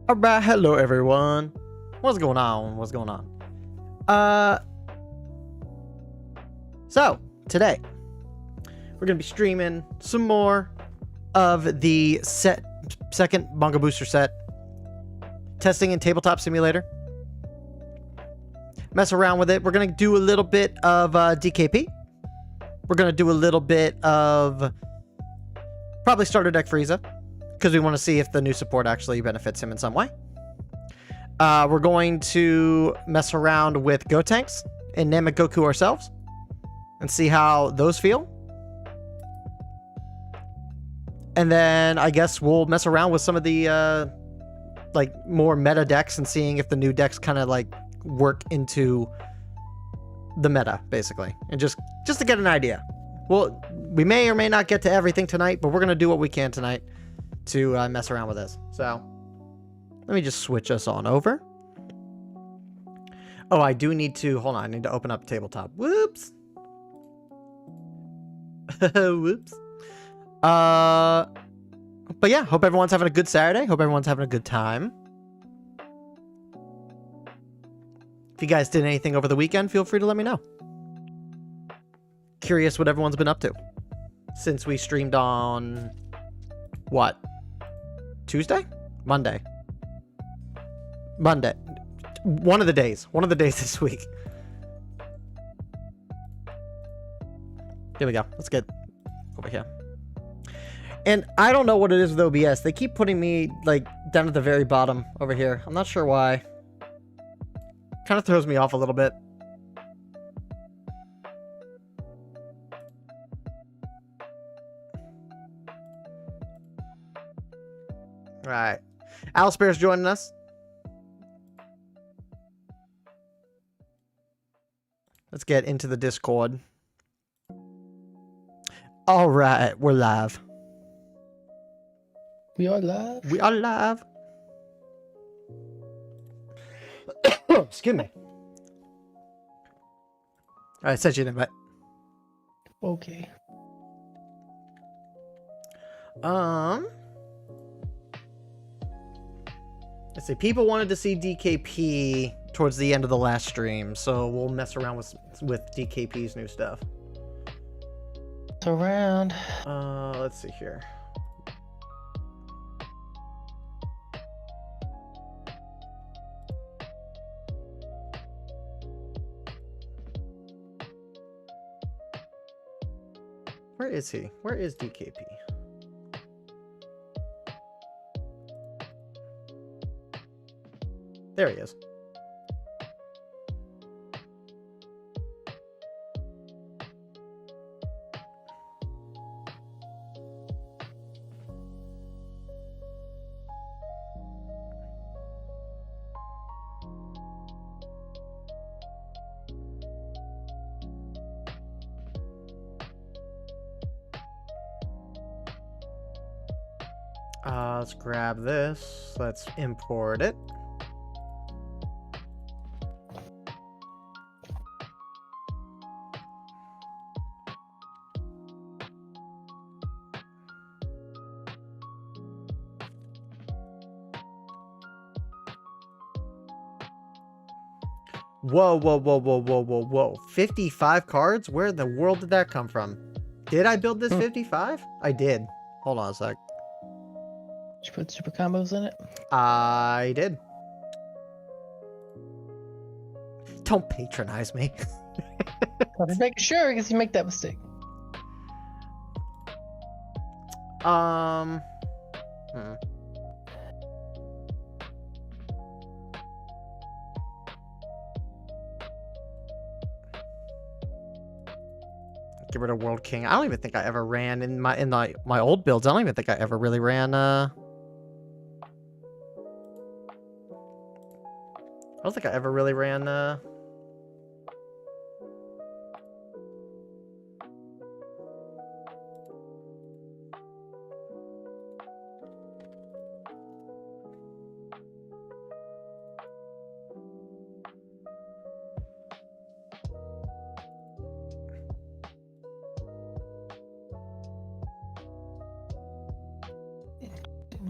Alright, hello everyone. What's going on? What's going on? So today we're gonna be streaming some more of the second Manga Booster set, testing in Tabletop Simulator. Mess around with it. We're gonna do a little bit of DKP. We're gonna do a little bit of probably starter deck Frieza, because we want to see if the new support actually benefits him in some way. We're going to mess around with Gotenks and Namek Goku ourselves and see how those feel. And then I guess we'll mess around with some of the like more meta decks and seeing if the new decks kind of like work into the meta, basically, and just to get an idea. Well, we may or may not get to everything tonight, but we're gonna do what we can tonight to mess around with this. So let me just switch us on over. Oh, I do need to, hold on, I need to open up tabletop. Whoops. Whoops. But yeah, hope everyone's having a good Saturday. Hope everyone's having a good time. If you guys did anything over the weekend, feel free to let me know. Curious what everyone's been up to since we streamed on what? Tuesday? Monday. One of the days this week. Here we go. Let's get over here. And I don't know what it is with OBS. They keep putting me like down at the very bottom over here. I'm not sure why. Kind of throws me off a little bit. All right. Alice Bear's joining us. Let's get into the Discord. All right, we're live. We are live? We are live. Excuse me. All right, sent you an invite. Okay. Let's see. People wanted to see DKP towards the end of the last stream, so we'll mess around with DKP's new stuff. It's around. Let's see here. Where is he? Where is DKP? There he is. Let's grab this. Let's import it. Whoa, whoa, whoa, whoa, whoa, whoa, whoa. 55 cards? Where in the world did that come from? Did I build this 55? I did. Hold on a sec. Did you put super combos in it? I did. Don't patronize me. I'm just making sure because you make that mistake. Get rid of World King. I don't even think I ever ran in my old builds. I don't even think I ever really ran I don't think I ever really ran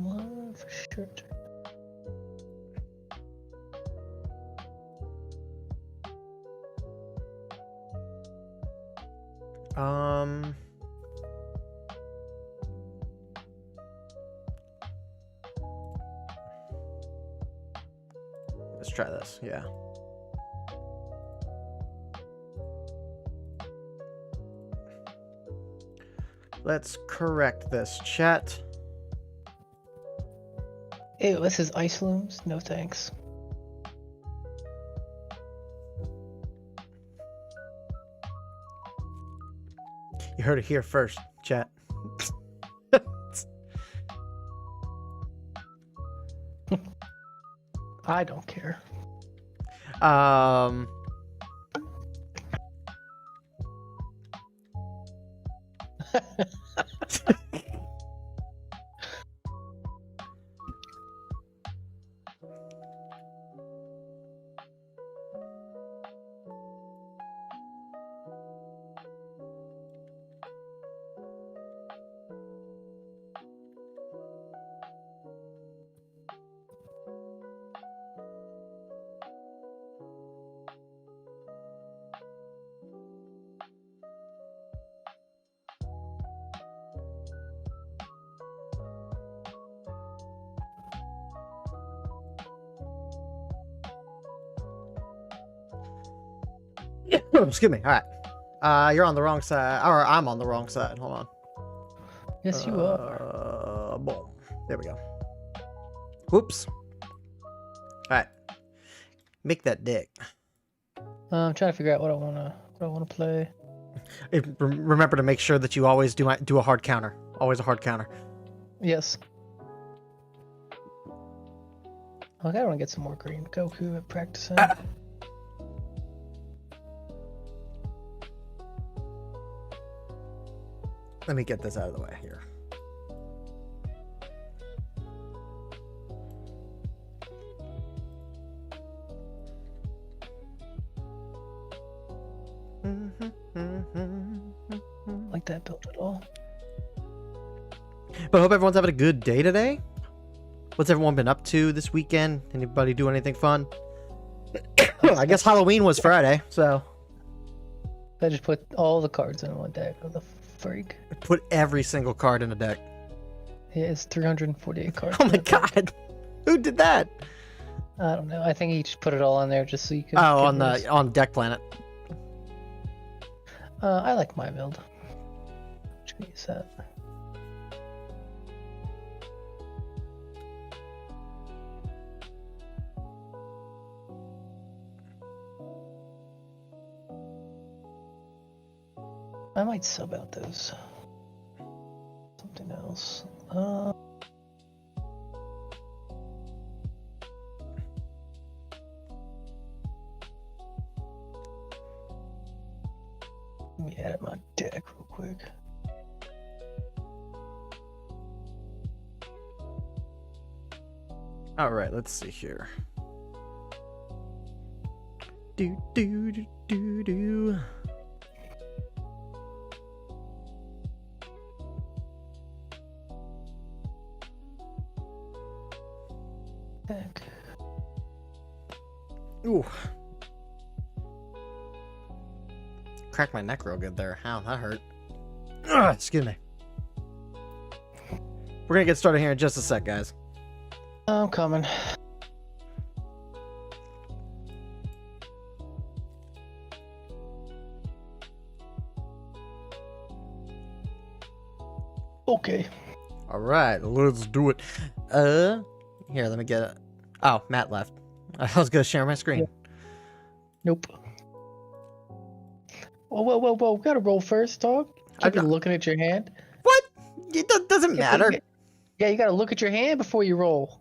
One for sure. Um. Let's try this. Yeah. Let's correct this, chat. Ew, this is ice looms? No thanks. You heard it here first, chat. I don't care. Um. Excuse me. All right. You're on the wrong side, or I'm on the wrong side. Hold on. Yes, you are. Boom. There we go. Whoops. All right. Make that dick. I'm trying to figure out what I wanna play. Remember to make sure that you always do a hard counter. Always a hard counter. Yes. I want to get some more green Goku at practicing. Let me get this out of the way here. Like that build at all. But I hope everyone's having a good day today. What's everyone been up to this weekend? Anybody do anything fun? I guess Halloween was Friday, so. I just put all the cards in one deck. What the freak? Put every single card in a deck. Yeah, it's 348 cards. Oh in my the deck. god. Who did that? I don't know. I think he just put it all on there just so you could. Oh, get on Deck Planet. I like my build. Which can use that. I might sub out those. Something else. Let me add my deck real quick. All right, let's see here. Do do do do do. Deck. Ooh. Cracked my neck real good there. Ow, that hurt. Ugh, excuse me. We're gonna get started here in just a sec, guys. I'm coming. Okay. All right, let's do it. Here, let me get it. Oh, Matt left. I was gonna share my screen. Yeah. Nope. Whoa. We gotta roll first, dog. Can't be looking at your hand. What? It doesn't matter. Yeah, you gotta look at your hand before you roll.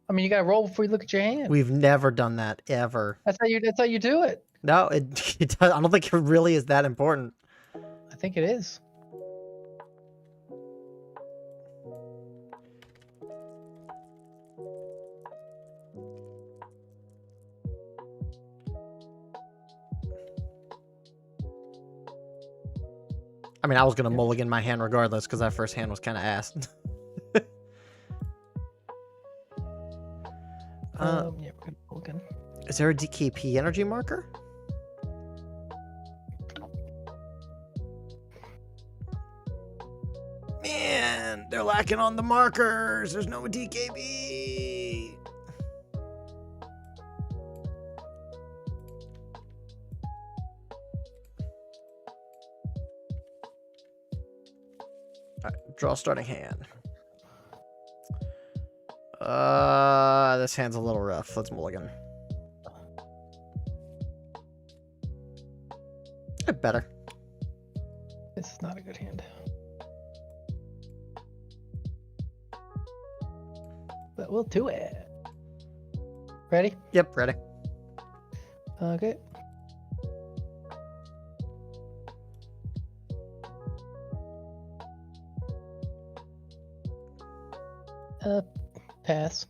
I mean, you gotta roll before you look at your hand. We've never done that, ever. That's how you do it. No, it does. I don't think it really is that important. I think it is. I mean, I was gonna mulligan my hand regardless because that first hand was kind of ass. Yeah, we're gonna mulligan. Is there a DKP energy marker? They're lacking on the markers. There's no DKB. Alright, draw starting hand. This hand's a little rough. Let's mulligan. Better. This is not a good hand. But we'll do it. Ready? Yep, ready. Okay. Pass.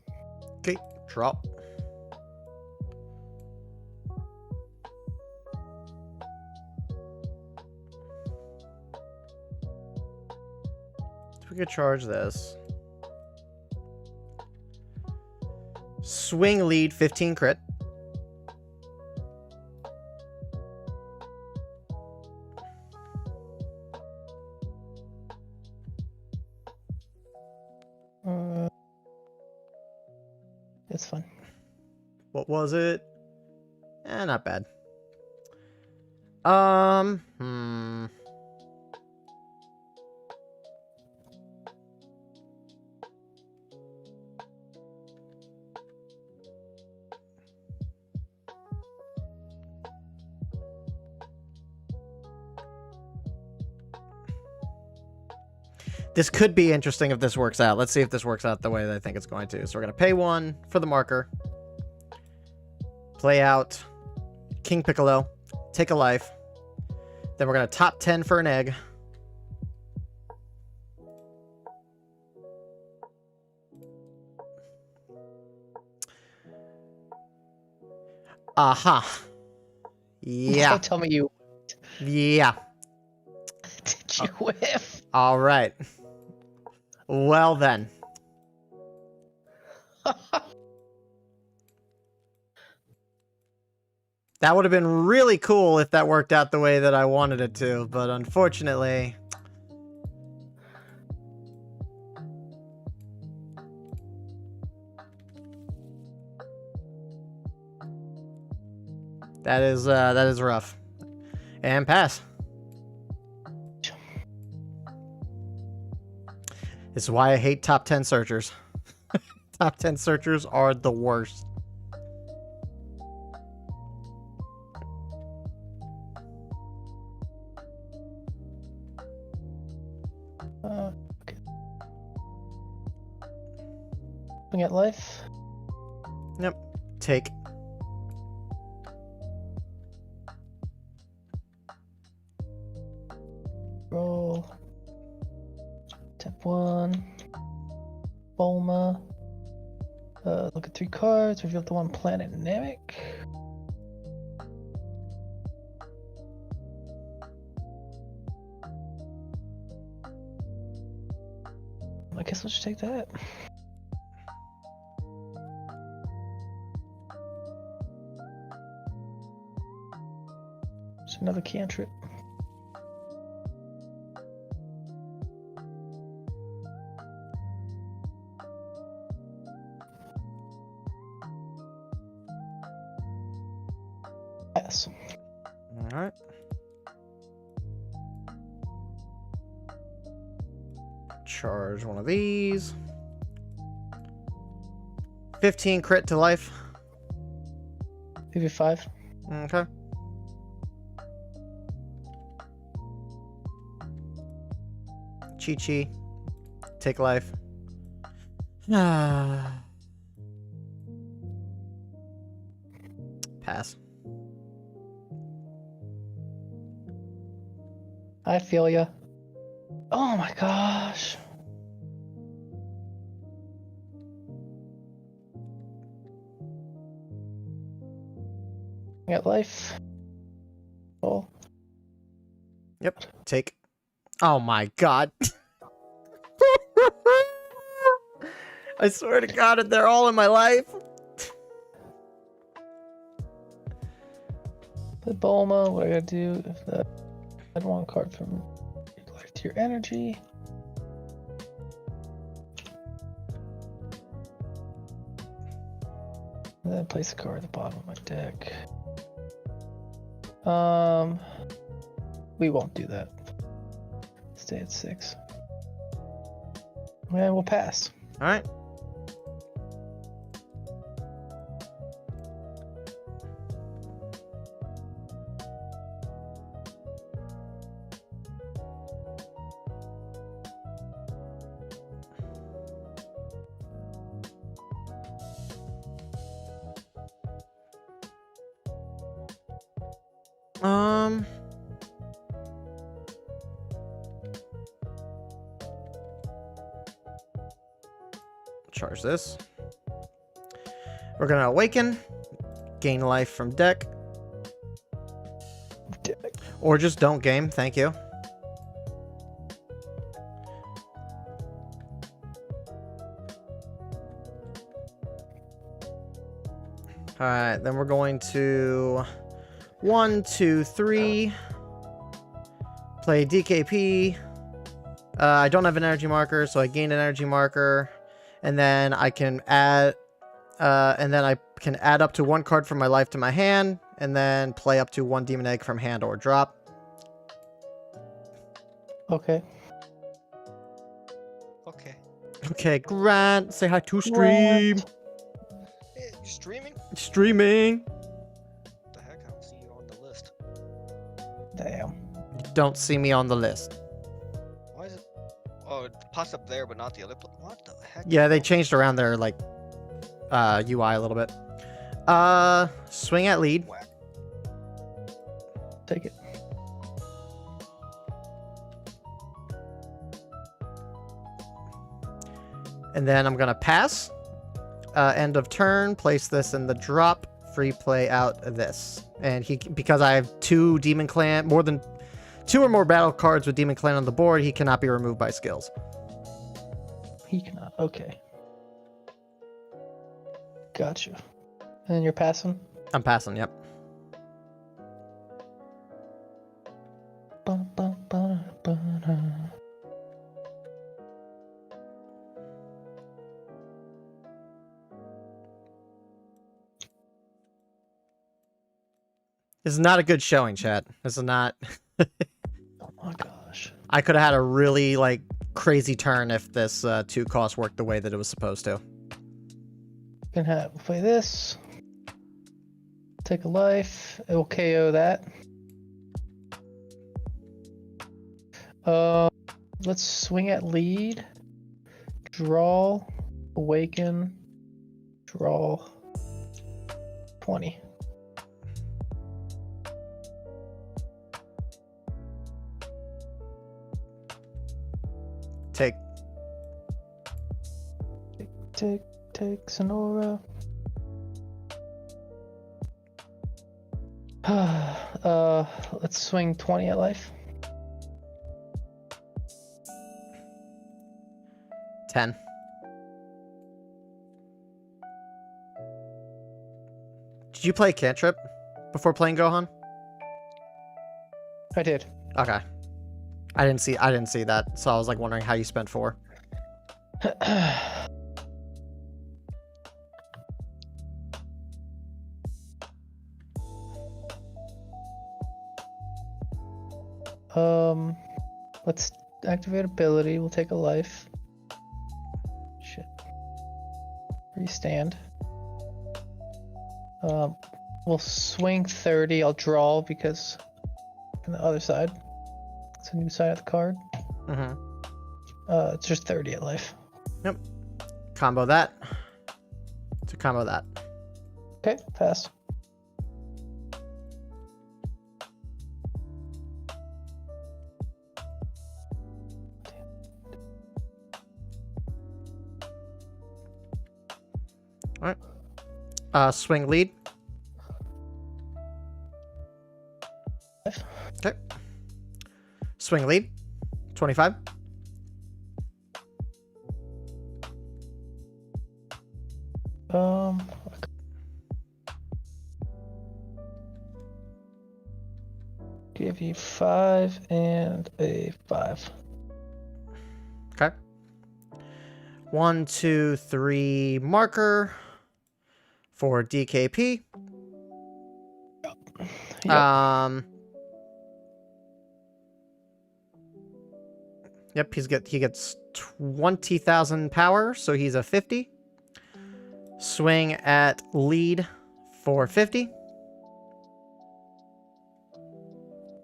Okay, drop. We could charge this. Swing lead 15 crit. It's fun. What was it? Not bad. This could be interesting if this works out. Let's see if this works out the way that I think it's going to. So we're going to pay 1 for the marker. Play out King Piccolo. Take a life. Then we're going to top 10 for an egg. Aha. Yeah. Don't tell me you... Yeah. Did you whiff? All right. Well then. That would have been really cool if that worked out the way that I wanted it to, but unfortunately... That is rough. And pass. This is why I hate top 10 searchers. Top 10 searchers are the worst. Okay. Looking at life. Yep. Take. Roll. Tap 1. Bulma. Look at 3 cards. Reveal the 1 planet Namek. I guess we'll just take that. It's another cantrip. Yes. All right. Charge one of these. 15 crit to life. Give you 5. Okay. Chi-Chi. Take life. Pass. I feel ya. Oh my gosh. Got life. Oh. Yep. Take. Oh my god. I swear to god, they're all in my life. The Bulma, what I gotta do if that add 1 card from your life to your energy. And then place a card at the bottom of my deck. We won't do that. Stay at 6. And we'll pass. All right. Charge this. We're gonna awaken, gain life from deck, or just don't game. Thank you. All right, then we're going to 1, 2, 3. Play DKP. I don't have an energy marker, so I gain an energy marker, and then I can add, up to 1 card from my life to my hand, and then play up to 1 demon egg from hand or drop. Okay. Okay. Okay, Grant, say hi to stream. Hey, you streaming? Streaming. What the heck? I don't see you on the list. Damn. You don't see me on the list. Why is it? Oh, it pops up there, but not the other. What the heck? Yeah, they changed around their like UI a little bit. Swing at lead. Whack. Take it. And then I'm gonna pass. End of turn. Place this in the drop. Free play out this. And because I have 2 Demon Clan, more than 2 or more battle cards with Demon Clan on the board, he cannot be removed by skills. He cannot. Okay. Gotcha. And you're passing? I'm passing. Yep. This is not a good showing, chat. This is not. Oh my gosh. I could have had a really like crazy turn if this 2 cost worked the way that it was supposed to. Play this. Take a life. It will KO that. Let's swing at lead. Draw. Awaken. Draw. 20. Take. Take Sonora. Let's swing 20 at life. 10. Did you play Cantrip before playing Gohan? I did. Okay. I didn't see that, so I was like wondering how you spent 4. Let's activate ability. We'll take a life. Shit. Restand. We'll swing 30. I'll draw because on the other side. It's a new side of the card. Mm-hmm. It's just 30 at life. Yep. Combo that. To combo that. Okay, pass. All right. Swing lead. Okay. Swing lead. 25. Give you 5 and a 5. Okay. 1, 2, 3 marker. for DKP. Yep. Yep, he gets 20,000 power, so he's a 50. Swing at lead for 50.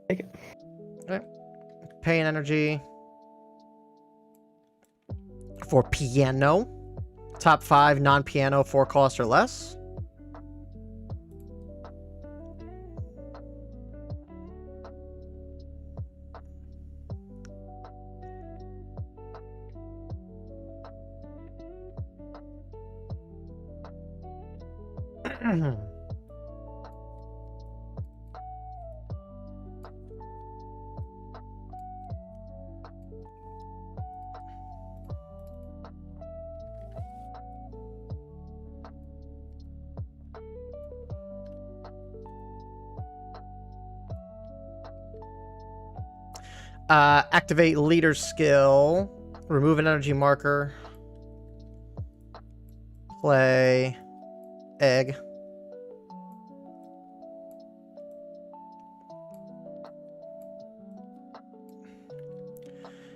Take it. Okay. Pay an energy for piano. Top 5 non-piano 4 cost or less. Activate leader skill. Remove an energy marker. Play egg.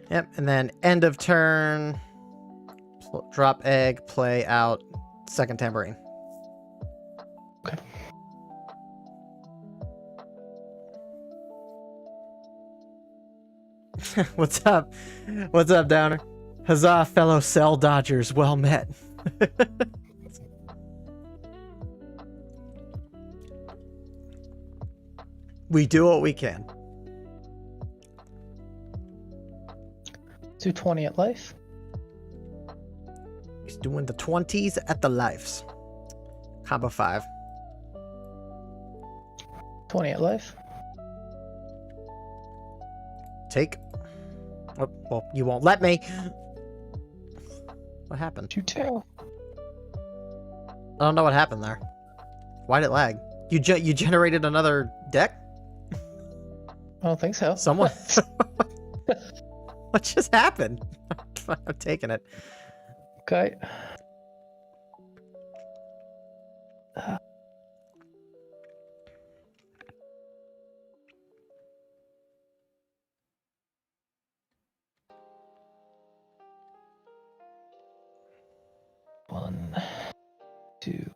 Yep, and then end of turn. Drop egg, play out second tambourine. Okay. What's up? What's up, Downer? Huzzah, fellow Cell Dodgers. Well met. We do what we can. Do 20 at life. He's doing the 20s at the lives. Combo 5. 20 at life. Take. Oh, well, you won't let me. What happened? 2-2. I don't know what happened there. Why'd it lag? You generated another deck? I don't think so. Someone. What just happened? I'm taking it. Okay. One, 2,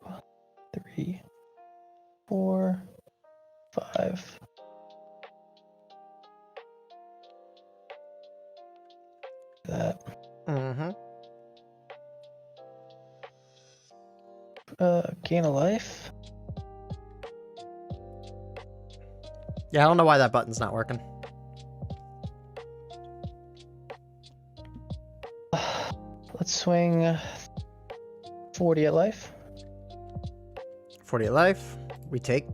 3, 4, 5. That. Mm-hmm. Gain a life. Yeah, I don't know why that button's not working. Let's swing 40 at life. 40 at life. We take.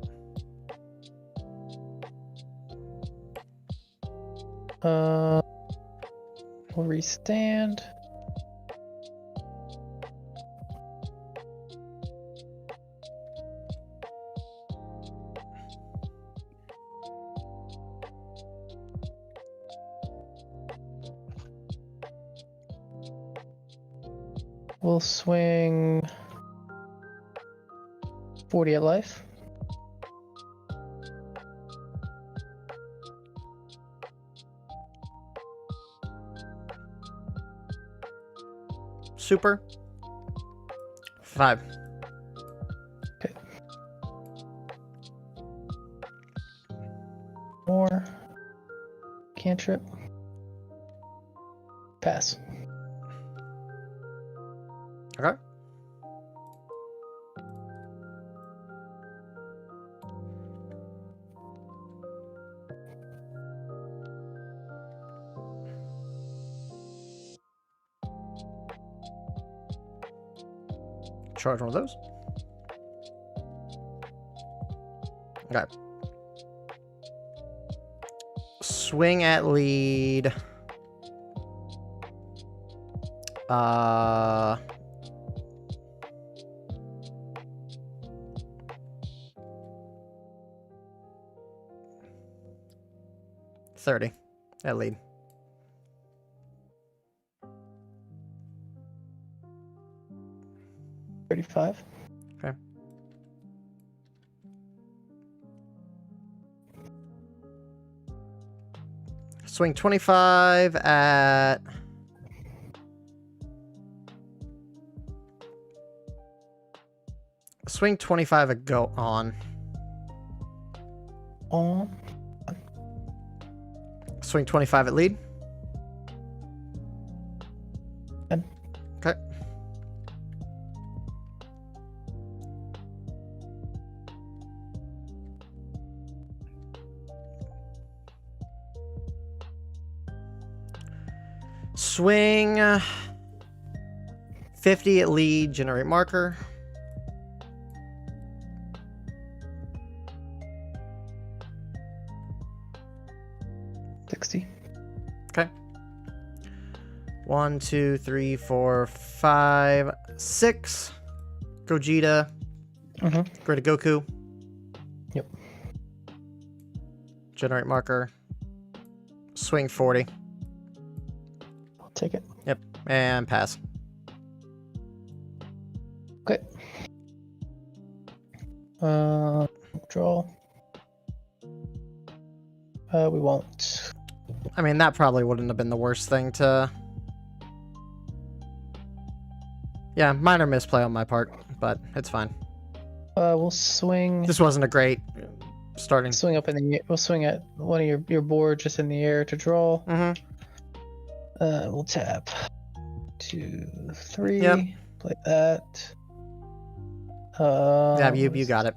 We'll restand. We'll swing 40 at life. Super. 5. Okay. More. Cantrip. Pass. Okay. Charge one of those. Okay. Swing at lead. 30 at lead. $35. Okay. Swing 25 at... Swing 25 at go on. On. Swing 25 at lead. And Okay. Swing 50 at lead, generate marker. Okay. 1, 2, 3, 4, 5, 6. Gogeta. Great Goku. Yep. Generate marker. Swing 40. I'll take it. Yep. And pass. Okay. Draw. We won't. I mean, that probably wouldn't have been the worst thing to... Yeah, minor misplay on my part, but it's fine. We'll swing. This wasn't a great starting. Swing up in the. We'll swing at one of your board just in the air to draw. We'll tap. 2, 3. Yep. Play that. Yeah, you got it.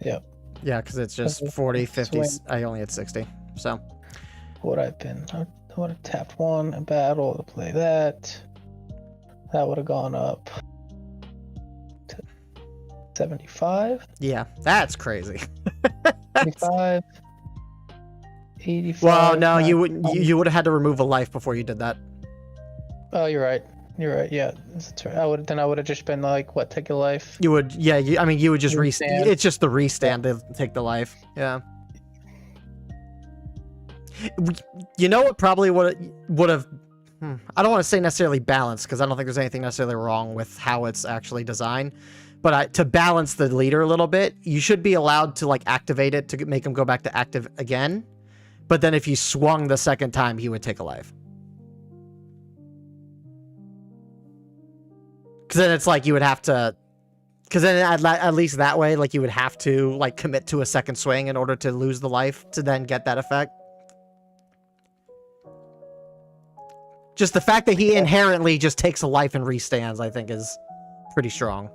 Yep. Yeah, because it's just 40, 50. Swing. I only had 60, so... Would I've been? I would have tapped 1 in battle to play that. That would have gone up to 75. Yeah, that's crazy. 75. 85. Well, no, you would have had to remove a life before you did that. Oh, you're right. You're right. Yeah, that's right. I would have just been like, what, take a life? You would, yeah. I mean, you would just Restand. It's just the restand to take the life. Yeah. You know what? Probably would have. I don't want to say necessarily balanced because I don't think there's anything necessarily wrong with how it's actually designed. But to balance the leader a little bit, you should be allowed to like activate it to make him go back to active again. But then if you swung the second time, he would take a life. Because then it's like you would have to. Because then at least that way, like you would have to like commit to a second swing in order to lose the life to then get that effect. Just the fact that he inherently just takes a life and restands, I think, is pretty strong.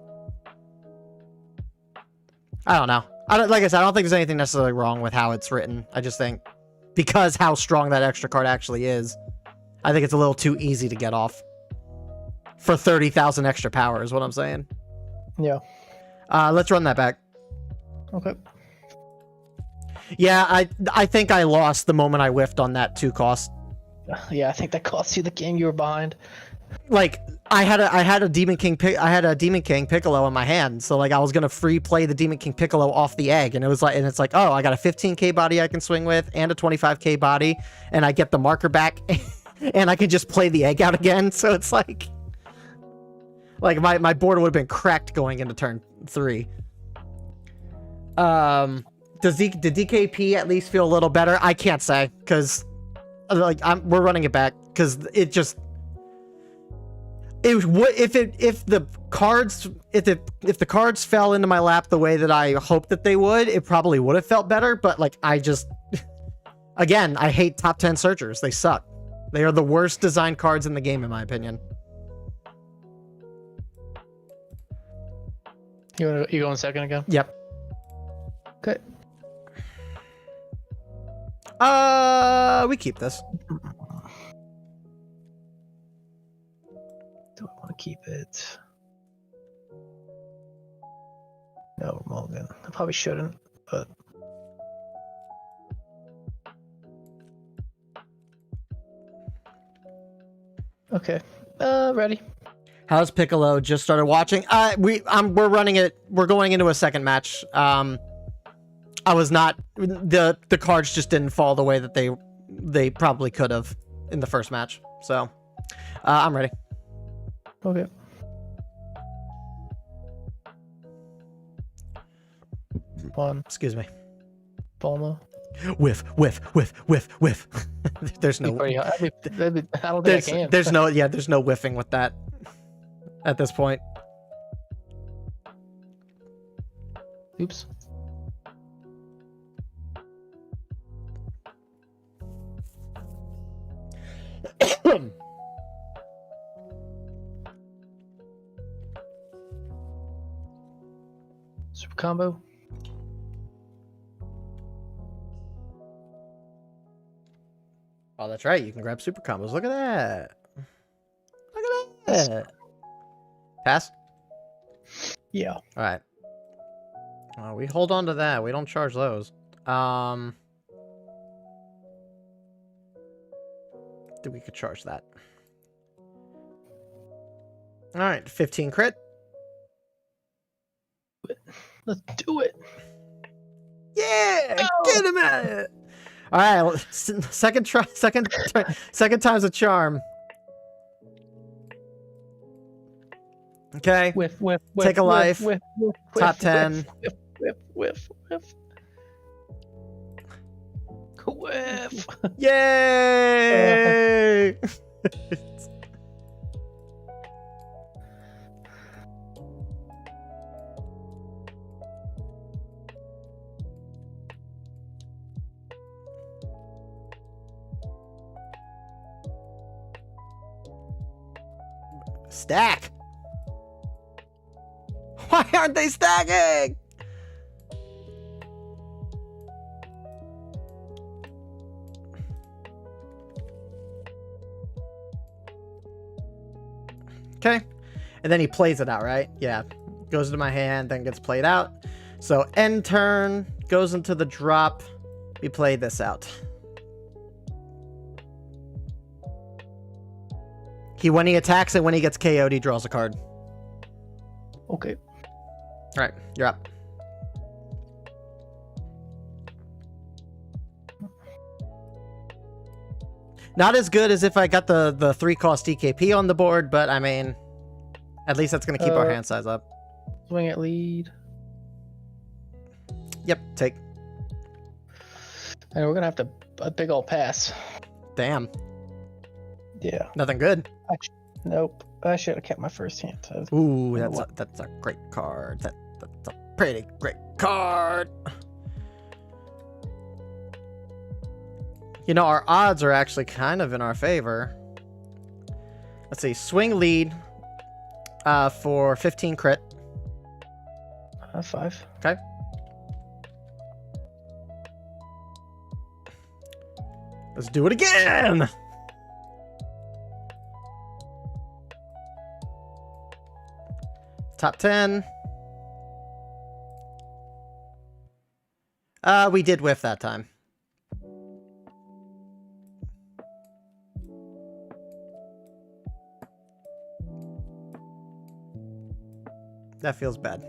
I don't know. Like I said, I don't think there's anything necessarily wrong with how it's written. I just think because how strong that extra card actually is, I think it's a little too easy to get off. For 30,000 extra power is what I'm saying. Yeah. Let's run that back. Okay. Yeah, I think I lost the moment I whiffed on that 2 cost. Yeah, I think that cost you the game you were behind. Like I had a Demon King Piccolo in my hand, so like I was gonna free play the Demon King Piccolo off the egg, and it's like, oh, I got a 15k body I can swing with and a 25k body, and I get the marker back, and I can just play the egg out again. So it's like my board would have been cracked going into turn 3. Did DKP at least feel a little better? I can't say because like we're running it back because it just. If the cards fell into my lap the way that I hoped that they would, it probably would have felt better. But like I just, again, I hate top 10 searchers. They suck. They are the worst designed cards in the game, in my opinion. You going second again? Yep. Okay. We keep this. Do I want to keep it? No, Mulligan. I probably shouldn't, but. Okay. Ready. How's Piccolo? Just started watching. We're running it. We're going into a second match. I was not. The cards just didn't fall the way that they probably could have in the first match. So, I'm ready. Okay. One. Excuse me. Bulma. Whiff, whiff, whiff, whiff, whiff. There's no. I don't think I can. There's no. Yeah, there's no whiffing with that. At this point. Oops. Super combo. Oh, that's right. You can grab super combos. Look at that. Look at that. Pass? Yeah. All right. We hold on to that. We don't charge those. We could charge that. All right. 15 crit. Let's do it. Yeah. Oh. Get him at it. All right. Well, second time's a charm. Okay. Whiff. Take a life. Whiff. Top 10. Whiff. Whiff. Yay! Stack. Why aren't they stacking? Okay. And then he plays it out, right? Yeah. Goes into my hand, then gets played out. So end turn, goes into the drop. We play this out. When he attacks it, when he gets KO'd, he draws a card. Okay. All right, you're up. Not as good as if I got the 3-cost DKP on the board, but I mean, at least that's going to keep our hand size up. Swing at lead. Yep, take. And we're going to have a big old pass. Damn. Yeah. Nothing good. Nope. I should have kept my first hand. Ooh, that's a great card. That's a pretty great card. You know, our odds are actually kind of in our favor. Let's see. Swing lead for 15 crit. 5. Okay. Let's do it again. Top 10. We did whiff that time. That feels bad.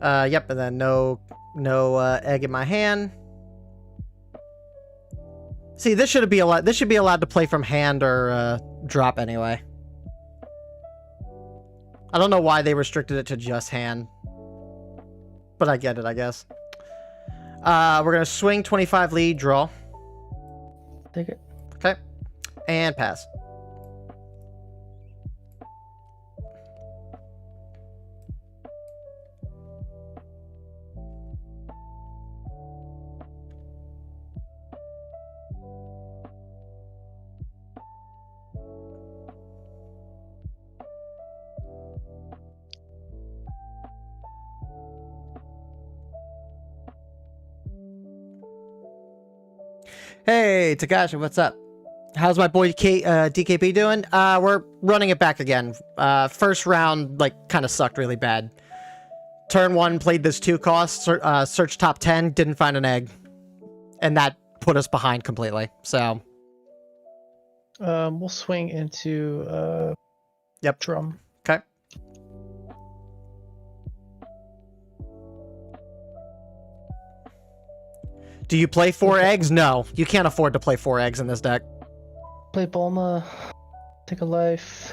Yep, and then no egg in my hand. See, this should be allowed to play from hand or drop anyway. I don't know why they restricted it to just hand, but I get it, I guess. We're gonna swing 25 lead, draw. Take it. Okay, and pass. Hey, Takashi, what's up? How's my boy DKP doing? We're running it back again. First round, kind of sucked really bad. Turn 1, played this 2-cost, search top 10, didn't find an egg. And that put us behind completely, so. We'll swing into, Yep. drum. Okay. Do you play 4 eggs? No, you can't afford to play 4 eggs in this deck. Play Bulma. Take a life.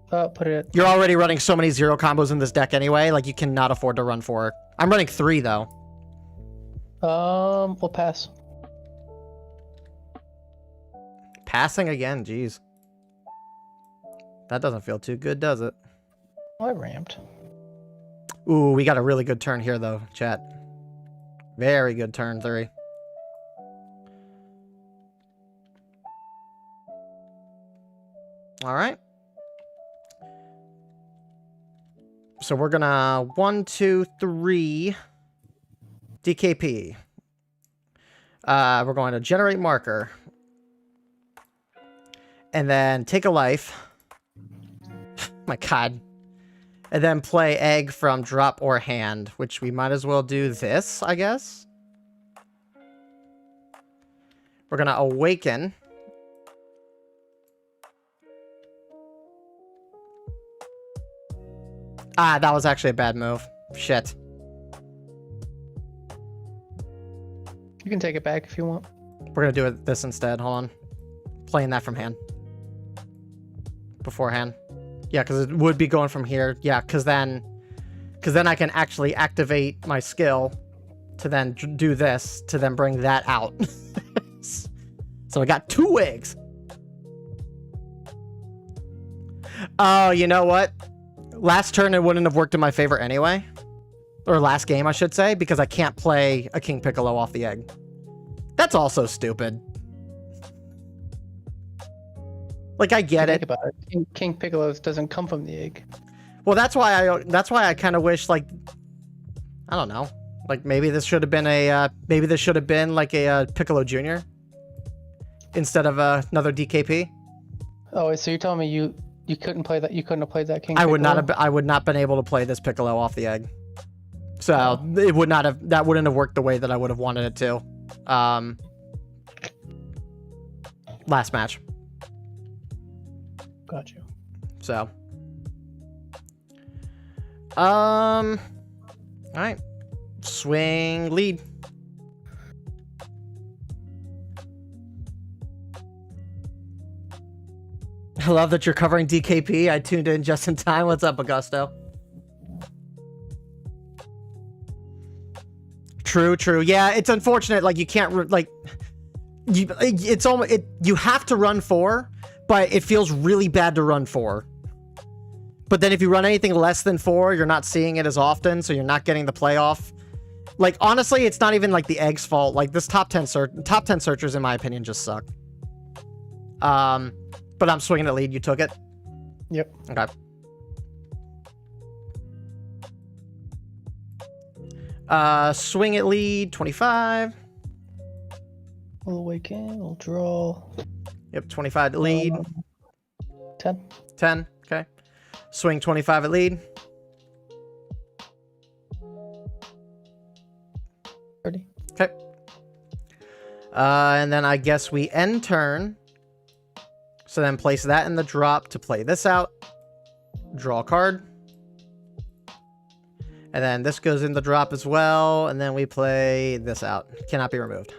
Put it. You're already running so many 0 combos in this deck anyway. Like, you cannot afford to run 4. I'm running 3 though. We'll pass. Passing again, jeez. That doesn't feel too good, does it? Oh, I ramped. Ooh, we got a really good turn here though, chat. Very good turn 3. All right. So we're gonna 1, 2, 3 DKP. We're going to generate marker. And then take a life. My god. And then play egg from drop or hand, which we might as well do this, I guess. We're gonna awaken. Ah, that was actually a bad move. Shit. You can take it back if you want. We're gonna do it this instead. Hold on. Playing that from hand. Beforehand. Yeah, because it would be going from here. Yeah, because then I can actually activate my skill to then do this, to then bring that out. So I got 2 eggs. Oh, you know what? Last turn it wouldn't have worked in my favor anyway. Or last game, I should say, because I can't play a King Piccolo off the egg. That's also stupid. Like, I get it. Think about it. King Piccolo's doesn't come from the egg. Well, that's why I kind of wish, like, I don't know, like maybe this should have been like a Piccolo Jr. instead of another DKP. Oh, so you're telling me you couldn't play that? You couldn't have played that King? I would Piccolo? not have. I would not been able to play this Piccolo off the egg. So it would not have. That wouldn't have worked the way that I would have wanted it to. Last match. Got you. So. All right. Swing lead. I love that you're covering DKP. I tuned in just in time. What's up, Augusto? True. Yeah, it's unfortunate. Like, you can't, like, it's almost, you have to run 4, but it feels really bad to run 4. But then if you run anything less than 4, you're not seeing it as often, so you're not getting the playoff. Like, honestly, it's not even, like, the egg's fault. Like, this top 10 searchers, in my opinion, just suck. But I'm swinging at lead. You took it? Yep. Okay. Swing at lead, 25. We'll awaken, we'll draw. Yep, 25 at lead. 10. 10, okay. Swing 25 at lead. 30. Okay. And then I guess we end turn. So then place that in the drop to play this out. Draw a card. And then this goes in the drop as well. And then we play this out. Cannot be removed.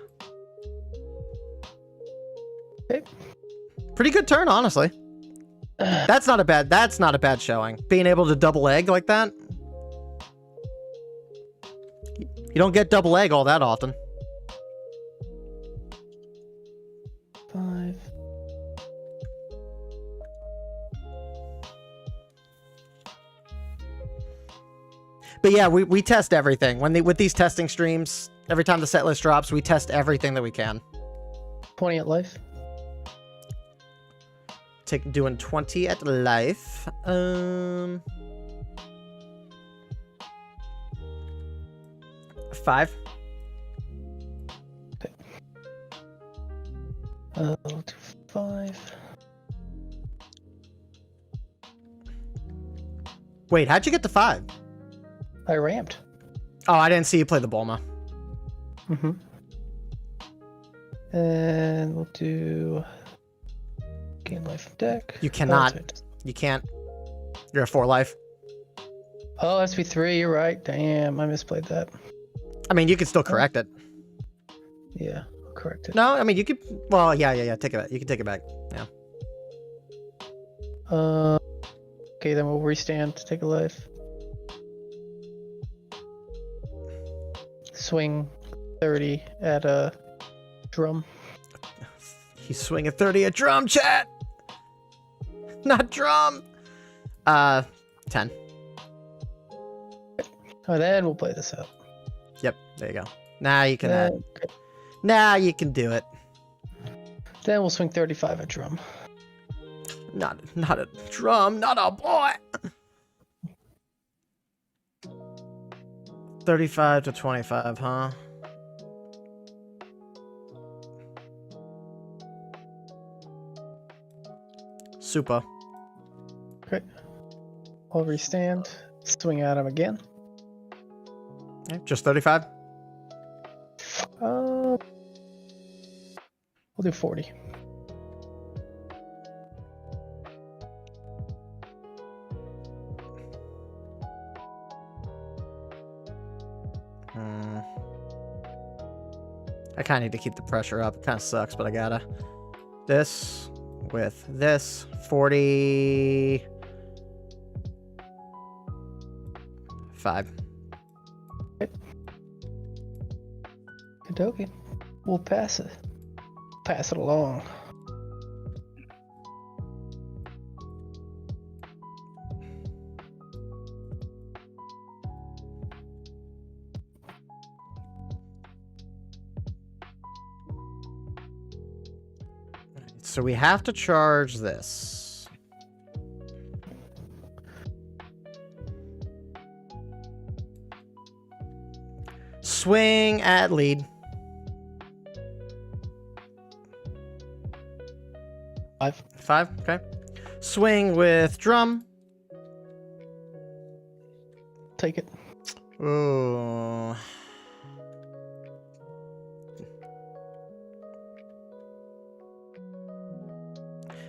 Okay. Pretty good turn, honestly. That's not a bad showing. Being able to double egg like that. You don't get double egg all that often. 5. But yeah, we test everything. With these testing streams, every time the set list drops, we test everything that we can. 20 at life. Doing 20 at life. 5. Okay. We'll do 5. Wait, how'd you get to 5? I ramped. Oh, I didn't see you play the Bulma. Mm-hmm. And we'll do gain life of deck. You cannot. You can't. You're at 4 life. Oh, SP3, you're right. Damn, I misplayed that. I mean, you can still correct it. Yeah, correct it. No, I mean you could. Well, yeah. Take it back. You can take it back. Yeah. Okay, then we'll restand to take a life. Swing 30 at a drum. He's swinging 30 at drum, chat. Not drum. 10. Oh, then we'll play this out. Yep. There you go. Now you can. Then, Now you can do it. then we'll swing 35 at drum. Not a drum. Not a boy. 35 to 25, huh? Super. Okay. I'll restand. Swing at him again. Okay, just 35? We'll do 40. I kind of need to keep the pressure up. It kind of sucks, but I gotta. This with this. 45. Kadoki. We'll pass it. Pass it along. So we have to charge this. Swing at lead. 5. 5, okay. Swing with drum. Take it. Ooh.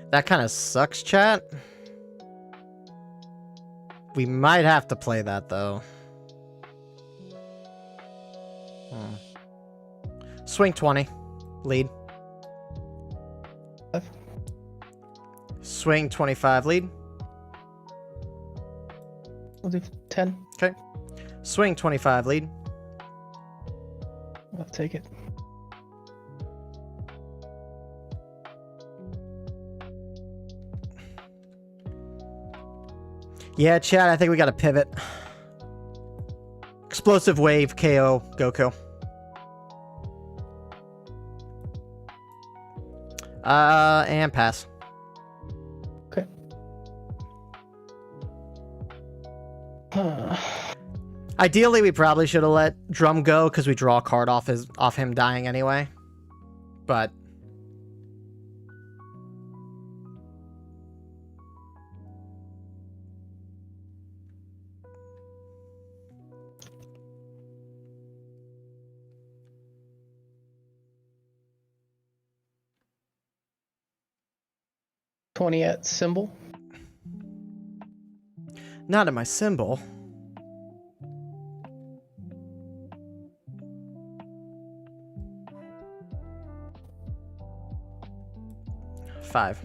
That kind of sucks, chat. We might have to play that, though. Swing 20. Lead. 5. Swing 25. Lead. We'll do 10. Okay. Swing 25. Lead. I'll take it. Yeah, chat, I think we got to pivot. Explosive wave, KO, Goku. And pass. Okay. Ideally, we probably should have let Drum go because we draw a card off him dying anyway. But $20 at symbol. not at my symbol. Five.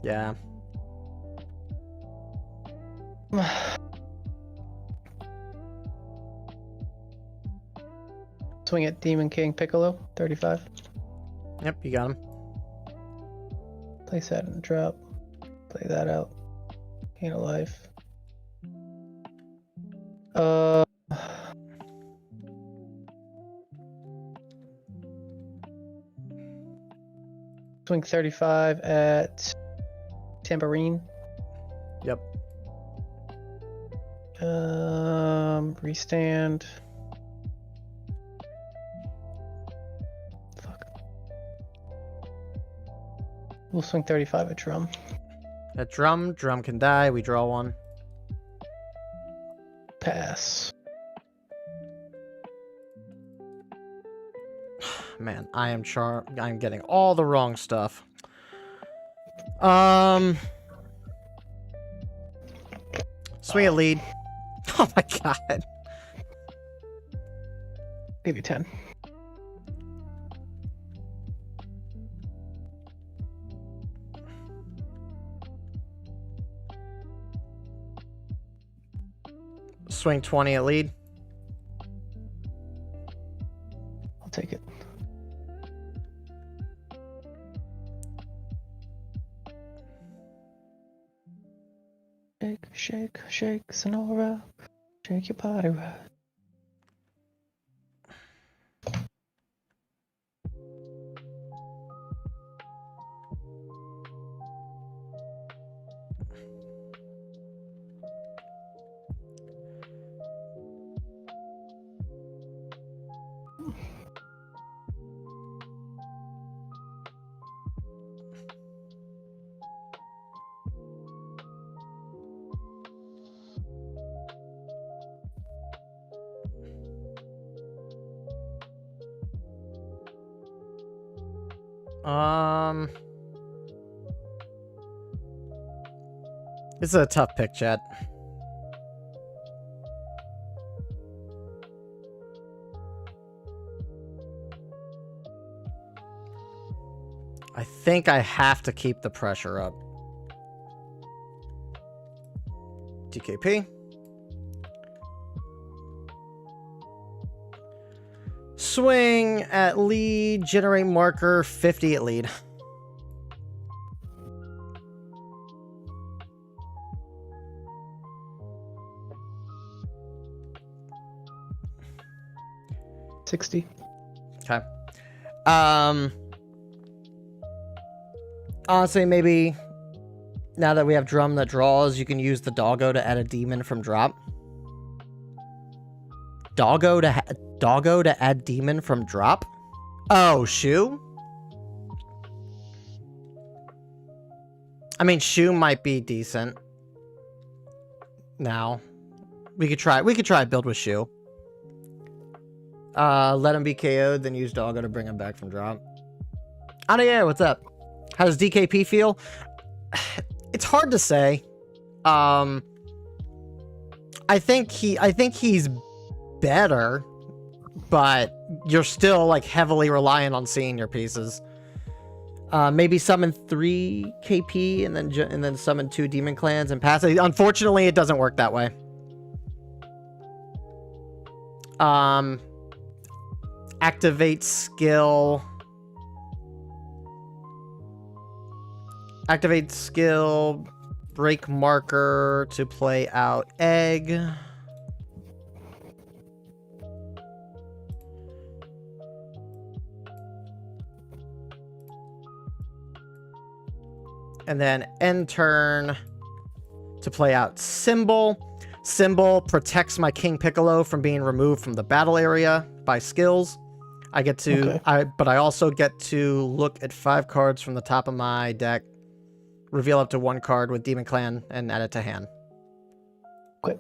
Yeah. Swing at Demon King Piccolo, 35. Yep, you got him. Place that in the drop. Play that out. Gain a life. Swing 35 at Tambourine. Yep. Restand. Fuck. We'll swing 35 at drum. At drum can die. We draw one. Pass. man, I'm getting all the wrong stuff. Swing a lead. Oh my god. Give you 10. Swing 20 at lead. I'll take it. Shake, shake, shake, Sonora. Shake your body right. This is a tough pick, Chad. I think I have to keep the pressure up. DKP. Swing at lead, generate marker, 50 at lead. $60. Okay. Honestly, maybe now that we have drum that draws, you can use the doggo to add a demon from drop. Doggo to add demon from drop? Oh, shoe? I mean, shoe might be decent. Now. We could try a build with shoe. Let him be KO'd, then use doggo to bring him back from drop. Oh yeah, what's up? How does DKP feel? It's hard to say. I think he's better, but you're still like heavily reliant on seeing your pieces. Maybe summon 3 KP and then summon 2 demon clans and pass it. Unfortunately, it doesn't work that way. Activate skill. Activate skill. Break marker to play out egg. And then end turn to play out symbol. Symbol protects my King Piccolo from being removed from the battle area by skills. I get to, but I also get to look at 5 cards from the top of my deck, reveal up to 1 card with Demon Clan, and add it to hand. Okay.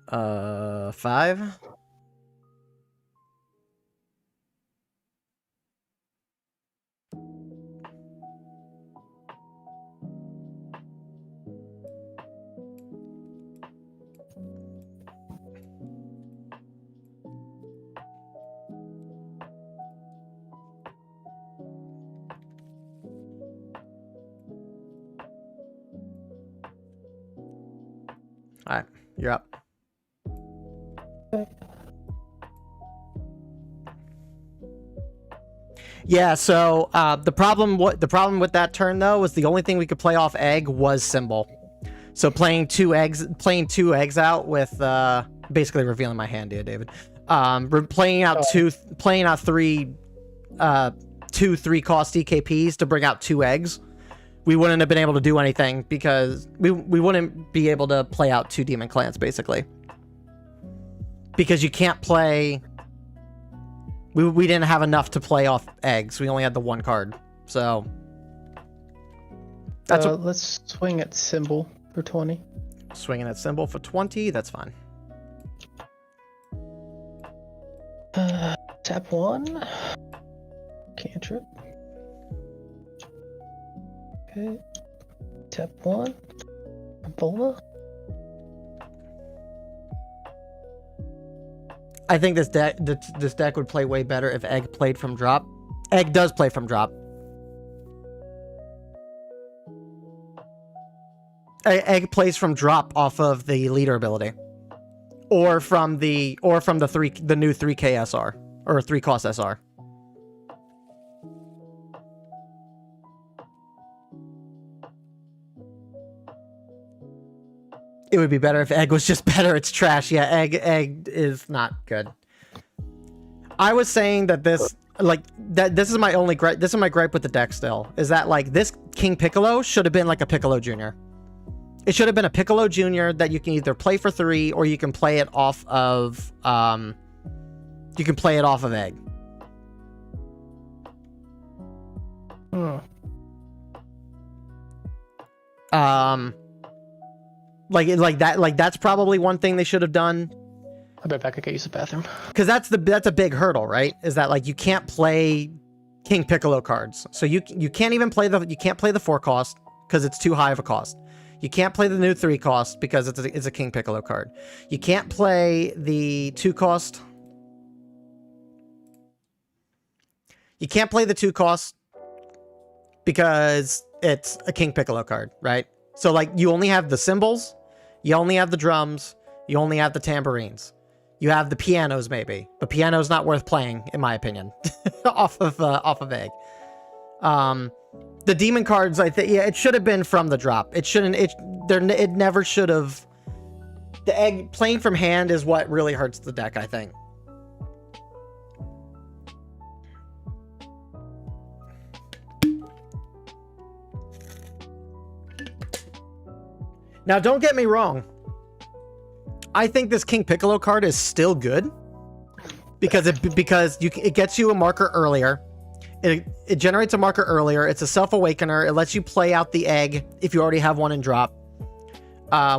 5. All right, you're up. Yeah, so the problem with that turn though was the only thing we could play off egg was symbol. So playing two eggs out with basically revealing my hand here, David. Playing out 3 3-cost DKPs to bring out 2 eggs. We wouldn't have been able to do anything because we wouldn't be able to play out 2 demon clans basically. Because you can't play. We didn't have enough to play off eggs. We only had the 1 card. So that's let's swing at symbol for 20. Swinging at symbol for 20, that's fine. Tap 1. Cantrip. Okay. Tap 1. Ebola. I think this deck would play way better if Egg played from drop. Egg does play from drop. Egg plays from drop off of the leader ability, or from the new 3K SR or 3 cost SR. It would be better if Egg was just better. It's trash. Yeah, Egg is not good. I was saying that this is my only gripe. This is my gripe with the deck still, is that like this King Piccolo should have been like a Piccolo Junior. It should have been a Piccolo Junior that you can either play for 3 or you can play it off of Egg. That's probably one thing they should have done. I bet Becca could use the bathroom. Because that's a big hurdle, right? Is that like you can't play King Piccolo cards. So you can't even play the 4 cost because it's too high of a cost. You can't play the new 3 cost because it's a King Piccolo card. You can't play the 2 cost. You can't play the 2 cost because it's a King Piccolo card, right? So like you only have the cymbals, you only have the drums, you only have the tambourines. You have the pianos maybe, but piano's not worth playing in my opinion. off of Egg. The demon cards, I think, yeah, it should have been from the drop. It shouldn't. It never should have. The Egg playing from hand is what really hurts the deck, I think. Now, don't get me wrong. I think this King Piccolo card is still good because it gets you a marker earlier. It generates a marker earlier. It's a self-awakener. It lets you play out the Egg if you already have one in drop.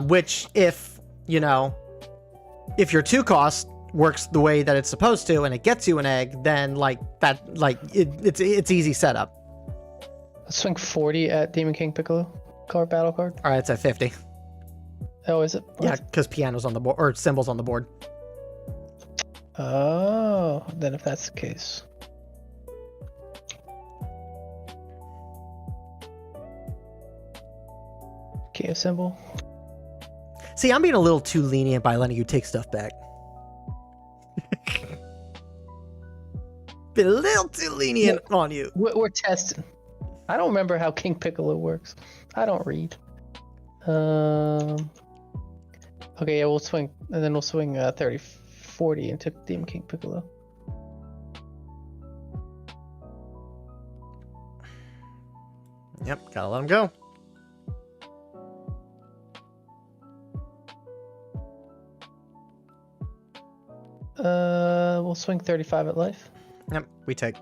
Which, if your 2 cost works the way that it's supposed to and it gets you an Egg, then it's easy setup. Let's swing 40 at Demon King Piccolo battle card. All right, it's at 50. Oh, is it? Yeah, because piano's on the board or symbols on the board. Oh, then if that's the case. Okay, a symbol. See, I'm being a little too lenient by letting you take stuff back. Been a little too lenient on you. We're testing. I don't remember how King Piccolo works. I don't read. Okay, yeah, we'll swing, and then we'll swing 30, 40 into Demon King Piccolo. Yep, gotta let him go. We'll swing 35 at life. Yep, we take.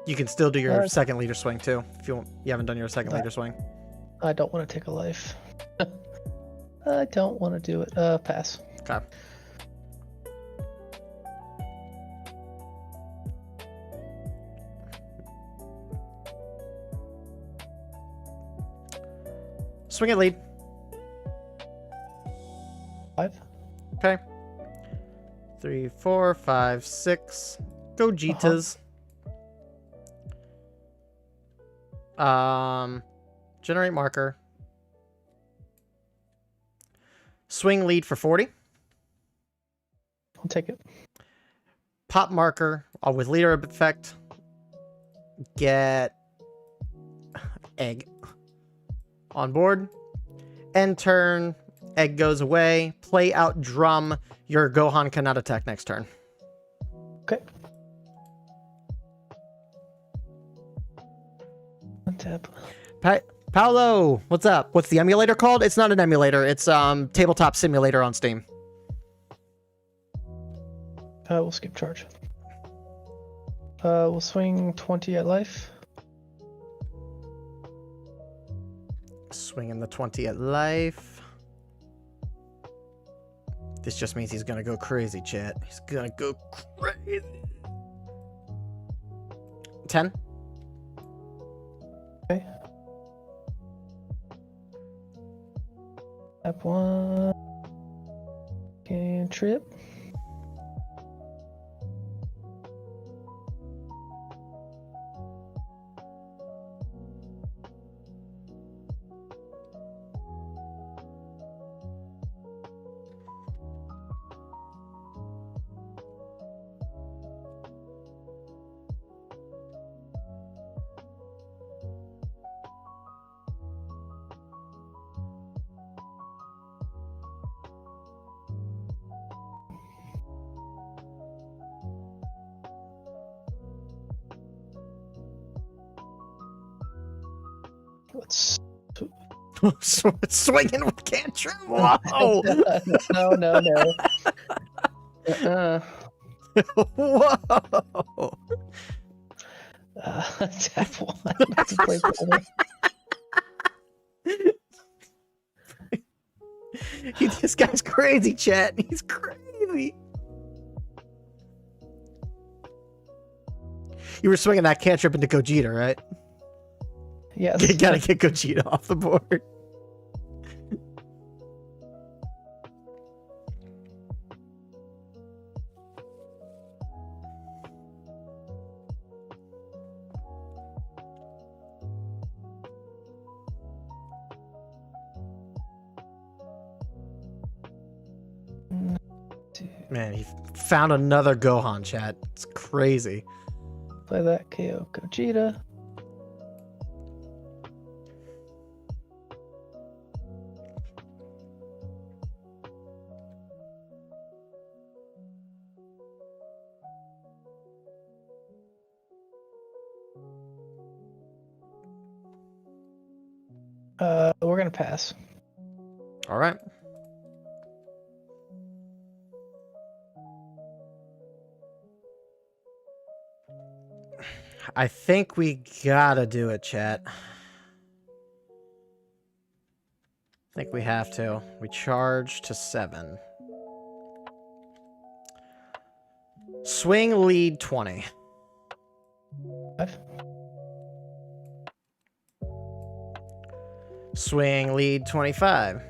You can still do your second leader swing too if you haven't done your second leader swing. I don't want to take a life. I don't want to do it. Pass. Okay. Swing it lead. 5. Okay. 3, 4, 5, 6. Go Jitas. Generate marker. Swing lead for 40. I'll take it. Pop marker with leader effect. Get Egg on board. End turn. Egg goes away. Play out drum. Your Gohan cannot attack next turn. Okay. Untap. Paolo, what's up? What's the emulator called? It's not an emulator. It's Tabletop Simulator on Steam. We'll skip charge. We'll swing 20 at life. Swinging the 20 at life. This just means he's gonna go crazy, chat. He's gonna go crazy. 10. Okay. Tap 1. Cantrip. Let's. Swinging with cantrip. Whoa! No. Whoa! Tap 1. Let's play better. This guy's crazy, chat. He's crazy. You were swinging that cantrip into Gogeta, right? Yes. You gotta get Gogeta off the board. Man, he found another Gohan, chat. It's crazy. Play that KO Gogeta. We're gonna pass. All right. I think we gotta do it, chat. I think we have to. We charge to 7. Swing lead 20. 5. Swing lead 25.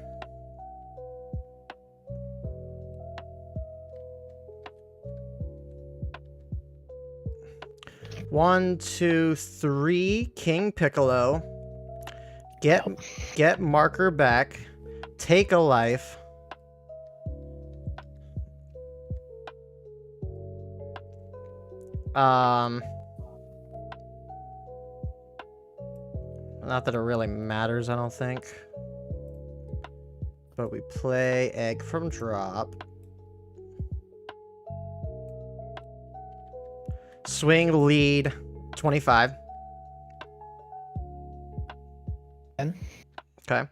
One, two, three. King Piccolo. Get marker back. Take a life. Not that it really matters, I don't think. But we play egg from drop. Swing lead 25. 10. Okay.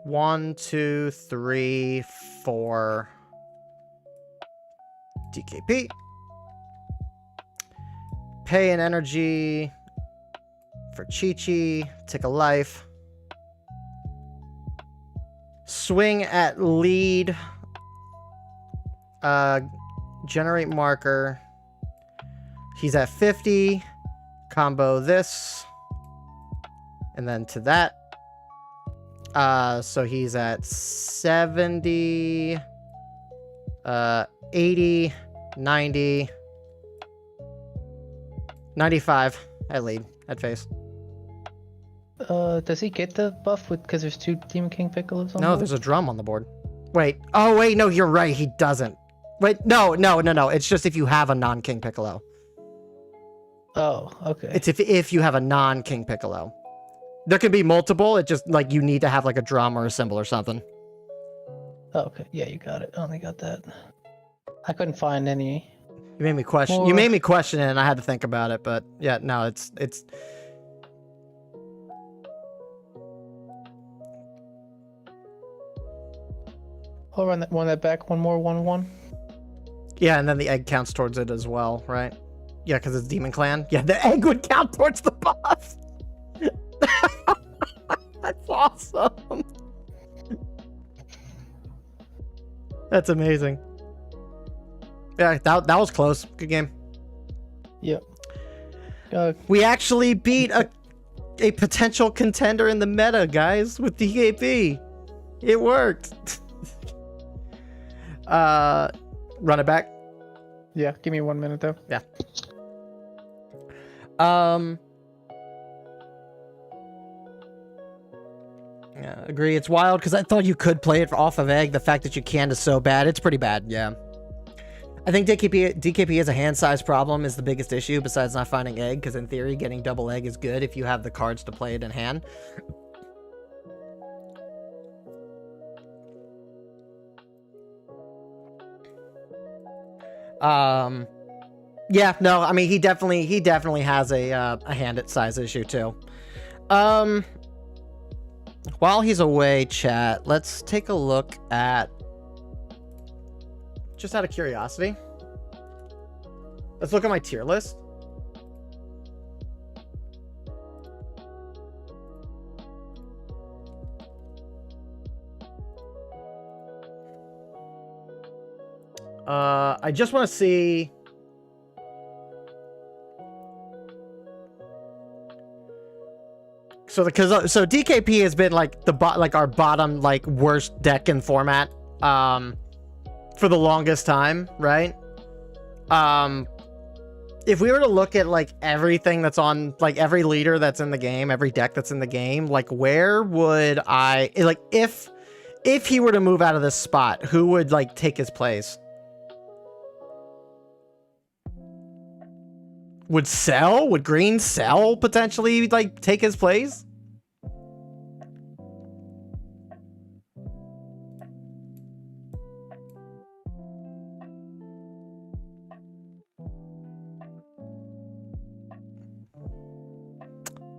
One, two, three, 4. DKP. Pay an energy for Chi-Chi. Take a life. Swing at lead. Generate marker. He's at 50. Combo this. And then to that. So he's at 70. 80. 90. 95 at lead. At face. Does he get the buff because there's 2 Demon King Piccolos on No, board? there's a drum on the board. Wait. Oh, wait. No, you're right. He doesn't. Wait. No. It's just if you have a non-King Piccolo. Oh, okay. It's if you have a non-King Piccolo. There can be multiple. It just, like, you need to have, like, a drum or a symbol or something. Oh, okay. Yeah, you got it. I only got that. I couldn't find any. You made me question. More... You made me question it, and I had to think about it. But yeah, no, it's. I'll run that back. One more 1-1. Yeah, and then the egg counts towards it as well, right? Yeah, because it's Demon Clan. Yeah, the egg would count towards the buff. That's awesome. That's amazing. Yeah, that was close. Good game. Yep. We actually beat a potential contender in the meta, guys, with DKP. It worked. Run it back. Yeah, give me 1 minute though. Yeah. Yeah, agree. It's wild because I thought you could play it off of egg. The fact that you can is so bad. It's pretty bad. Yeah. I think DKP as a hand size problem is the biggest issue besides not finding egg, because in theory getting double egg is good if you have the cards to play it in hand. Yeah, no, I mean he definitely has a hand size issue too. While he's away, chat, let's take a look at, just out of curiosity, let's look at my tier list. I just want to see. So DKP has been like our bottom worst deck in format for the longest time, right? If we were to look at everything that's on every leader that's in the game, every deck that's in the game, where would I if he were to move out of this spot, who would take his place? Would Green Cell potentially take his place?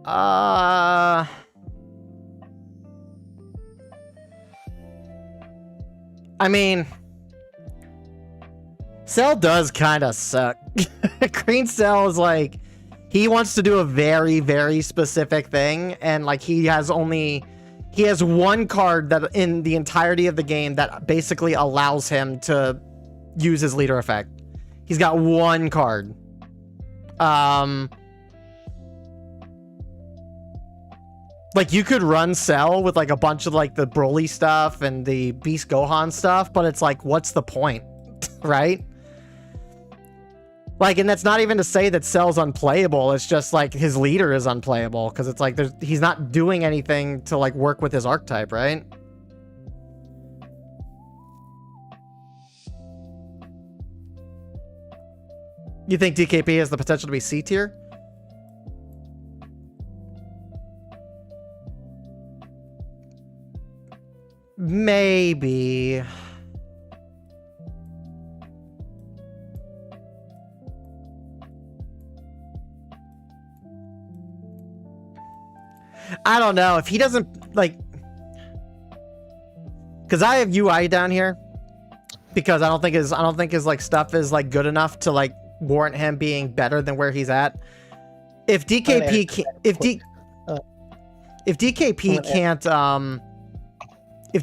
I mean, Cell does kind of suck. Green Cell is he wants to do a very, very specific thing, and he has one card that in the entirety of the game that basically allows him to use his leader effect. He's got one card. You could run Cell with a bunch of the Broly stuff and the Beast Gohan stuff, but it's what's the point? Right? And that's not even to say that Cell's unplayable. It's just his leader is unplayable because it's he's not doing anything to work with his archetype, right? You think DKP has the potential to be C tier? Maybe. I don't know if he doesn't because I have UI down here because I don't think his stuff is good enough to warrant him being better than where he's at. If DKP if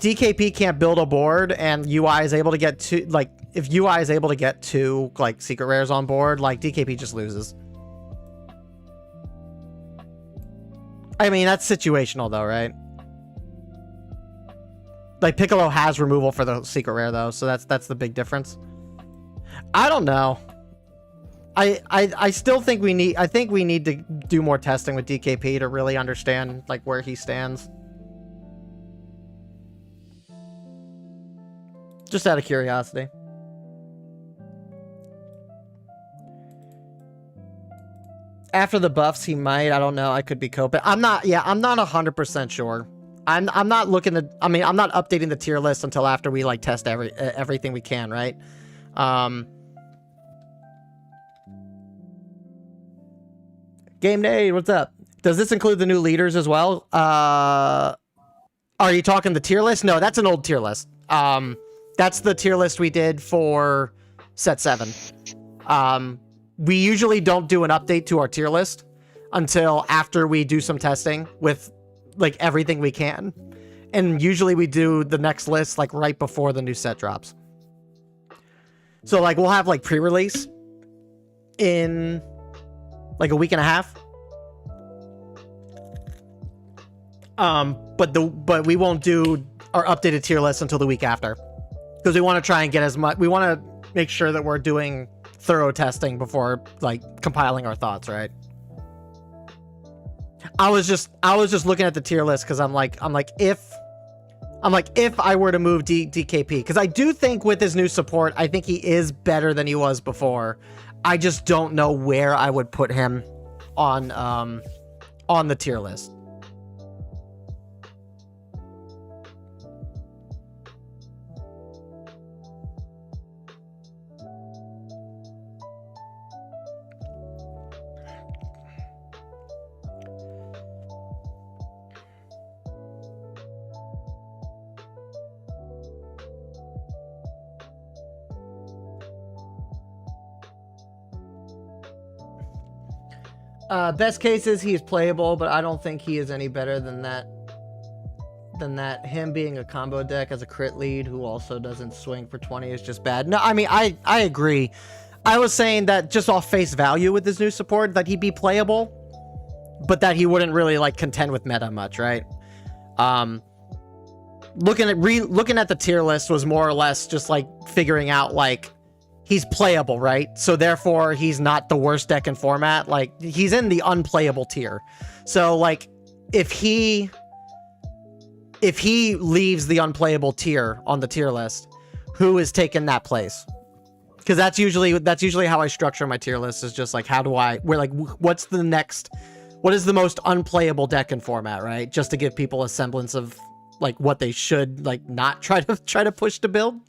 DKP can't build a board and UI is able to get two if UI is able to get two secret rares on board, DKP just loses. I mean, that's situational though, right? Piccolo has removal for the secret rare though, so that's the big difference. I don't know. I still think we need to do more testing with DKP to really understand where he stands. Just out of curiosity. After the buffs, he might. I don't know. I could be coping. I'm not 100% sure. I'm not looking to. I mean, I'm not updating the tier list until after we test everything we can, right? Game Nade, what's up? Does this include the new leaders as well? Are you talking the tier list? No, that's an old tier list. That's the tier list we did for set 7. we usually don't do an update to our tier list until after we do some testing with like everything we can. And usually we do the next list like right before the new set drops. So like we'll have like pre-release in like a week and a half. But we won't do our updated tier list until the week after, because we want to try and get as much. We want to make sure that we're doing thorough testing before like compiling our thoughts, right? I was just looking at the tier list because I'm like if I were to move DKP, because I do think with his new support, I think he is better than he was before. I just don't know where I would put him on the tier list. Best case is he is playable, but I don't think he is any better than that. Him being a combo deck as a crit lead who also doesn't swing for 20 is just bad. No, I mean, I agree. I was saying that just off face value with his new support, that he'd be playable, but that he wouldn't really like contend with meta much, right? Looking at the tier list was more or less just like figuring out like he's playable, right? So therefore he's not the worst deck in format. Like he's in the unplayable tier. So like if he leaves the unplayable tier on the tier list, who is taking that place? Because that's usually how I structure my tier list, is just like what is the most unplayable deck in format, right? Just to give people a semblance of like what they should like not try to push to build.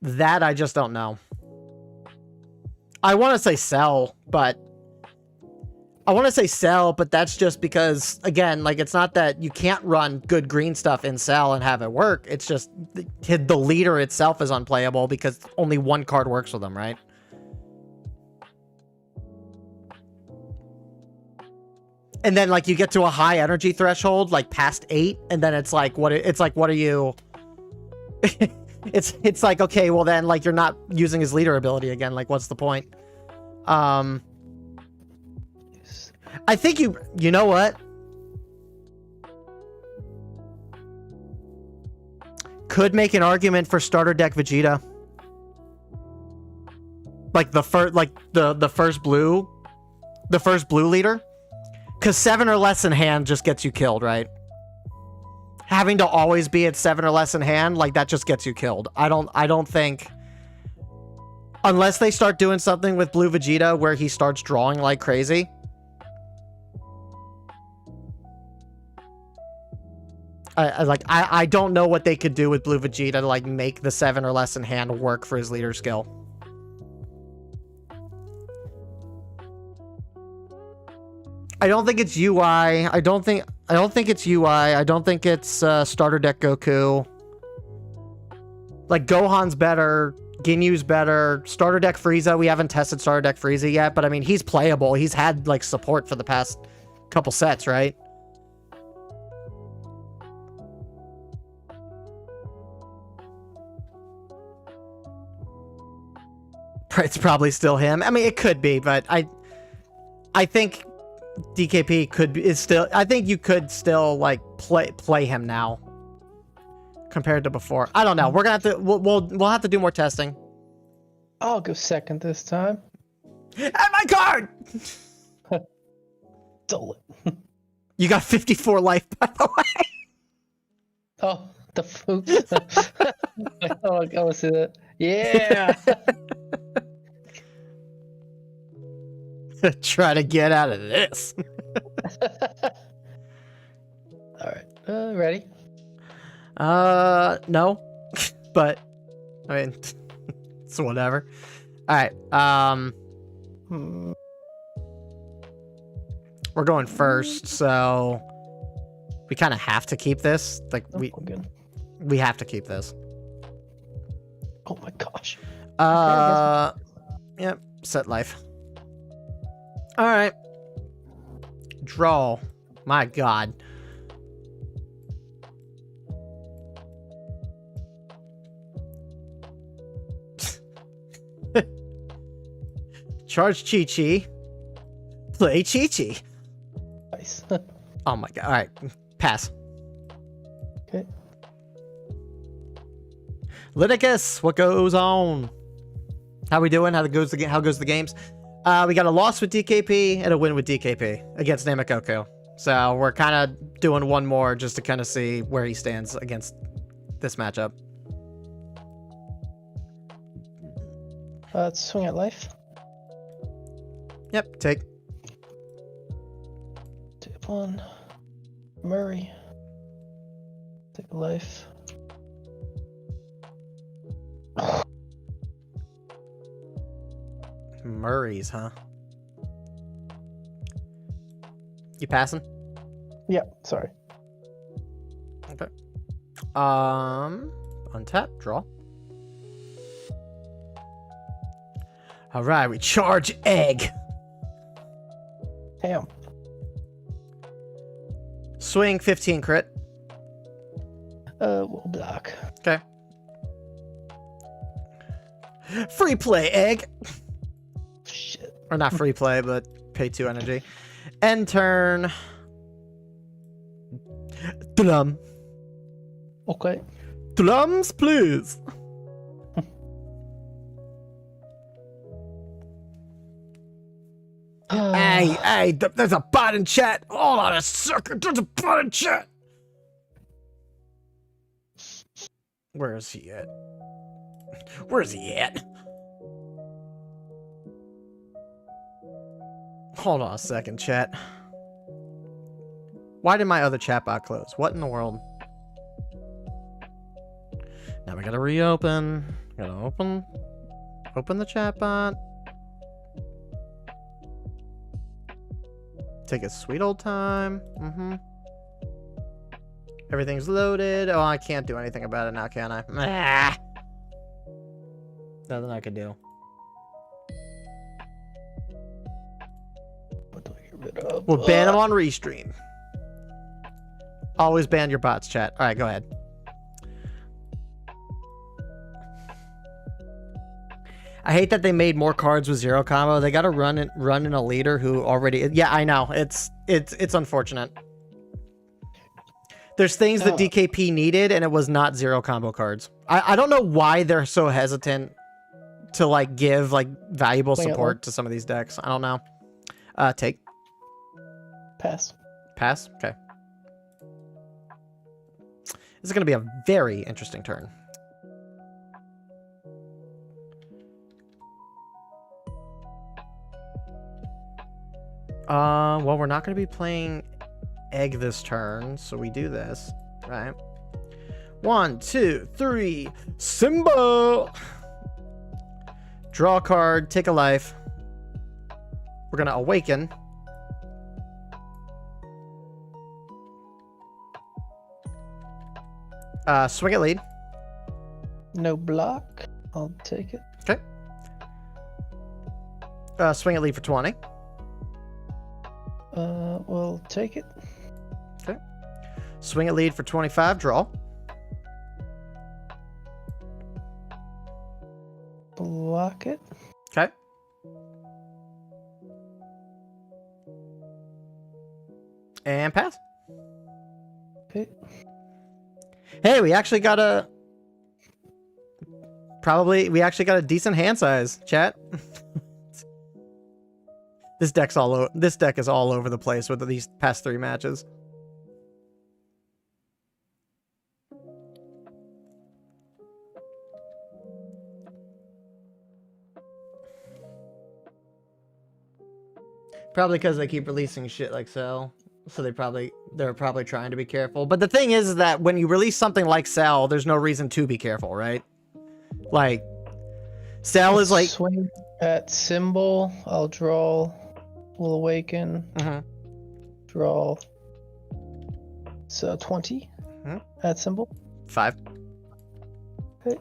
That I just don't know. I want to say sell, but that's just because, again, like it's not that you can't run good green stuff in sell and have it work. It's just the leader itself is unplayable because only one card works with them, right? And then like you get to a high energy threshold, like past 8, and then it's like what are you? It's like, okay, well then like you're not using his leader ability again. Like what's the point? I think you know what? Could make an argument for starter deck Vegeta. Like the first blue leader. Cause 7 or less in hand just gets you killed, right? Having to always be at 7 or less in hand, like that just gets you killed. I don't think, unless they start doing something with Blue Vegeta where he starts drawing like crazy. I don't know what they could do with Blue Vegeta to like make the 7 or less in hand work for his leader skill. I don't think it's UI. I don't think it's UI. I don't think it's starter deck Goku. Like Gohan's better, Ginyu's better, starter deck Frieza. We haven't tested starter deck Frieza yet, but I mean he's playable. He's had like support for the past couple sets, right? It's probably still him. I mean it could be, but I think DKP is still. I think you could still like play him now compared to before. I don't know. We're gonna have to. We'll have to do more testing. I'll go second this time. And my card. Stole it. You got 54 life, by the way. Oh, the food. Oh, I want to see that. Yeah. Try to get out of this. All right. Ready? No. But I mean it's whatever. All right. We're going first, so we kind of have to keep this. Like we have to keep this. Oh my gosh. Yep. Set life. All right. Draw. My God. Charge Chi-Chi. Play Chi-Chi. Nice. Oh my God. All right. Pass. Okay. Liticus, what goes on? How we doing? How goes the games? We got a loss with DKP and a win with DKP against Namakoko. So we're kind of doing one more just to kind of see where he stands against this matchup. Let's swing at life. Yep, take. Tip one. Murray. Take a life. Murray's, huh? You passing? Yeah, sorry. Okay. Untap, draw. All right, we charge egg. Damn. Swing 15 crit. We'll block. Okay. Free play egg. Shit. Or not free play, but pay 2 energy. End turn. Drum. Okay. Drums, please. Hey, there's a bot in chat. Hold on a second. There's a bot in chat. Where is he at? Where is he at? Hold on a second, chat. Why did my other chat bot close? What in the world? Now we gotta reopen. Gotta open the chat bot. Take a sweet old time. Everything's loaded. Oh, I can't do anything about it now, can I? Ah. Nothing I could do. What do I get rid of? We'll ban him on restream. Always ban your bots, chat. All right, go ahead. I hate that they made more cards with 0 combo. They got to run in a leader who already. Yeah, I know. It's unfortunate. There's things that DKP needed, and it was not 0 combo cards. I don't know why they're so hesitant to like give like valuable support to some of these decks. I don't know. Take. Pass. Pass. Okay. This is going to be a very interesting turn. Well, we're not going to be playing egg this turn, so we do this, right? 1, 2, 3, Simba! Draw a card, take a life. We're going to awaken. Swing it lead. No block. I'll take it. Okay. Swing it lead for 20. We'll take it. Okay. Swing it lead for 25. Draw. Block it. Okay. And pass. Okay. Hey, we actually got a... we actually got a decent hand size, chat. This deck is all over the place with these past 3 matches. Probably because they keep releasing shit like Cell. So they're probably trying to be careful. But the thing is that when you release something like Cell, there's no reason to be careful, right? Like, Cell is like... Swing at symbol. I'll draw. Will awaken. Draw. So 20 at symbol. 5. Okay.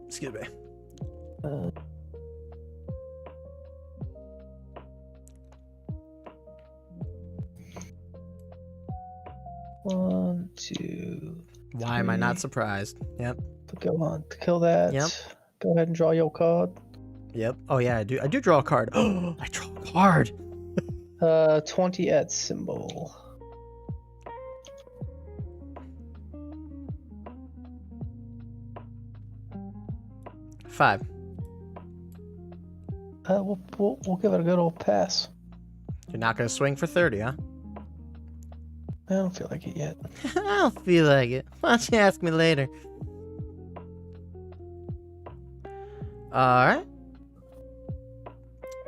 Excuse me. Uh, 1, 2. Why am I not 3. surprised? Yep. Go on to kill that. Yep. Go ahead and draw your card. Yep. Oh yeah, I do. I do draw a card. Oh, I draw a card. 20 at symbol. Five. We'll give it a good old pass. You're not gonna swing for 30, huh? I don't feel like it yet. I don't feel like it. Why don't you ask me later? Alright.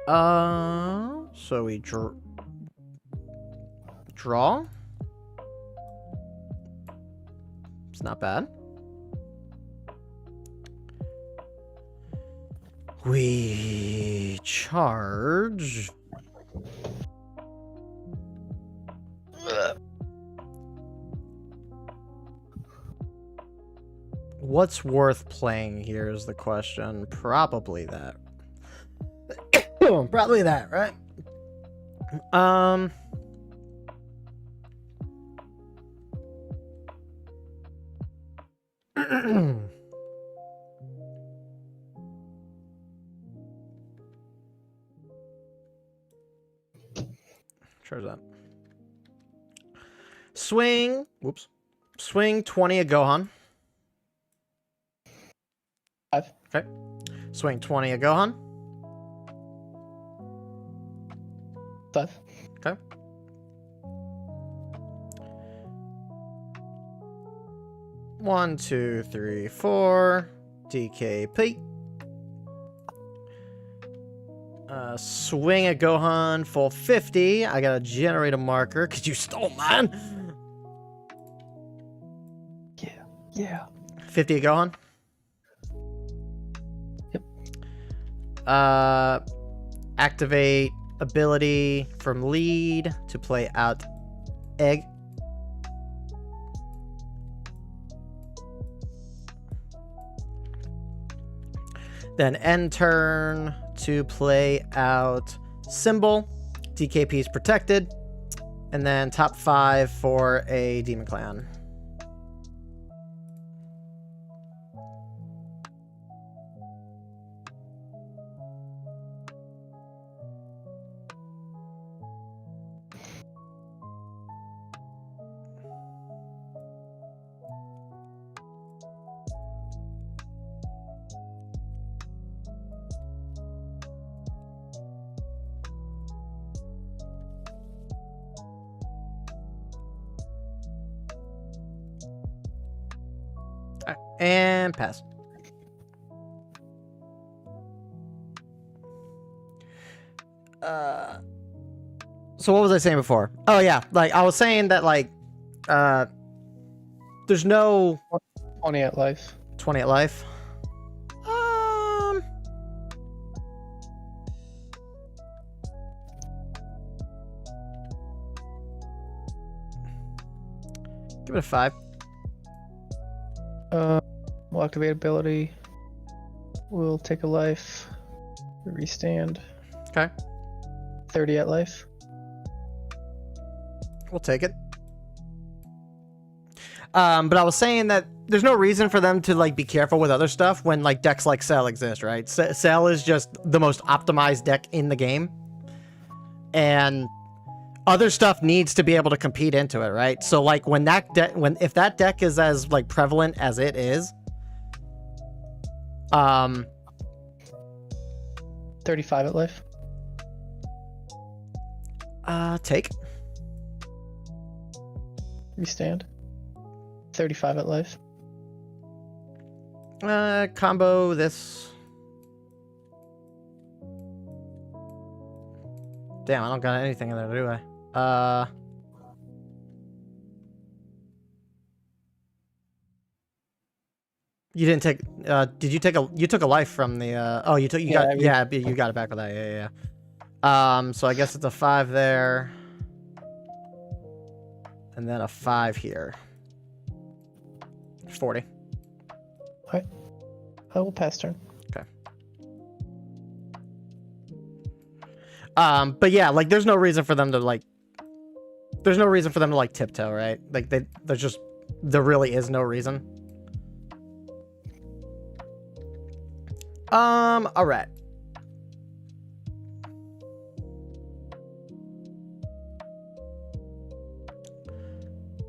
So we draw. It's not bad. We charge. What's worth playing here is the question. Probably that. Probably that, right? Charge that. Swing. Whoops. Swing 20 a Gohan. 5. Okay. Swing 20 a Gohan. 5. Okay. One, 2, 3, 4. DKP. Swing a Gohan full 50. I gotta generate a marker because you stole mine. Yeah. 50 a Gohan. Yep. Activate ability from lead to play out egg. Then end turn to play out symbol. DKP is protected. And then top 5 for a Demon Clan. And pass. So what was I saying before? Oh yeah, like I was saying that like there's no 20 at life. 20 at life. Give it a 5. We'll activate ability. We'll take a life. Restand. Okay. 30 at life. We'll take it. But I was saying that there's no reason for them to like be careful with other stuff when like decks like Cell exist, right? Cell is just the most optimized deck in the game, and other stuff needs to be able to compete into it, right? So like when that if that deck is as like prevalent as it is, 35 at life. Take. Restand. 35 at life. Combo this. Damn, I don't got anything in there, do I? You didn't take. Did you take a? You took a life from the. Oh, you took. You got. Yeah, you got it back with that. Yeah. So I guess it's a 5 there, and then a 5 here. 40. Okay. I will pass turn. But yeah, like there's no reason for them to like tiptoe, right? Like there really is no reason. All right.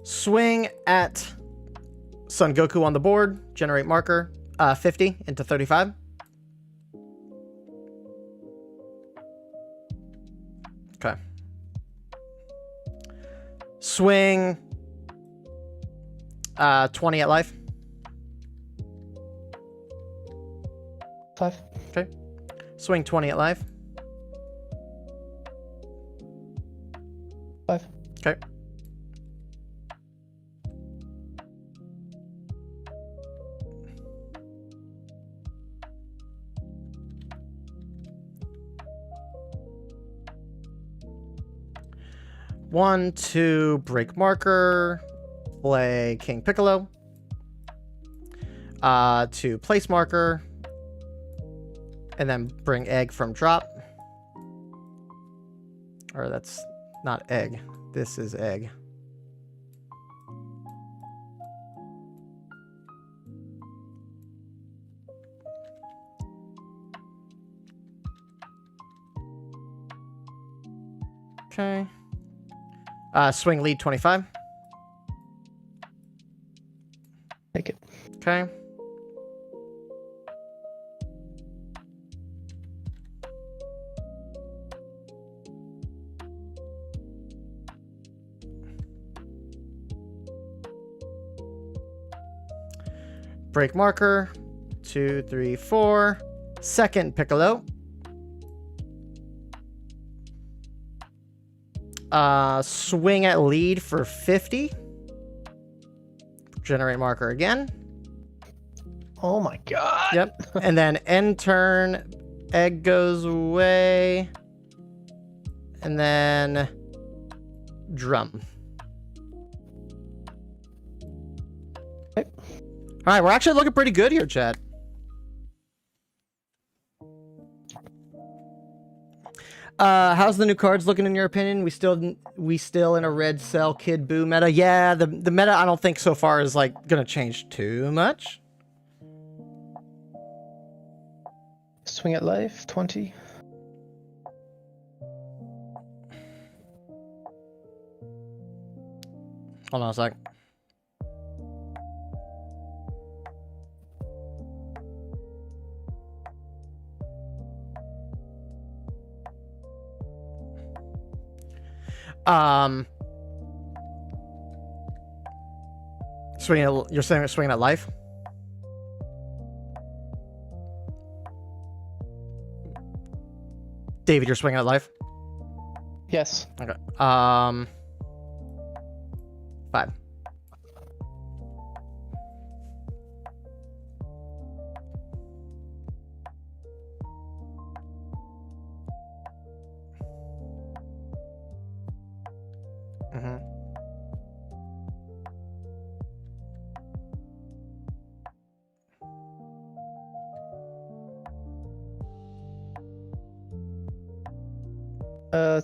Swing at Son Goku on the board. Generate marker. 50 into 35. Okay. Swing 20 at life. 5. Okay. Swing 20 at life. 5. Okay. One, two, break marker. Play King Piccolo. To place marker. And then bring egg from drop. Or that's not egg. This is egg. Okay. Swing lead 25. Take it. Okay. Break marker. 2, 3, 4. Second Piccolo. Swing at lead for 50. Generate marker again. Oh my god. Yep. And then end turn. Egg goes away. And then drum. Okay. All right, we're actually looking pretty good here, Chad. How's the new cards looking in your opinion? We still in a red cell Kid Buu meta? Yeah, the meta I don't think so far is like gonna change too much. Swing at life 20. Hold on a sec. You're saying swinging at life? David, you're swinging at life? Yes. Okay. 5. Mm-hmm.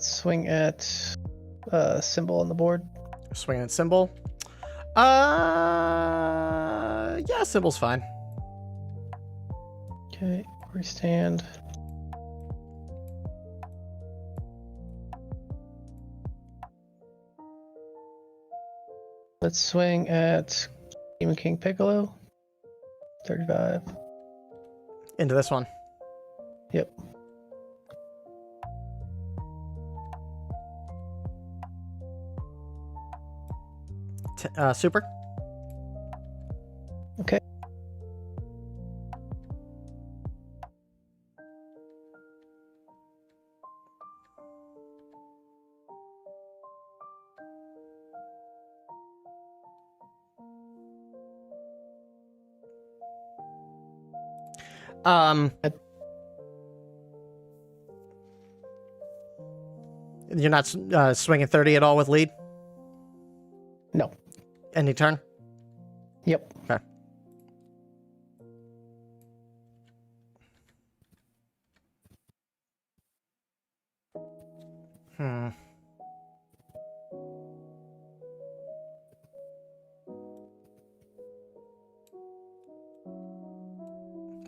Swing at symbol on the board. Swinging at symbol. Yeah, symbol's fine. Okay, restand. Let's swing at Demon King Piccolo. 35. Into this one. Yep. Super. Okay. You're not swinging 30 at all with lead? No. Any turn? Yep. Okay. Hmm.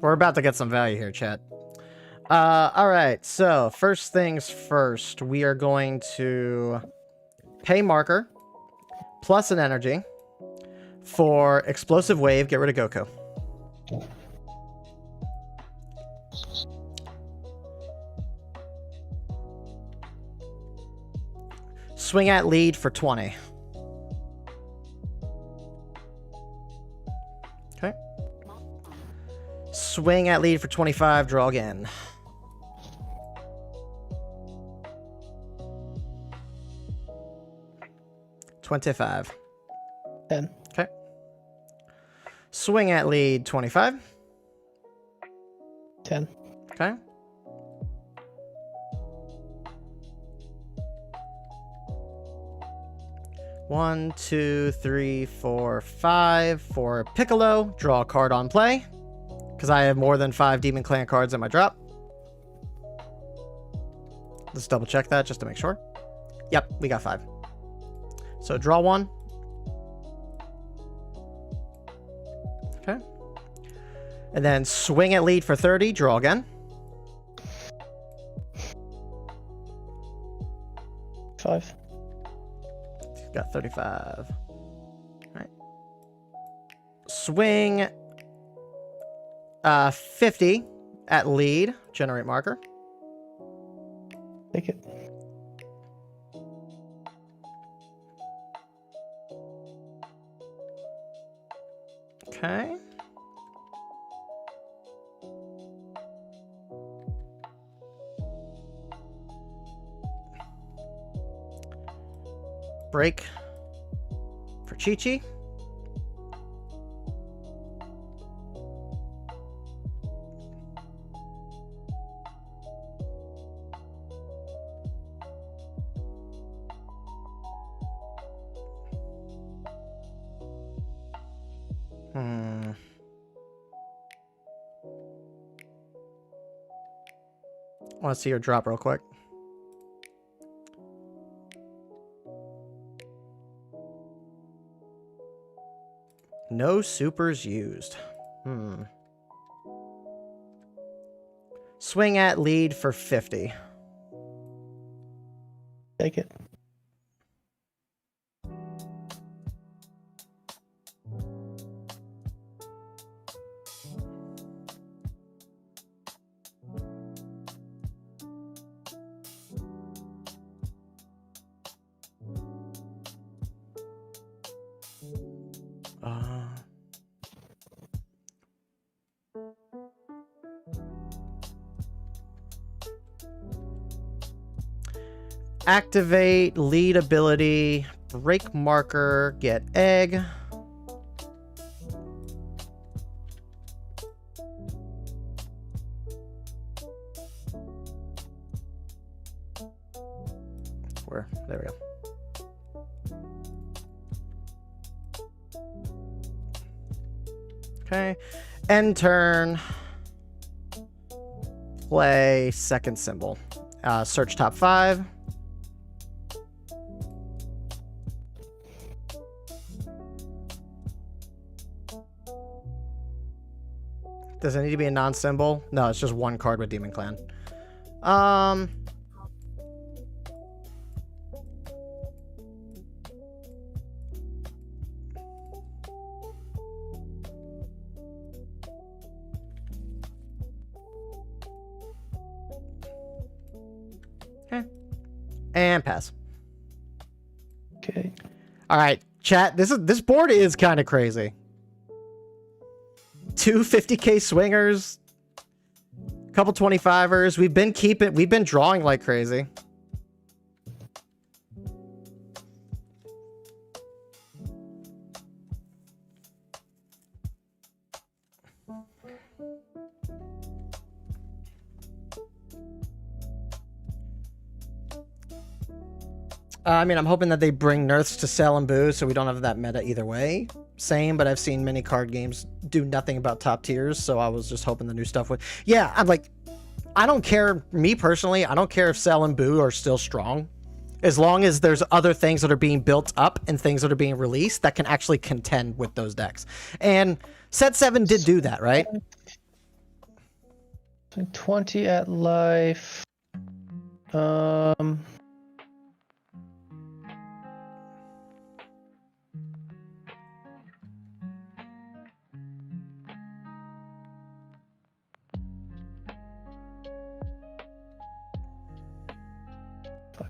We're about to get some value here, chat. All right, so first things first, we are going to pay marker plus an energy for explosive wave. Get rid of Goku. Swing at lead for 20. Okay. Swing at lead for 25. Draw again. $25. 10. Okay. Swing at lead 25. 10. Okay. One, two, three, four, five for Piccolo. Draw a card on play because I have more than 5 Demon Clan cards in my drop. Let's double check that just to make sure. Yep, we got 5. So draw 1. Okay. And then swing at lead for 30. Draw again. 5. Got 35. All right. Swing 50 at lead. Generate marker. Take it. Okay. Break for Chi-Chi. Want to see your drop real quick. No supers used. Swing at lead for 50. Take it. Activate lead ability, break marker, get egg. Where? There we go. Okay. End turn. Play second symbol. Search top 5. Does it need to be a non-symbol? No, it's just one card with Demon Clan. Okay. And pass. Okay. All right, chat. This board is kind of crazy. 2 50K swingers, couple 25ers. We've been drawing like crazy. I mean, I'm hoping that they bring nerfs to Sell and Boo so we don't have that meta either way. Same, but I've seen many card games do nothing about top tiers, so I was just hoping the new stuff would... Yeah, I'm like, I don't care, me personally, I don't care if Sell and Boo are still strong. As long as there's other things that are being built up and things that are being released that can actually contend with those decks. And set 7 did do that, right? 20 at life. Fuck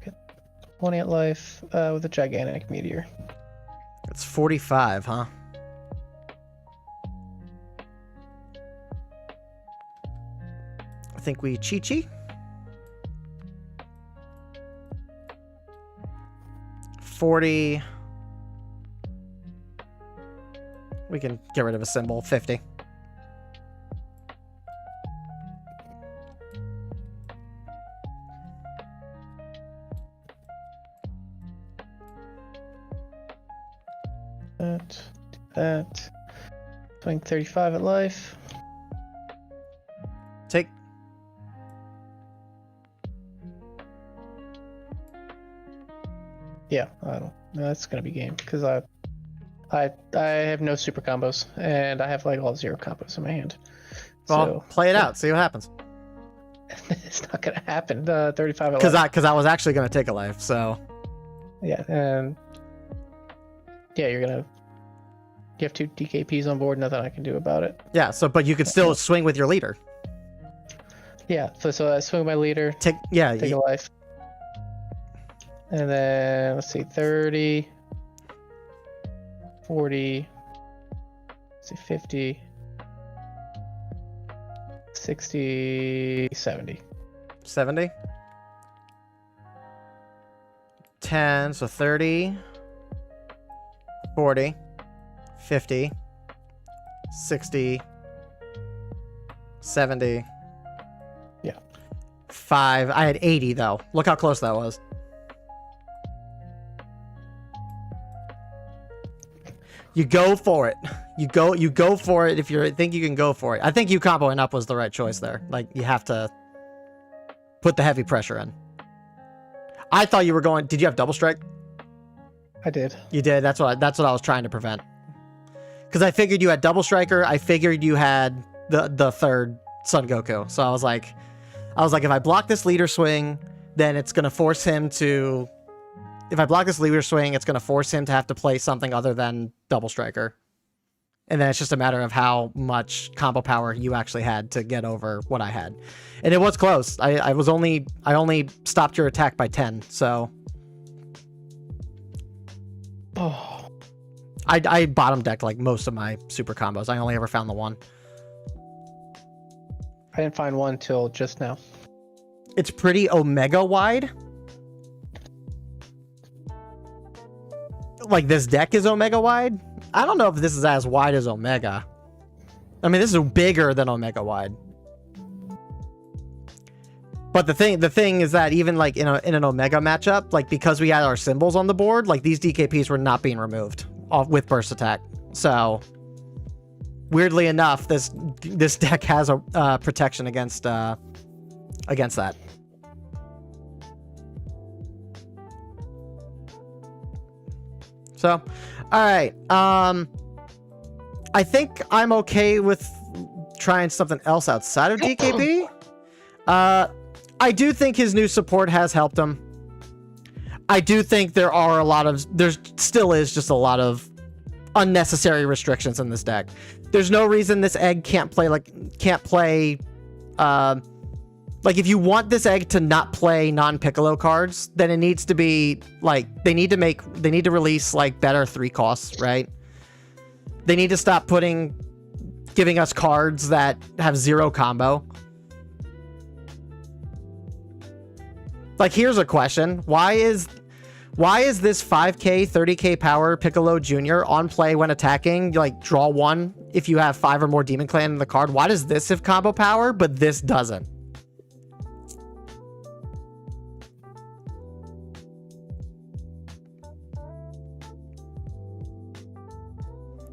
it. 20 at life with a gigantic meteor. It's 45, huh? I think we Chi-Chi. 40. We can get rid of a symbol. 50. That. Swing 35 at life. Take. Yeah, I don't. That's gonna be game because I have no super combos and I have like all 0 combos in my hand. Well, So play it out. See what happens. it's not gonna happen. 35 at Because life. I was actually gonna take a life. So Yeah, and yeah, you have 2 DKPs on board. Nothing I can do about it. yeah. So but you could still swing with your leader. Yeah, so I swing my leader, Take yeah. take a life, and then let's see, 30, 40, let's see, 50, 60, 70. 70. 10, so 30, 40, 50, 60, 70. Yeah. 5. I had 80 though. Look how close that was. You go for it. You go for it if you think you can go for it. I think you comboing up was the right choice there. Like you have to put the heavy pressure in. I thought you were going. Did you have double strike? I did. You did. That's what I was trying to prevent. Because I figured you had double striker. I figured you had the third Son Goku. So I was like, if I block this leader swing, then it's gonna force him to. If I block this leader swing, it's gonna force him to have to play something other than double striker. And then it's just a matter of how much combo power you actually had to get over what I had. And it was close. I only stopped your attack by 10, so Oh, I bottom decked like most of my super combos. I only ever found the one. I didn't find one till just now. It's pretty Omega wide. Like this deck is Omega wide. I don't know if this is as wide as Omega. I mean, this is bigger than Omega wide. But the thing is that even like in an Omega matchup, like because we had our symbols on the board, like these DKPs were not being removed off with burst attack. So weirdly enough, this deck has a protection against that. So, all right. I think I'm okay with trying something else outside of DKP. I do think his new support has helped him. I do think there still is just a lot of unnecessary restrictions in this deck. There's no reason this egg can't play like if you want this egg to not play non-Piccolo cards, then it needs to be like they need to release like better 3 costs, right? They need to stop giving us cards that have 0 combo. Like here's a question. Why is this 5k 30k power Piccolo Jr. on play when attacking, like draw 1 if you have 5 or more Demon Clan in the card? Why does this have combo power but this doesn't?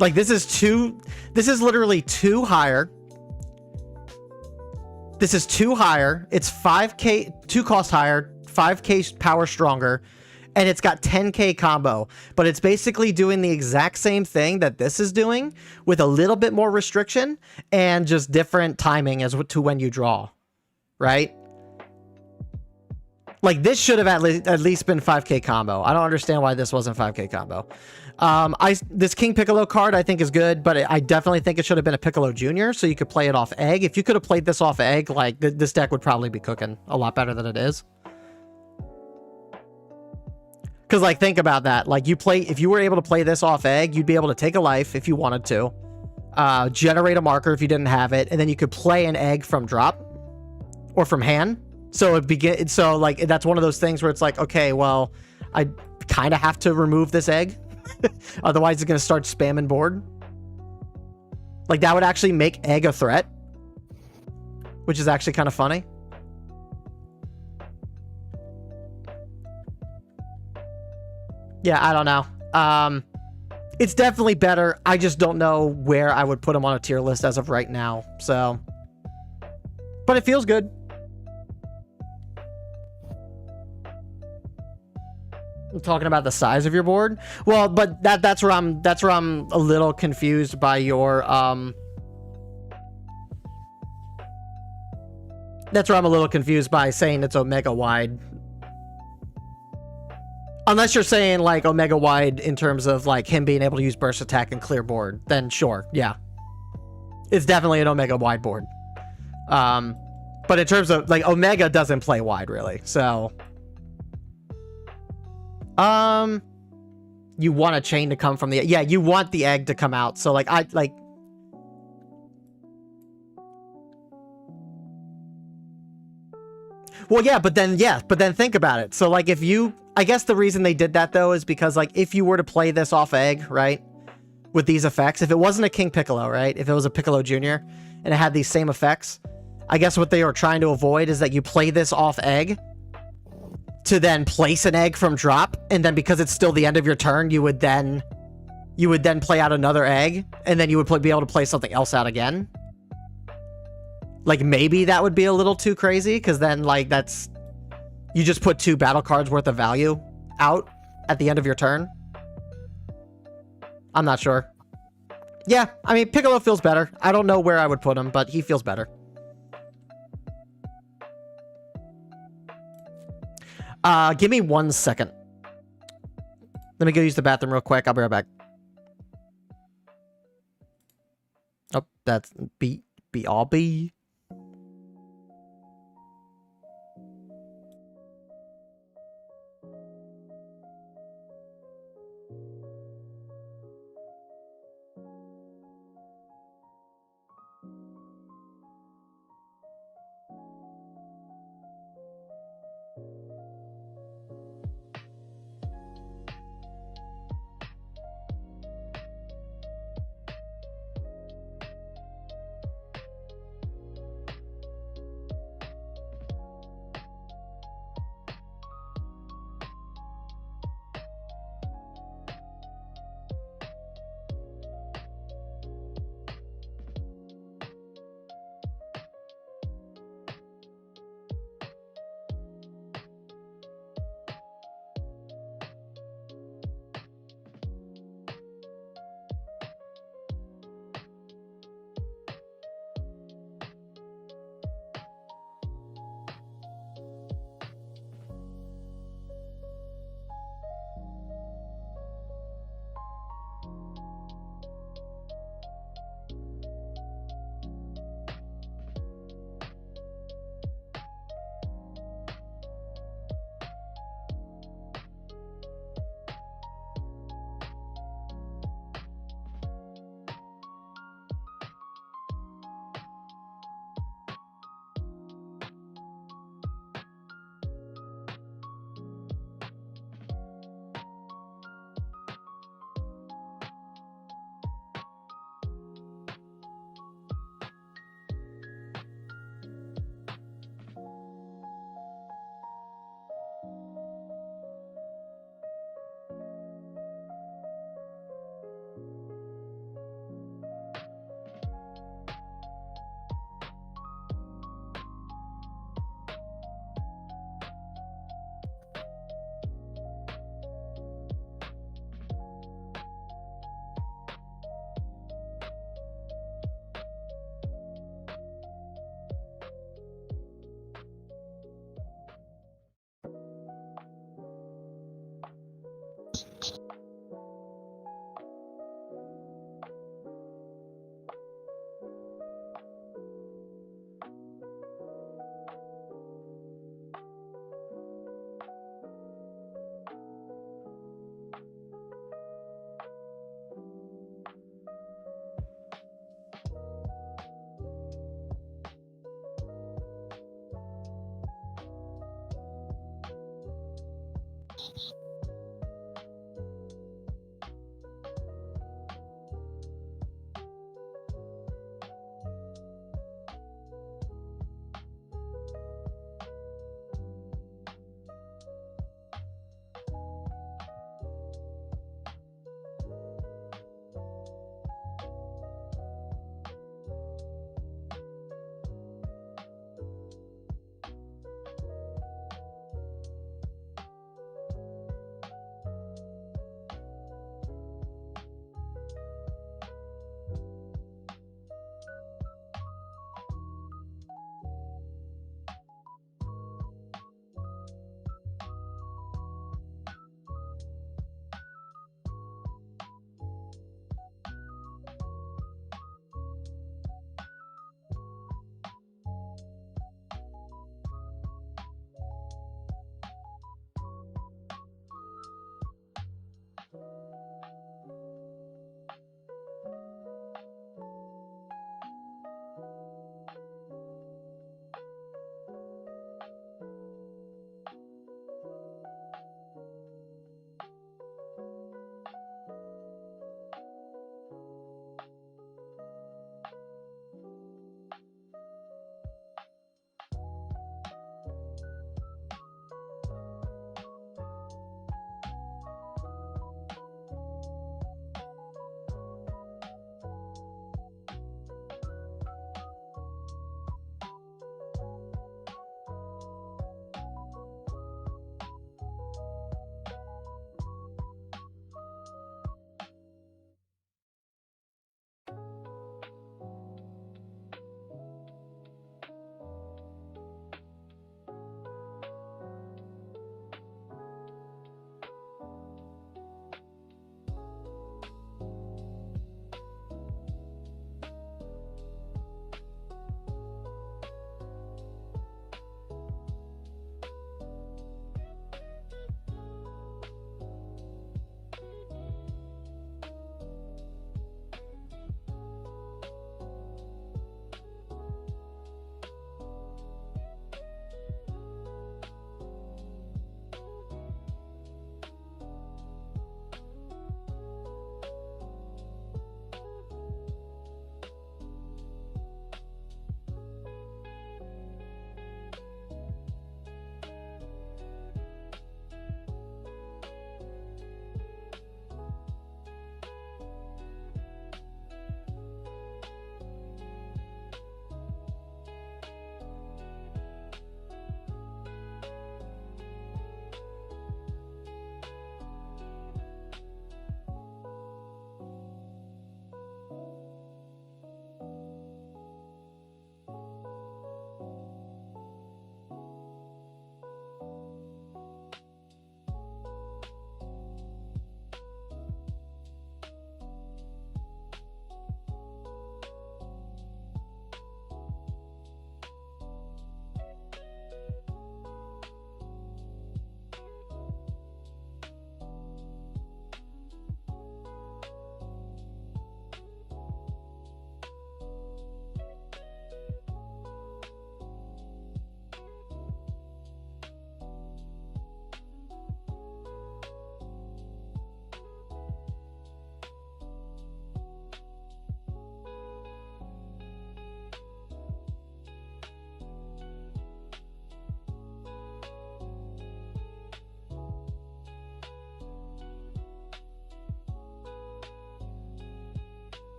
Like this is literally 2 higher. This is 2 higher. It's 5k, 2 cost higher, 5k power stronger, and it's got 10k combo, but it's basically doing the exact same thing that this is doing with a little bit more restriction and just different timing as to when you draw, right? Like, this should have at least been 5k combo. I don't understand why this wasn't 5k combo. This King Piccolo card I think is good, but I definitely think it should have been a Piccolo Junior, so you could play it off Egg. If you could have played this off Egg, like, this deck would probably be cooking a lot better than it is. Because, like, think about that. Like, if you were able to play this off Egg, you'd be able to take a life if you wanted to, generate a marker if you didn't have it, and then you could play an Egg from drop or from hand. So like, that's one of those things where it's like, okay, well, I kind of have to remove this Egg. Otherwise, it's going to start spamming board. Like, that would actually make Egg a threat, which is actually kind of funny. Yeah, I don't know. It's definitely better. I just don't know where I would put him on a tier list as of right now. So, but it feels good. I'm talking about the size of your board. Well, but that's where I'm a little confused by your that's where I'm a little confused by saying it's Omega wide. Unless you're saying like Omega wide in terms of like him being able to use burst attack and clear board, then sure, yeah. It's definitely an Omega wide board. But in terms of like Omega doesn't play wide really, so you want a chain to come from the, yeah, you want the Egg to come out. So like well, yeah, but then think about it. So like I guess the reason they did that though is because like if you were to play this off Egg, right, with these effects, if it wasn't a King Piccolo, right, if it was a Piccolo Junior and it had these same effects, I guess what they were trying to avoid is that you play this off Egg to then place an Egg from drop, and then because it's still the end of your turn, you would then play out another Egg, and then you would be able to play something else out again. Like, maybe that would be a little too crazy, because then, like, you just put 2 battle cards worth of value out at the end of your turn. I'm not sure. Yeah, I mean, Piccolo feels better. I don't know where I would put him, but he feels better. Give me 1 second. Let me go use the bathroom real quick. I'll be right back. Oh, that's B.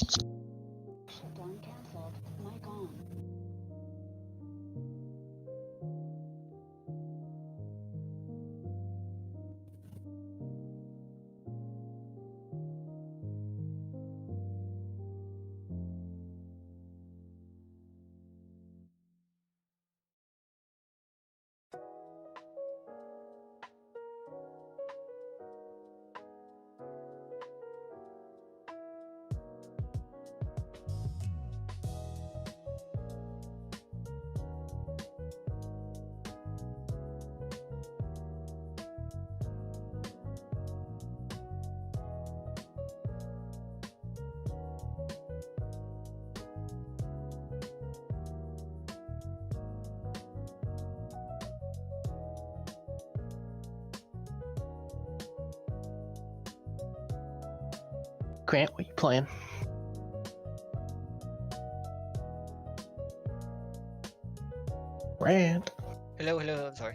Shutdown canceled. Mic on. Grant, what you playing? Grant, Hello, hello. I'm sorry.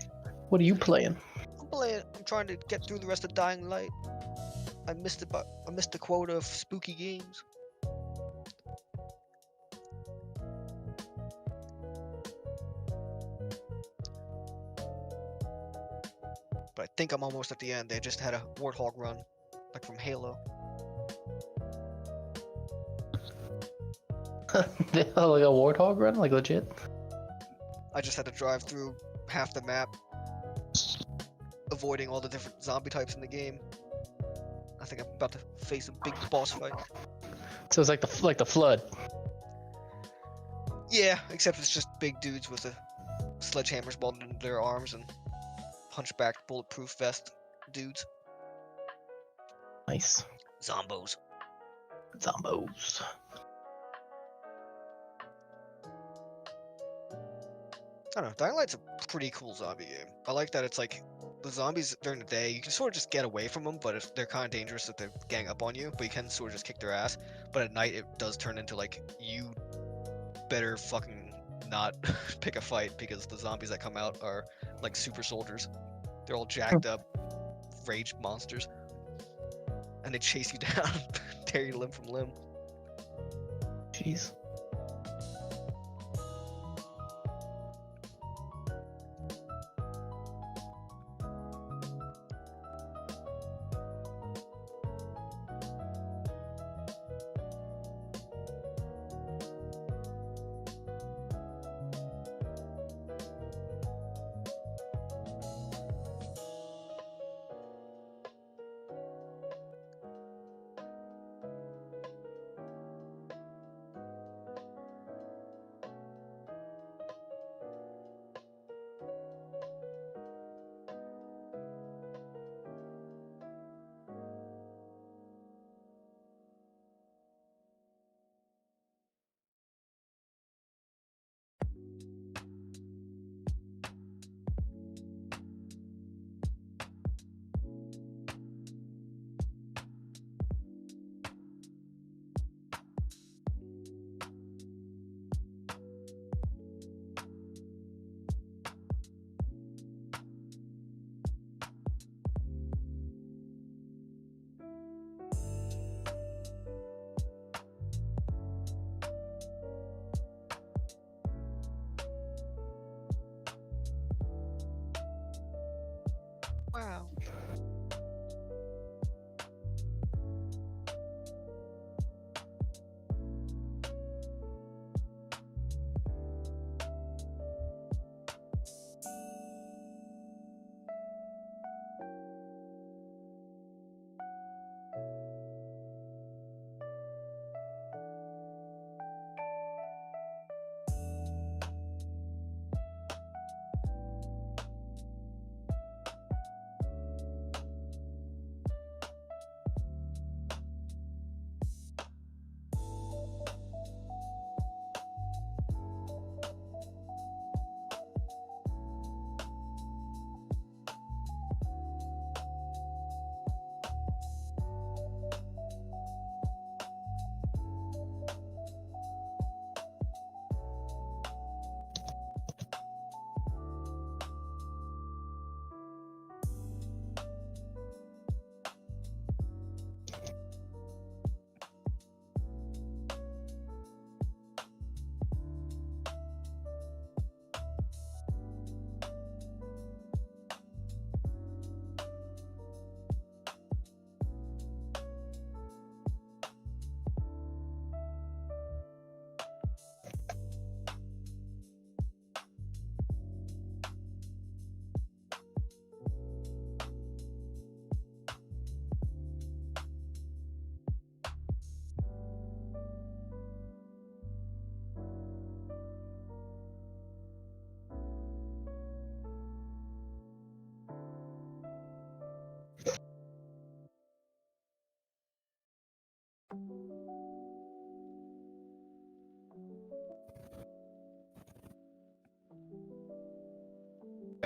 what are you playing? I'm playing. I'm trying to get through the rest of Dying Light. I missed the quota of spooky games. But I think I'm almost at the end. They just had a Warthog run, like from Halo. They had like a warthog run, like legit. I just had to drive through half the map, avoiding all the different zombie types in the game. I think I'm about to face a big boss fight. So it's like the flood. Yeah, except it's just big dudes with sledgehammers welded into their arms and hunchback bulletproof vest dudes. Nice. Zombos. Zombos. I don't know, Dying Light's a pretty cool zombie game. I like that it's like, the zombies during the day, you can sort of just get away from them, but if they're kind of dangerous if they're gang up on you, but you can sort of just kick their ass. But at night, it does turn into like, you better fucking not pick a fight, because the zombies that come out are like super soldiers. They're all jacked up, rage monsters. And they chase you down, tear you limb from limb. Jeez.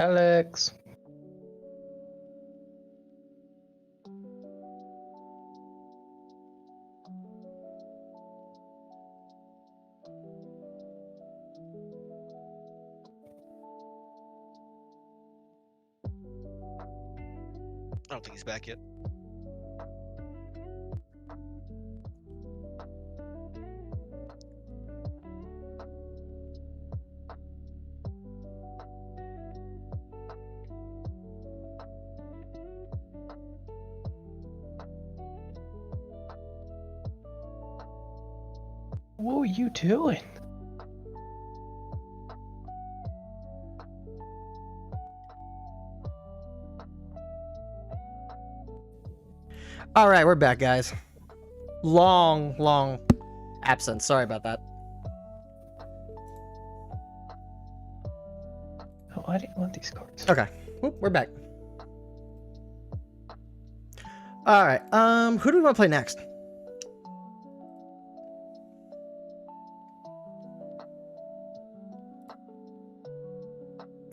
Alex. I don't think he's back yet. What were you doing? All right, we're back, guys. Long absence. Sorry about that. Oh, I didn't want these cards. Okay, whoop, we're back. All right. Who do we want to play next?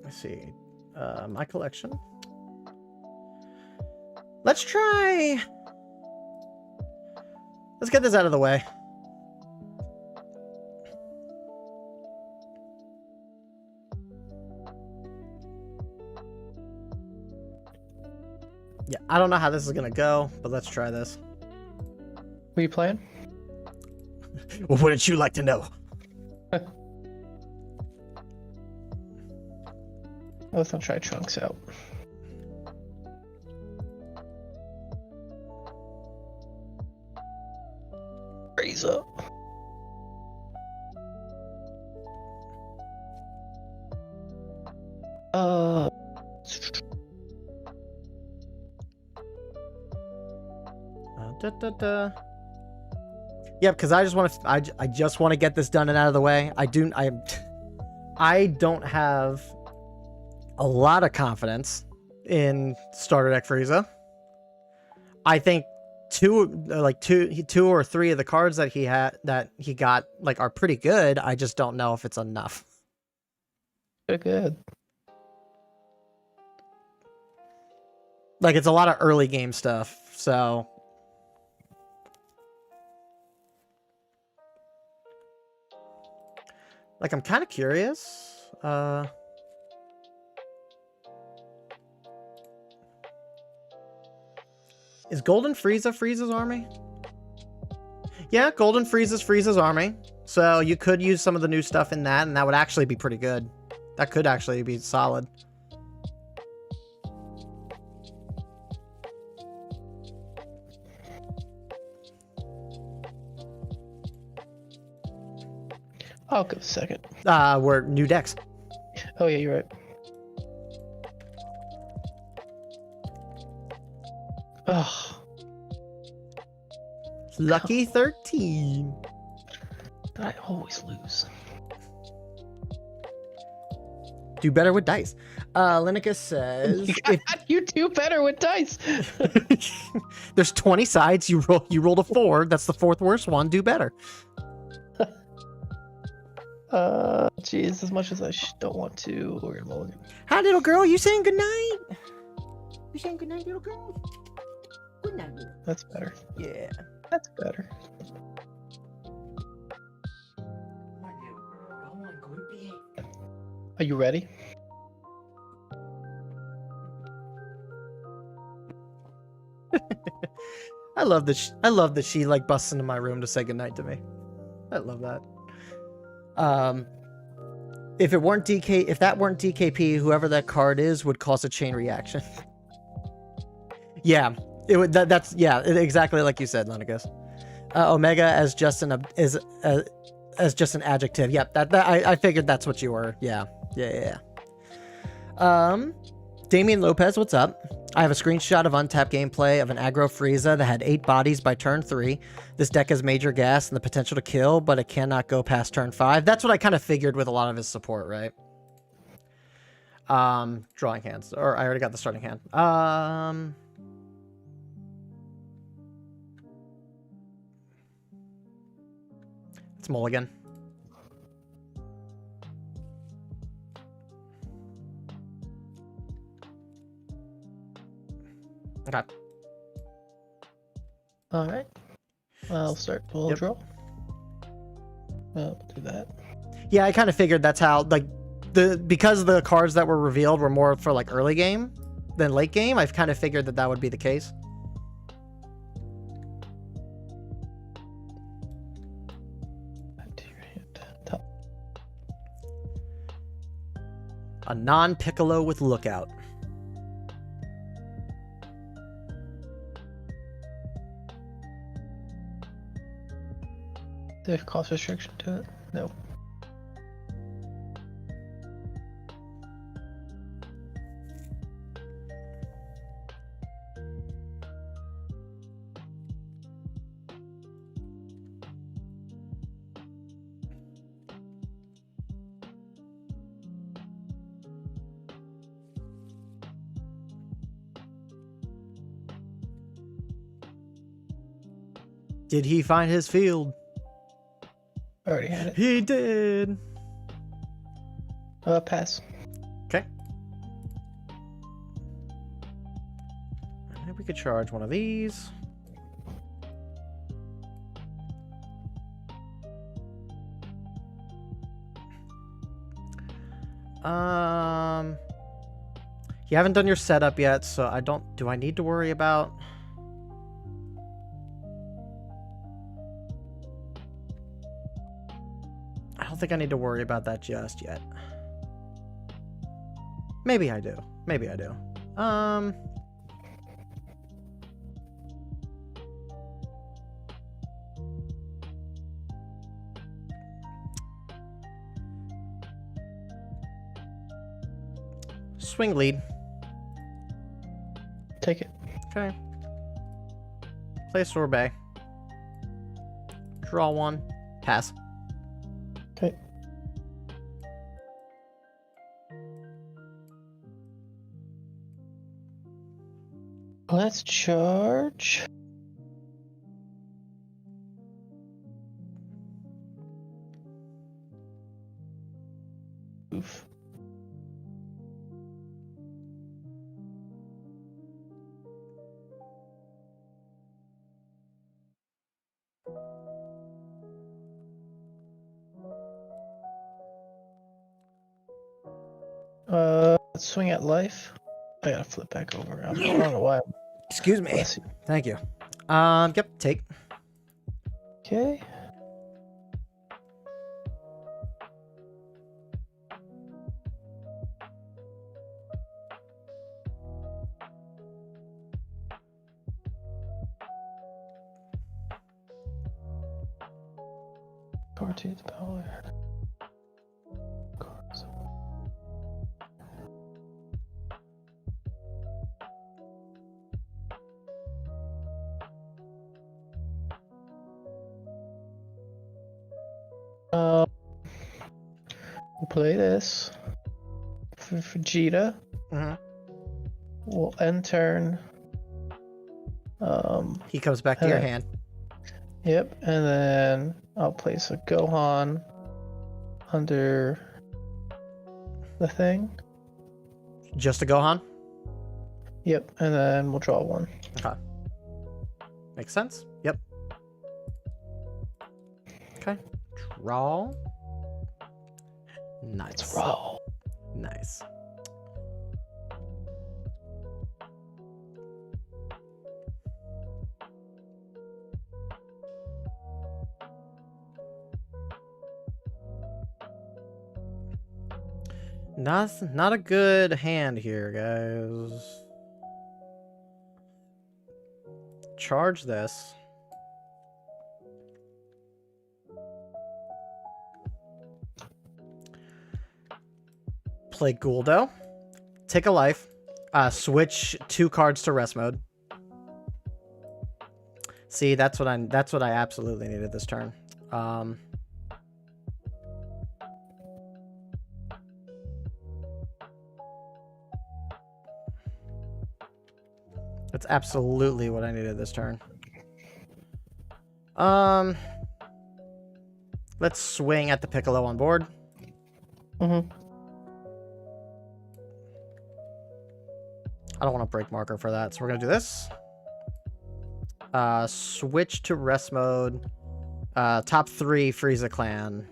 Let's see. My collection. Let's try. Let's get this out of the way. Yeah, I don't know how this is gonna go, but let's try this. Were you playing? Well, wouldn't you like to know? Let's not try Trunks out. Raise up. Yeah, because I just want to. I just want to get this done and out of the way. I don't have a lot of confidence in starter deck Frieza. I think two or three of the cards that he got like are pretty good. I just don't know if it's enough. Good. Like, it's a lot of early game stuff, so. Like, I'm kind of curious. Is Golden Frieza Frieza's army? Yeah, Golden Frieza's Frieza's army. So you could use some of the new stuff in that, and that would actually be pretty good. That could actually be solid. I'll go second. We're new decks. Oh yeah, you're right. Ugh. Lucky 13. I always lose. Do better with dice. Linicus says if You do better with dice. there's 20 sides, you rolled a 4. That's the 4th worst one. Do better. Jeez, as much as I don't want to, we're gonna mulligan. Hi, little girl. You saying goodnight? You saying goodnight, little girl? Good night, little. That's better. Yeah. That's better. My little girl. Go on, go to bed. Are you ready? I love that she like busts into my room to say goodnight to me. I love that. If that weren't DKP, whoever that card is would cause a chain reaction. Yeah, it would. That's exactly like you said, Lenicus. Omega as just an adjective. Yep, I figured that's what you were. Yeah. Damian Lopez, what's up? I have a screenshot of untapped gameplay of an aggro Frieza that had 8 bodies by turn 3. This deck has major gas and the potential to kill, but it cannot go past turn 5. That's what I kind of figured with a lot of his support, right? Drawing hands. Or I already got the starting hand. It's mulligan. Okay. All right. I'll start. We'll Yep. draw. We'll do that. Yeah, I kind of figured that's how, like, because the cards that were revealed were more for, like, early game than late game, I've kind of figured that that would be the case. Add to your hand. Top. A non-Piccolo with Lookout. There's cost restriction to it? No. Did he find his field? Already had it. He did. Pass. Okay. Maybe we could charge one of these. You haven't done your setup yet, so I don't. Do I need to worry about? I don't think I need to worry about that just yet. Maybe I do. Maybe I do. Swing lead. Take it. Okay. Play sorbet. Draw one. Pass. Okay. Let's charge. Oof. Let's swing at life. I gotta flip back over. I don't know why. Excuse me. Bless you. Thank you. Yep, take. Okay. Party the power. Cards. We'll play this for Vegeta. Mm-hmm. We'll end turn. He comes back to your Okay. hand. Yep, and then I'll place a Gohan under the thing. Just a Gohan? Yep, and then we'll draw one. Okay. Makes sense? Yep. Okay. Draw. Nice. Let's roll. Nice. Not a good hand here, guys. Charge this. Play Guldo. Take a life. Switch 2 cards to rest mode. See, that's what I absolutely needed this turn. That's absolutely what I needed this turn. Let's swing at the Piccolo on board. Mm-hmm. I don't want to break marker for that, so we're gonna do this. Switch to rest mode. Top 3 Frieza clan.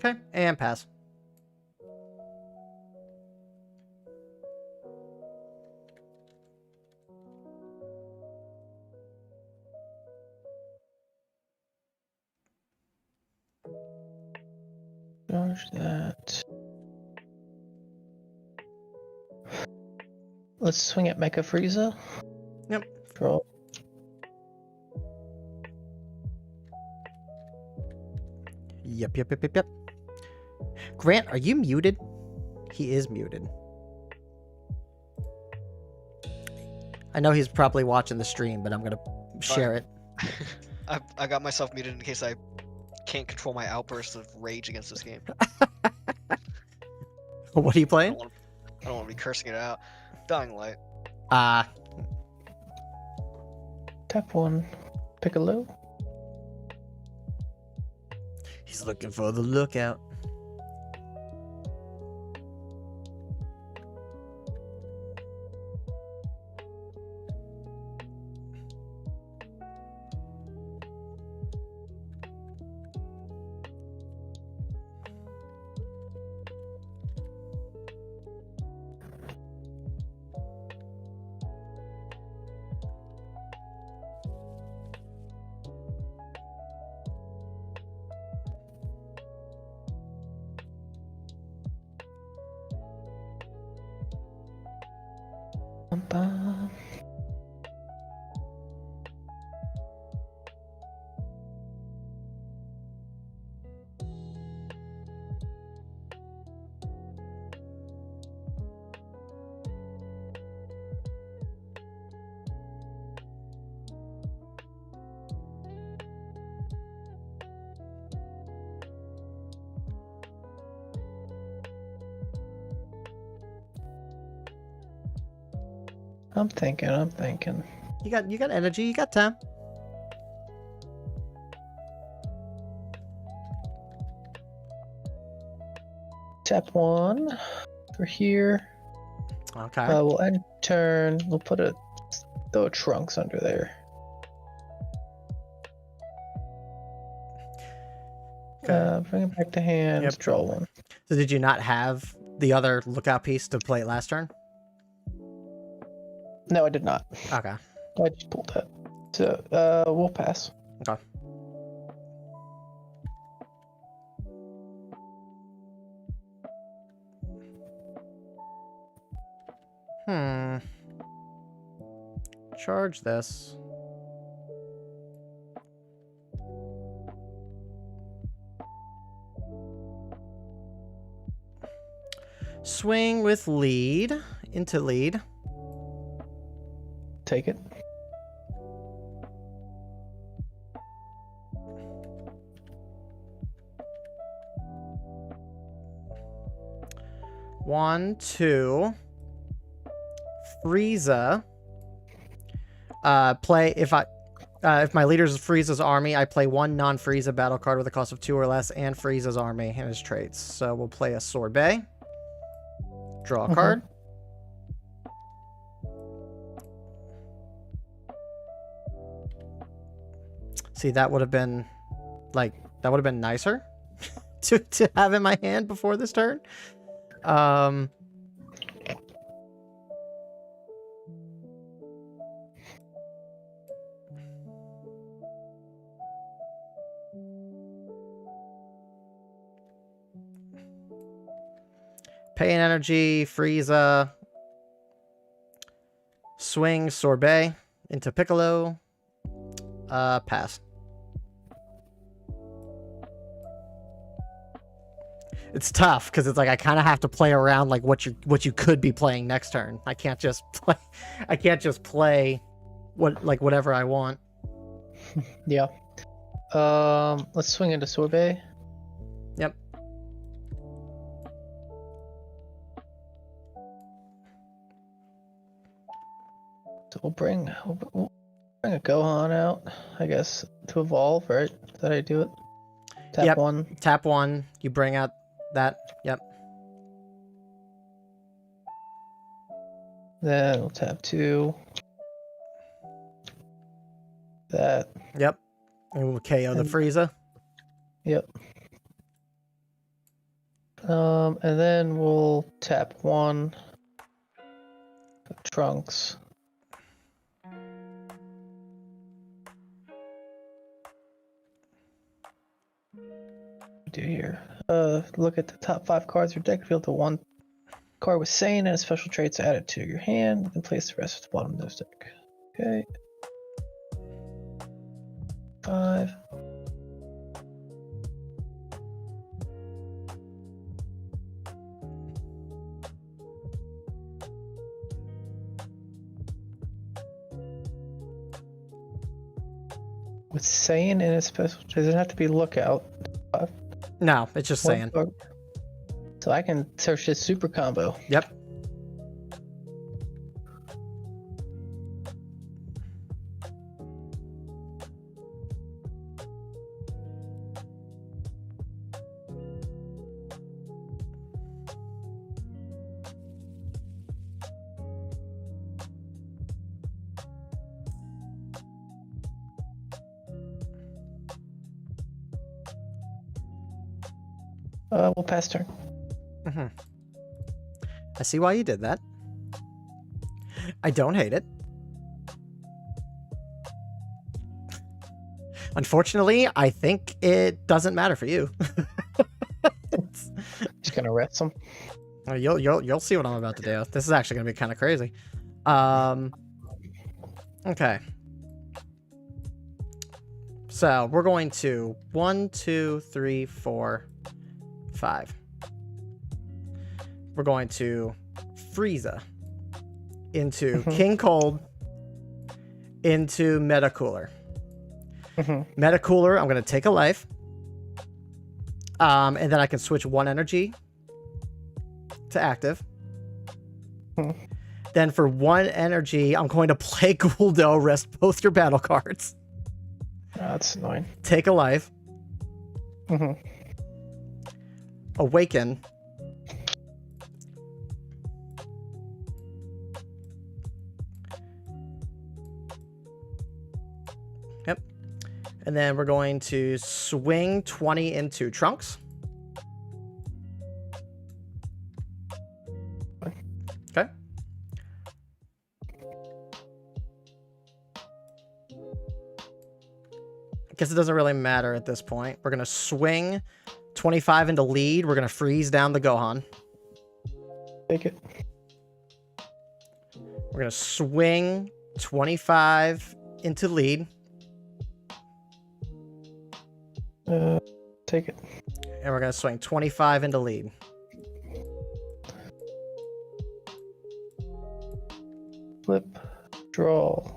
Okay, and pass. Charge that. Let's swing at Mecha Frieza. Yep. Draw. Yep. Grant, are you muted? He is muted. I know he's probably watching the stream, but I'm gonna share it. I got myself muted in case I can't control my outbursts of rage against this game. What are you I playing? don't want to be cursing it out. Dying Light. Tap 1. Piccolo. He's looking for the lookout. Bum. I'm thinking. You got energy, you got time. Tap 1 for here. Okay. We'll end turn. We'll throw Trunks under there. Okay. Bring it back to hand. Yep. Draw 1. So did you not have the other lookout piece to play last turn? No, I did not. Okay. I just pulled that. So, we'll pass. Okay. Charge this. Swing with lead into lead. Take it. One, two. Frieza. Play if my leader's Frieza's army, I play 1 non-Frieza battle card with a cost of 2 or less and Frieza's army and his traits. So we'll play a Sorbet. Draw a card. See, that would have been nicer to have in my hand before this turn. Pay an energy, Frieza. Swing, Sorbet into Piccolo. Pass. It's tough because it's like I kind of have to play around like what you could be playing next turn. I can't just play whatever I want. Yeah. Let's swing into Sorbet. Yep. So we'll bring a Gohan out, I guess, to evolve, right? Is that how you do it? Tap Yep. 1. Tap 1. You bring out that. Yep. Then we'll tap 2. That. Yep. And we'll KO the And- Frieza. Yep. And then we'll tap 1. Trunks. Do here. Look at the top 5 cards of your deck. Reveal the one card with Saiyan and special traits added to your hand, and place the rest at the bottom of this deck. Okay. 5. With Saiyan and its special, does it have to be lookout? No, it's just One saying. card. So I can search this super combo. Yep. We'll pass turn. Hmm. I see why you did that. I don't hate it. Unfortunately, I think it doesn't matter for you. Just gonna rest them. You'll see what I'm about to do. This is actually gonna be kind of crazy. Okay. So we're going to 1, 2, 3, 4, 5. We're going to Frieza into King Cold into Meta Cooler. Meta Cooler, I'm going to take a life. And then I can switch 1 energy to active. Then for 1 energy, I'm going to play Guldo, rest both your battle cards. That's annoying. Take a life. Awaken. Yep. And then we're going to swing 20 into Trunks. Okay. I guess it doesn't really matter at this point. We're going to swing 25 into lead. We're going to freeze down the Gohan. Take it. We're going to swing 25 into lead. Take it. And we're going to swing 25 into lead. Flip. Draw.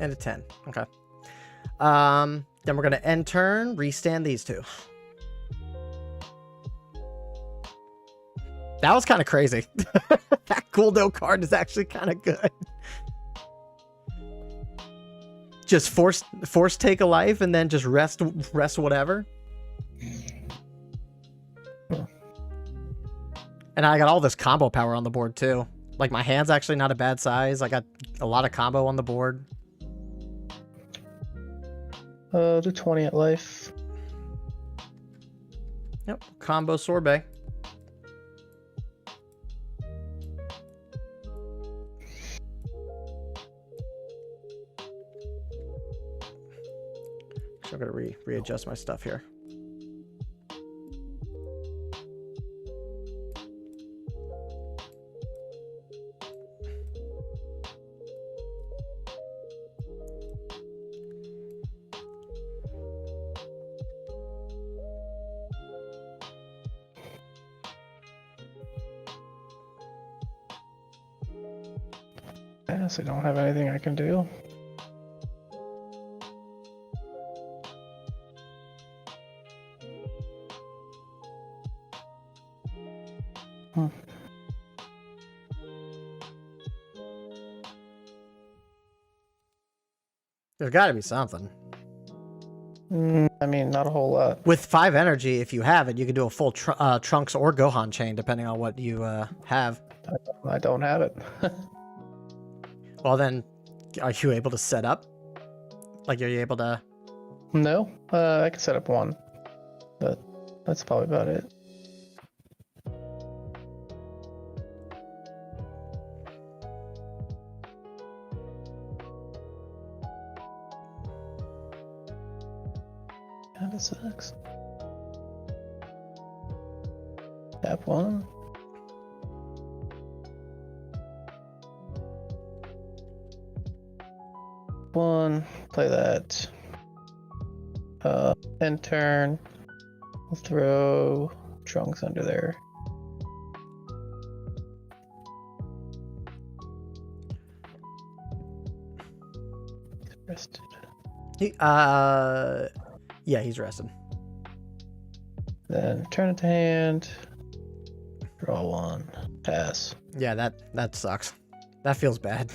And a 10. Okay. Then we're going to end turn, restand these 2. That was kind of crazy. That Guldo card is actually kind of good. Just force take a life and then just rest whatever. And I got all this combo power on the board too. Like my hand's actually not a bad size. I got a lot of combo on the board. Do 20 at life. Yep, combo sorbet. So I'm gonna readjust my stuff here. pass. I don't have anything I can do. There's got to be something. I mean, not a whole lot. With 5 energy, if you have it, you can do a full Trunks or Gohan chain, depending on what you have. I don't have it. Well, then, are you able to set up? Like, are you able to... No, I can set up one, but that's probably about it. Kinda sucks. Tap one. One, play that. End turn. We'll throw Trunks under there. Rested. Yeah, he's rested. Then turn it to hand. Draw one. Pass. Yeah, that sucks. That feels bad.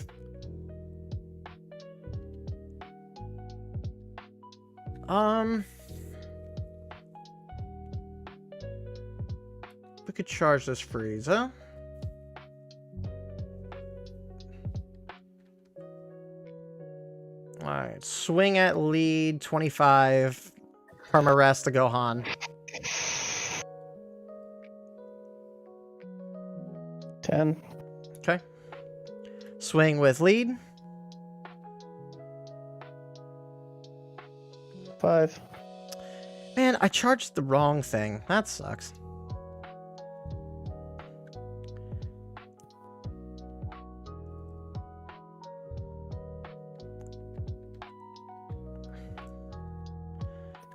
We could charge this Frieza. Alright, swing at lead, 25. Perma rest to Gohan. 10. Okay. Swing with lead. 5. Man, I charged the wrong thing. That sucks.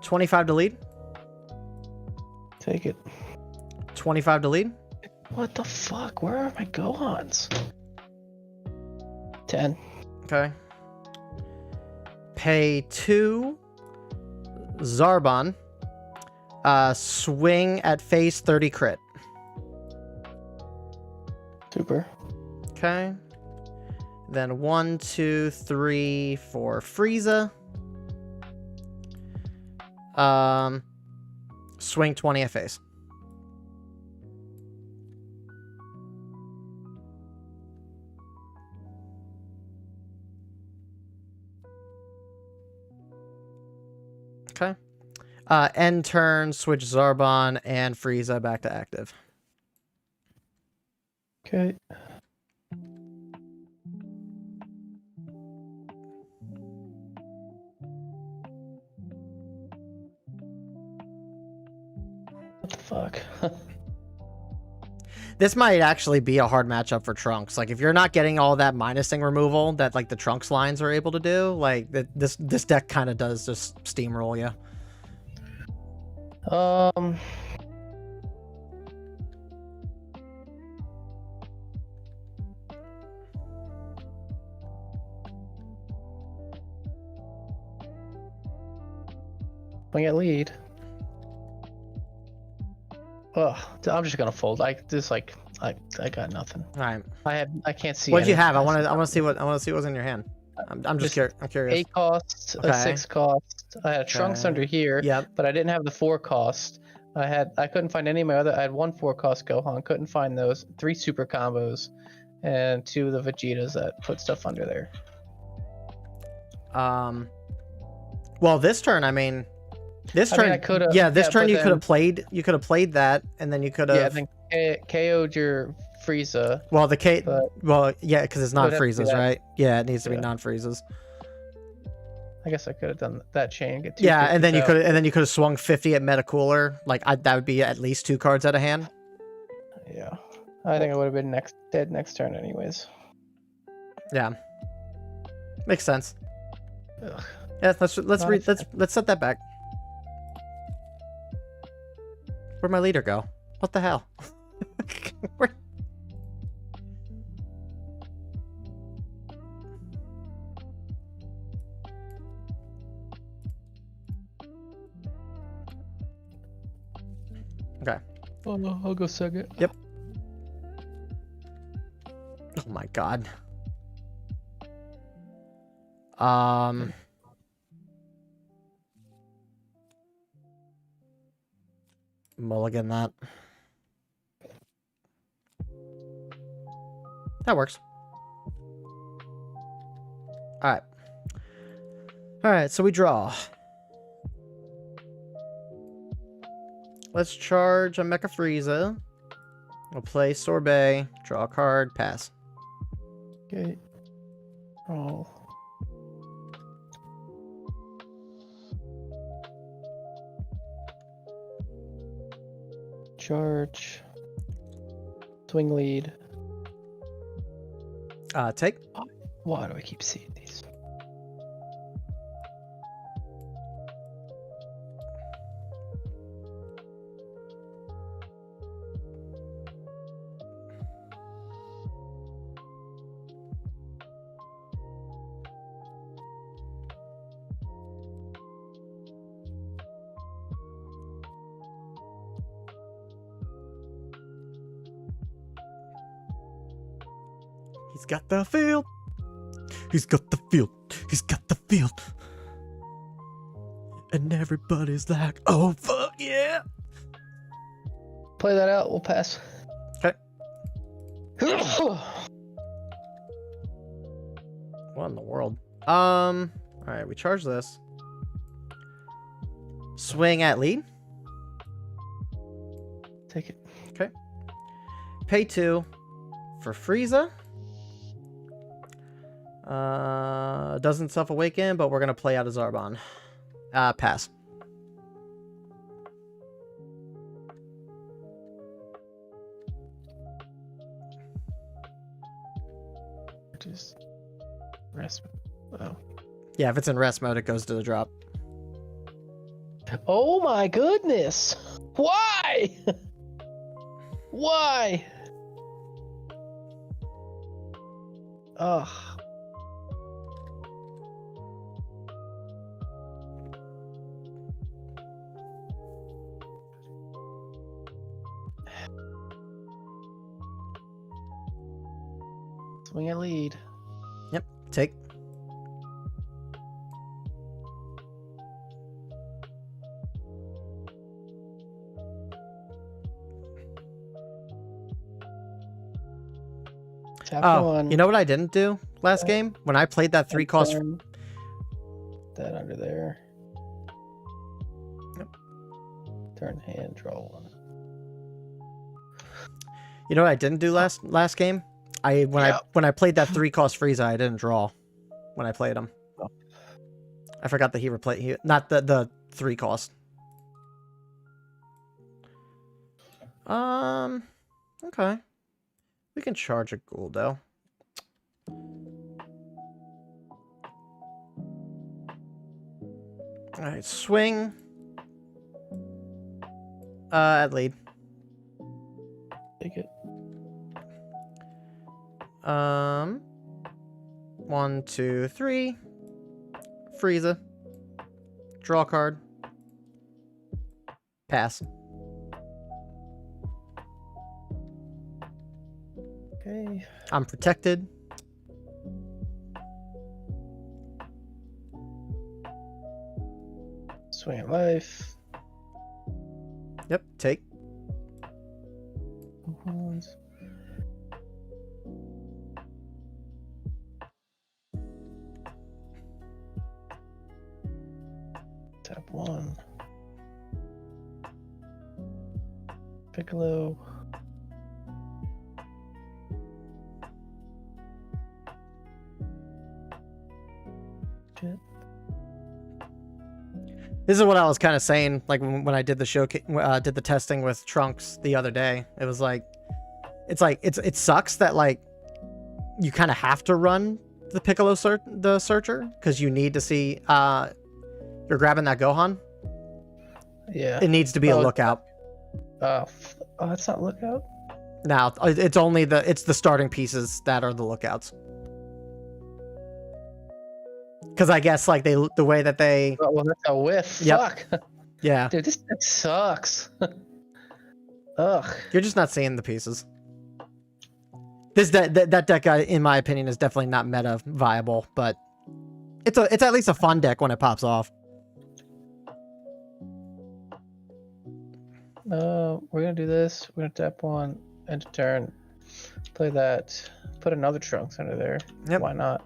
$25 to lead. Take it. 25 to lead. What the fuck? Where are my Gohans? 10. Okay. Pay 2. Zarbon. Swing at phase 30 crit. Super. Okay. Then 1, 2, 3 for Frieza. Swing 20 at phase. Okay. End turn, switch Zarbon and Frieza back to active. Okay. What the fuck? This might actually be a hard matchup for Trunks. Like, if you're not getting all that minusing removal that, like, the Trunks lines are able to do, like, this deck kind of does just steamroll you. Swing at lead. Ugh, I'm just gonna fold. I got nothing. All right. I can't see. What do you anything. have? I want to see what's in your hand. I'm just curious. I'm curious. 8 cost, Okay. a 6 cost. I had Trunks Okay. under here, Yep. but I didn't have the 4 cost. I couldn't find any of my other. I had 1 4 cost Gohan. Couldn't find those. 3 super combos, and 2 of the Vegetas that put stuff under there. Well, this turn, I mean, this I turn, mean, I could've- yeah, this yeah, turn but you could then- have played. You could have played that, and then you could have. Yeah, then KO'd your Frieza. Well, the K. But Well, yeah, because it's would have to be non-freezes, that. right? Yeah, it needs to be Yeah. non-freezes. I guess I could have done that chain. Get Yeah, and then you 250,000. could have swung 50 at Metacooler. Like that would be at least 2 cards out of hand. Yeah, I think I would have been dead next turn anyways. Yeah, makes sense. Ugh. Yeah, let's Not let's set that back. Where'd my leader go? What the hell? Okay. Oh, I'll go second. Yep. Oh my god. Mulligan that. That works. Alright. Alright, so we draw. Let's charge a Mecha Frieza. We'll play Sorbet, draw a card, pass. Okay. Roll. Charge. Swing lead. Take. Why do I keep seeing these? He's got the field. He's got the field. He's got the field. And everybody's like, oh, fuck yeah. Play that out. We'll pass. Okay. What in the world? Alright, we charge this. Swing at lead. Take it. Okay. Pay 2 for Frieza. Doesn't self-awaken, but we're gonna play out a Zarbon. Pass. Just rest. Oh. Yeah, if it's in rest mode, it goes to the drop. Oh my goodness! Why? Why? Ugh. Swing a lead. Yep, take. Tap Oh, one. you know what I didn't do last game? When I played that 3 cost... Turn that under there. Yep. Turn hand, draw one. You know what I didn't do last game? When I played that 3 cost Frieza, I didn't draw when I played him. Oh. I forgot that not the 3 cost. Okay. We can charge a ghoul though. Alright, swing. At lead. Take it. 1, 2, 3. Frieza. Draw card. Pass. Okay. I'm protected. Swing at life. Yep, take. Ones. Tap one. Piccolo. Shit. This is what I was kind of saying, like when I did the did the testing with Trunks the other day. It was like, it sucks that like you kind of have to run the Piccolo the Searcher because you need to see you're grabbing that Gohan. Yeah. It needs to be a lookout. Oh, that's not lookout. Now it's only the starting pieces that are the lookouts. Because I guess like the way that they Oh, well, that's a whiff. Yep. Fuck. yeah Dude, this sucks. Ugh. You're just not seeing the pieces. That deck, in my opinion, is definitely not meta viable, but it's at least a fun deck when it pops off. We're gonna do this. We're gonna tap one, end of turn, play that, put another Trunks under there. Yep. Why not?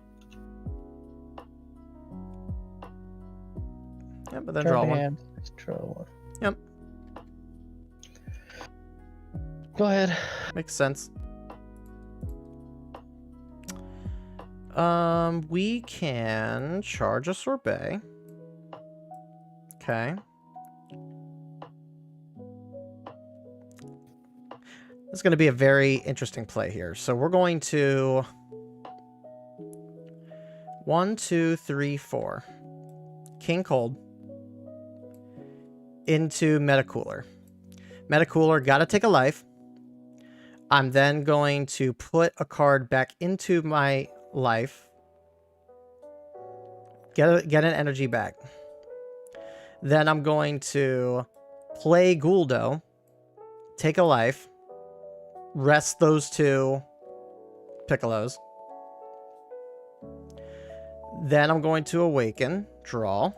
Yeah, but then Turn draw to one. hand, just draw one. Yep. Go ahead. Makes sense. We can charge a sorbet. Okay. This is going to be a very interesting play here. So we're going to 1, 2, 3, 4. King Cold into Metacooler. Metacooler, gotta take a life. I'm then going to put a card back into my life. Get an energy back. Then I'm going to play Guldo, take a life, rest those 2 Piccolos. Then I'm going to awaken, draw.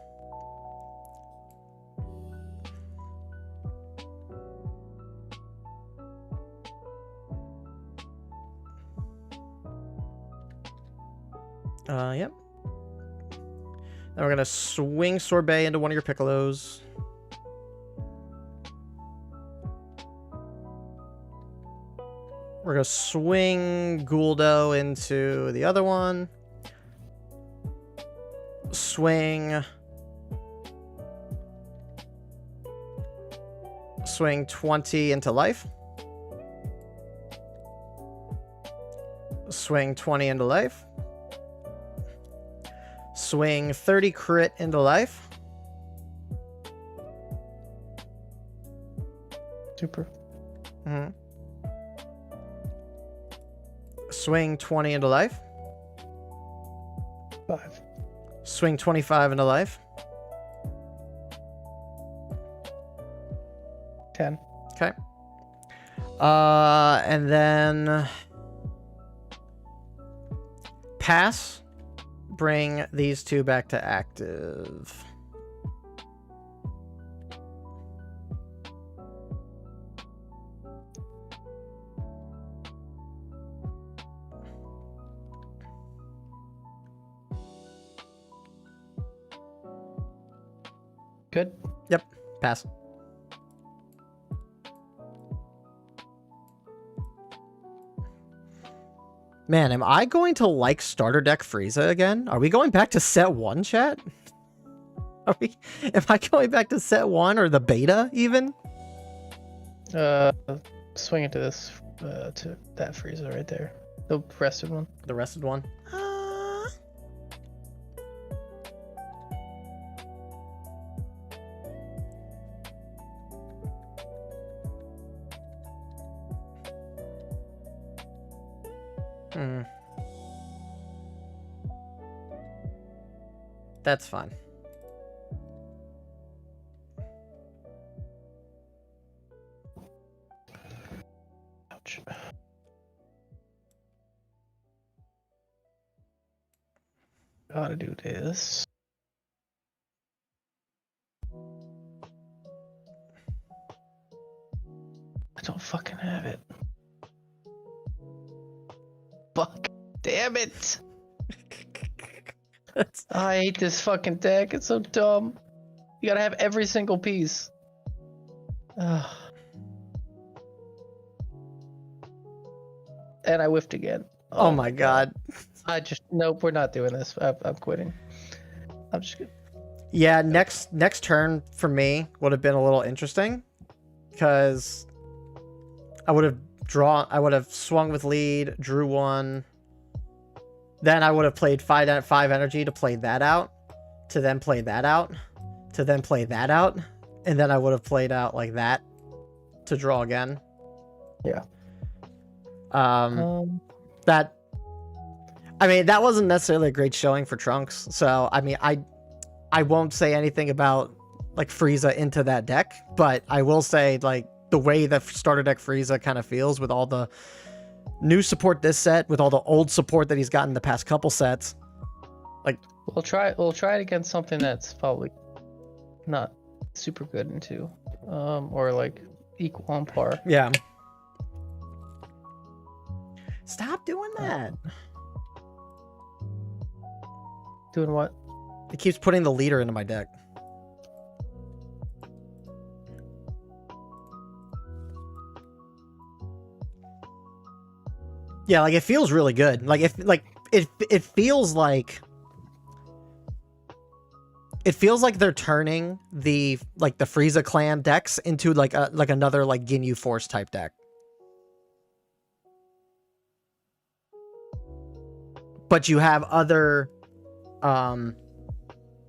Yep. Then we're going to swing Sorbet into one of your Piccolos. We're going to swing Guldo into the other one. Swing 20 into life. Swing 20 into life. Swing 30 crit into life. Super. Mm-hmm. Swing 20 into life. 5. Swing 25 into life. 10. Okay. And then pass. Bring these 2 back to active. Good. Yep, pass. Man, am I going to like starter deck Frieza again? Are we going back to set 1, chat? Am I going back to set 1 or the beta even? Swing it to this, to that Frieza right there. The rested one. The rested one? That's fine. Ouch. Gotta do this. I don't fucking have it. Fuck. Damn it. I hate this fucking deck. It's so dumb. You gotta have every single piece. Ugh. And I whiffed again. Oh my god. Nope, we're not doing this. I'm quitting. I'm just gonna... Yeah, next turn for me would have been a little interesting because I would have swung with lead, drew 1. Then I would have played 5 energy to play that out, to then play that out, to then play that out, and then I would have played out like that to draw again. Yeah. That wasn't necessarily a great showing for Trunks. So I mean, I won't say anything about like Frieza into that deck, but I will say like the way that starter deck Frieza kind of feels with all the new support this set, with all the old support that he's gotten the past couple sets. Like, We'll try it against something that's probably not super good into, or like equal on par. yeah. Stop doing that. Doing what? It keeps putting the leader into my deck. Yeah, like it feels really good. Like it feels like they're turning the Frieza clan decks into like another like Ginyu Force type deck. But you have other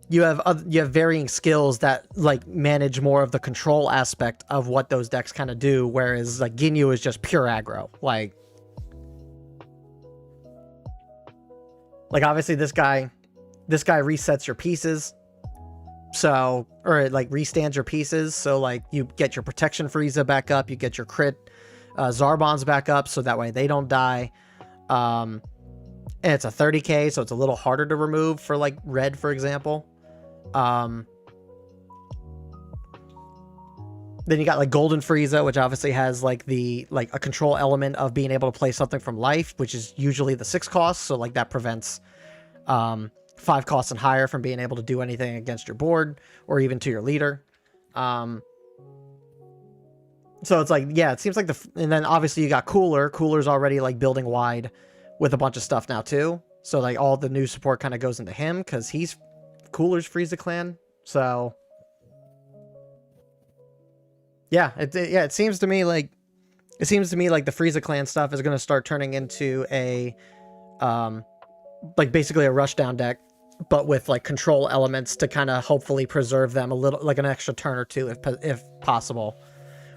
you have varying skills that like manage more of the control aspect of what those decks kind of do, whereas like Ginyu is just pure aggro. Like obviously this guy resets your pieces. So, or it like restands your pieces. So like you get your protection Frieza back up, you get your crit Zarbons back up, so that way they don't die. And it's a 30k, so it's a little harder to remove for like red, for example. Then you got like Golden Frieza, which obviously has like a control element of being able to play something from life, which is usually the 6 cost. So like that prevents 5 costs and higher from being able to do anything against your board or even to your leader. So it's like, yeah, it seems like and then obviously you got Cooler. Cooler's already like building wide with a bunch of stuff now too. So like all the new support kind of goes into him because he's Cooler's Frieza clan. So yeah, it seems to me like the Frieza clan stuff is going to start turning into a like basically a rushdown deck, but with like control elements to kind of hopefully preserve them a little, like an extra turn or two if possible.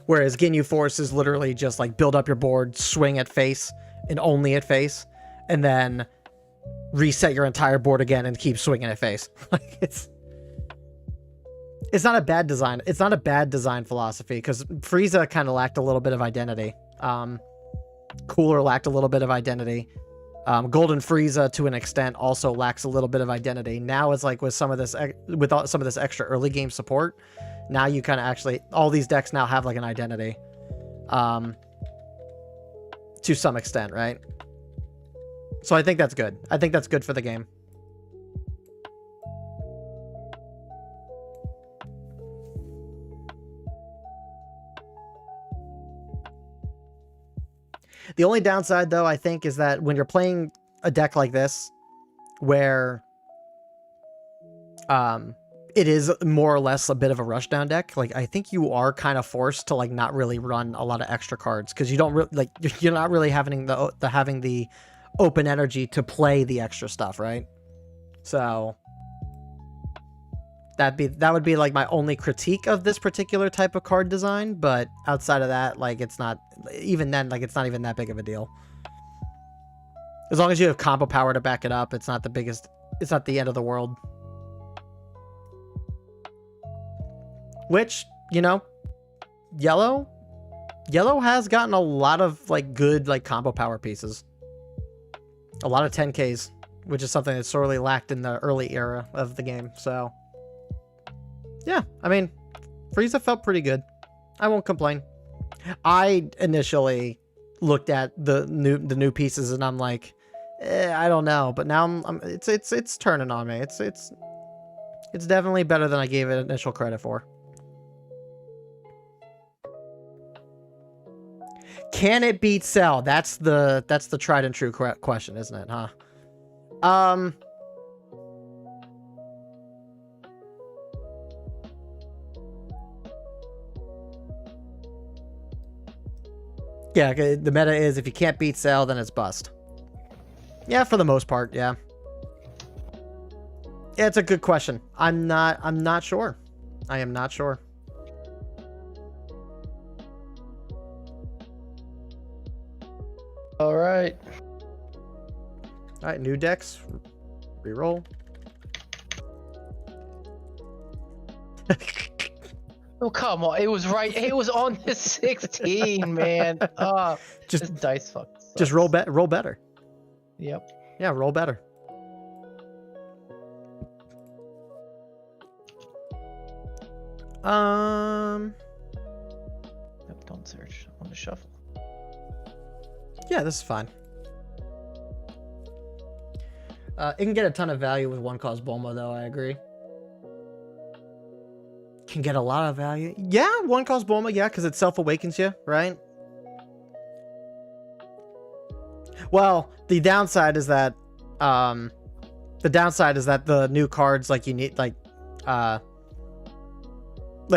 Whereas Ginyu Force is literally just like build up your board, swing at face and only at face, and then reset your entire board again and keep swinging at face. Like it's not a bad design. It's not a bad design philosophy because Frieza kind of lacked a little bit of identity. Cooler lacked a little bit of identity. Golden Frieza to an extent also lacks a little bit of identity. Now it's like with some of this extra early game support, now you kind of actually, all these decks now have like an identity to some extent, right? So I think that's good. I think that's good for the game. The only downside, though, I think, is that when you're playing a deck like this, where it is more or less a bit of a rushdown deck, like I think you are kind of forced to like not really run a lot of extra cards because you don't really like you're not really having the open energy to play the extra stuff, right? So that would be like my only critique of this particular type of card design, but outside of that, like it's not even then, like it's not even that big of a deal. As long as you have combo power to back it up, it's not the end of the world. Which, you know, yellow has gotten a lot of like good like combo power pieces. A lot of 10Ks, which is something that sorely lacked in the early era of the game, so yeah, I mean, Frieza felt pretty good. I won't complain. I initially looked at the new pieces and I'm like, I don't know, but now it's turning on me. It's definitely better than I gave it initial credit for. Can it beat Cell? That's the tried and true question, isn't it? Huh? Yeah, the meta is if you can't beat Cell, then it's bust. Yeah, for the most part, yeah. Yeah, it's a good question. I'm not sure. I am not sure. All right. All right, new decks. Reroll. Oh, come on. It was right. It was on the 16, man. Just This dice fuck sucks. just roll better. Yep. Yeah, roll better. Yep, don't search. I want to shuffle. Yeah, this is fine. It can get a ton of value with one cost Bulma, though. I agree. Can get a lot of value. Yeah, one cost Bulma. Yeah, because it self awakens you, right? Well, the downside is that, the new cards like you need like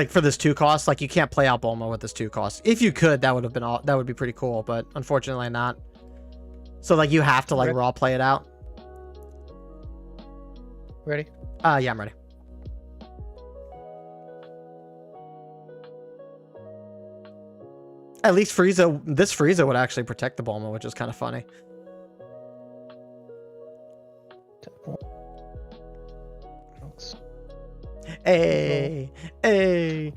for this 2 cost, like you can't play out Bulma with this 2 cost. If you could, that would be pretty cool, but unfortunately not. So like you have to like raw play it out. Ready? Yeah, I'm ready. At least this Frieza would actually protect the Bulma, which is kind of funny. Hey, hey.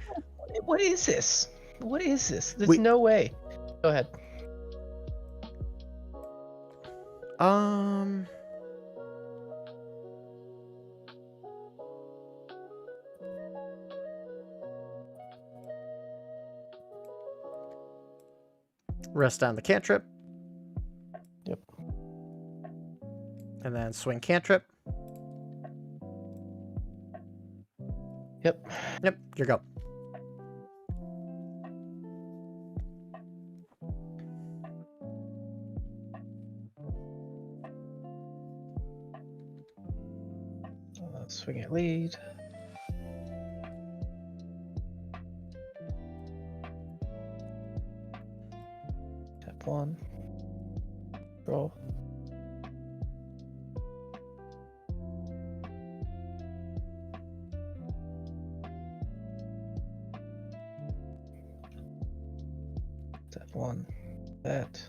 What is this? What is this? There's no way. Go ahead. Rest down the cantrip. Yep. And then swing cantrip. Yep. Yep, you go. Swing at lead. Tap 1. Roll. Tap 1. That.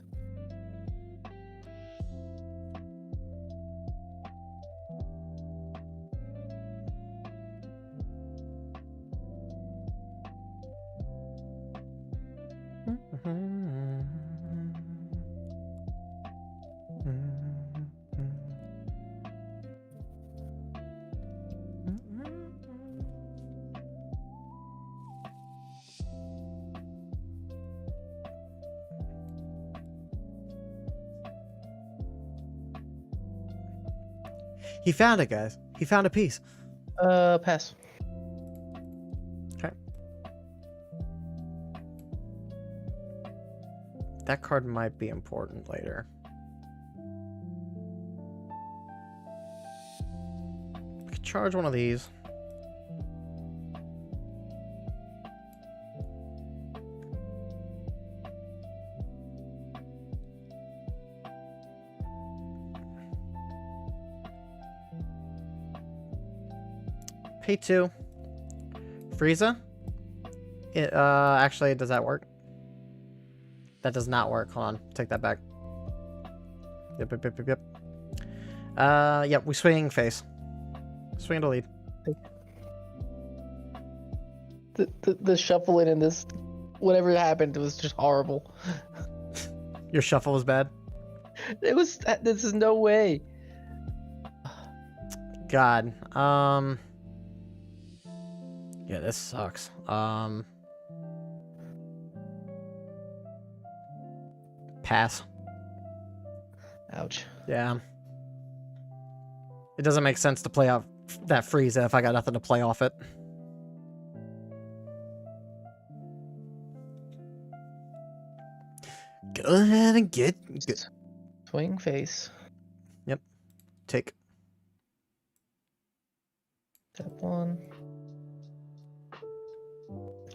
He found it, guys. He found a piece. Pass. Okay. That card might be important later. We could charge one of these. Pay 2. Frieza. Actually, does that work? That does not work. Hold on. Take that back. Yep. Yep, we swing face. Swing to lead. The shuffling in this, whatever happened, was just horrible. Your shuffle was bad? This is no way. God. Yeah, this sucks. Pass. Ouch. Yeah. It doesn't make sense to play out that Frieza if I got nothing to play off it. Go ahead and get... Swing face. Yep. Take. Tap 1.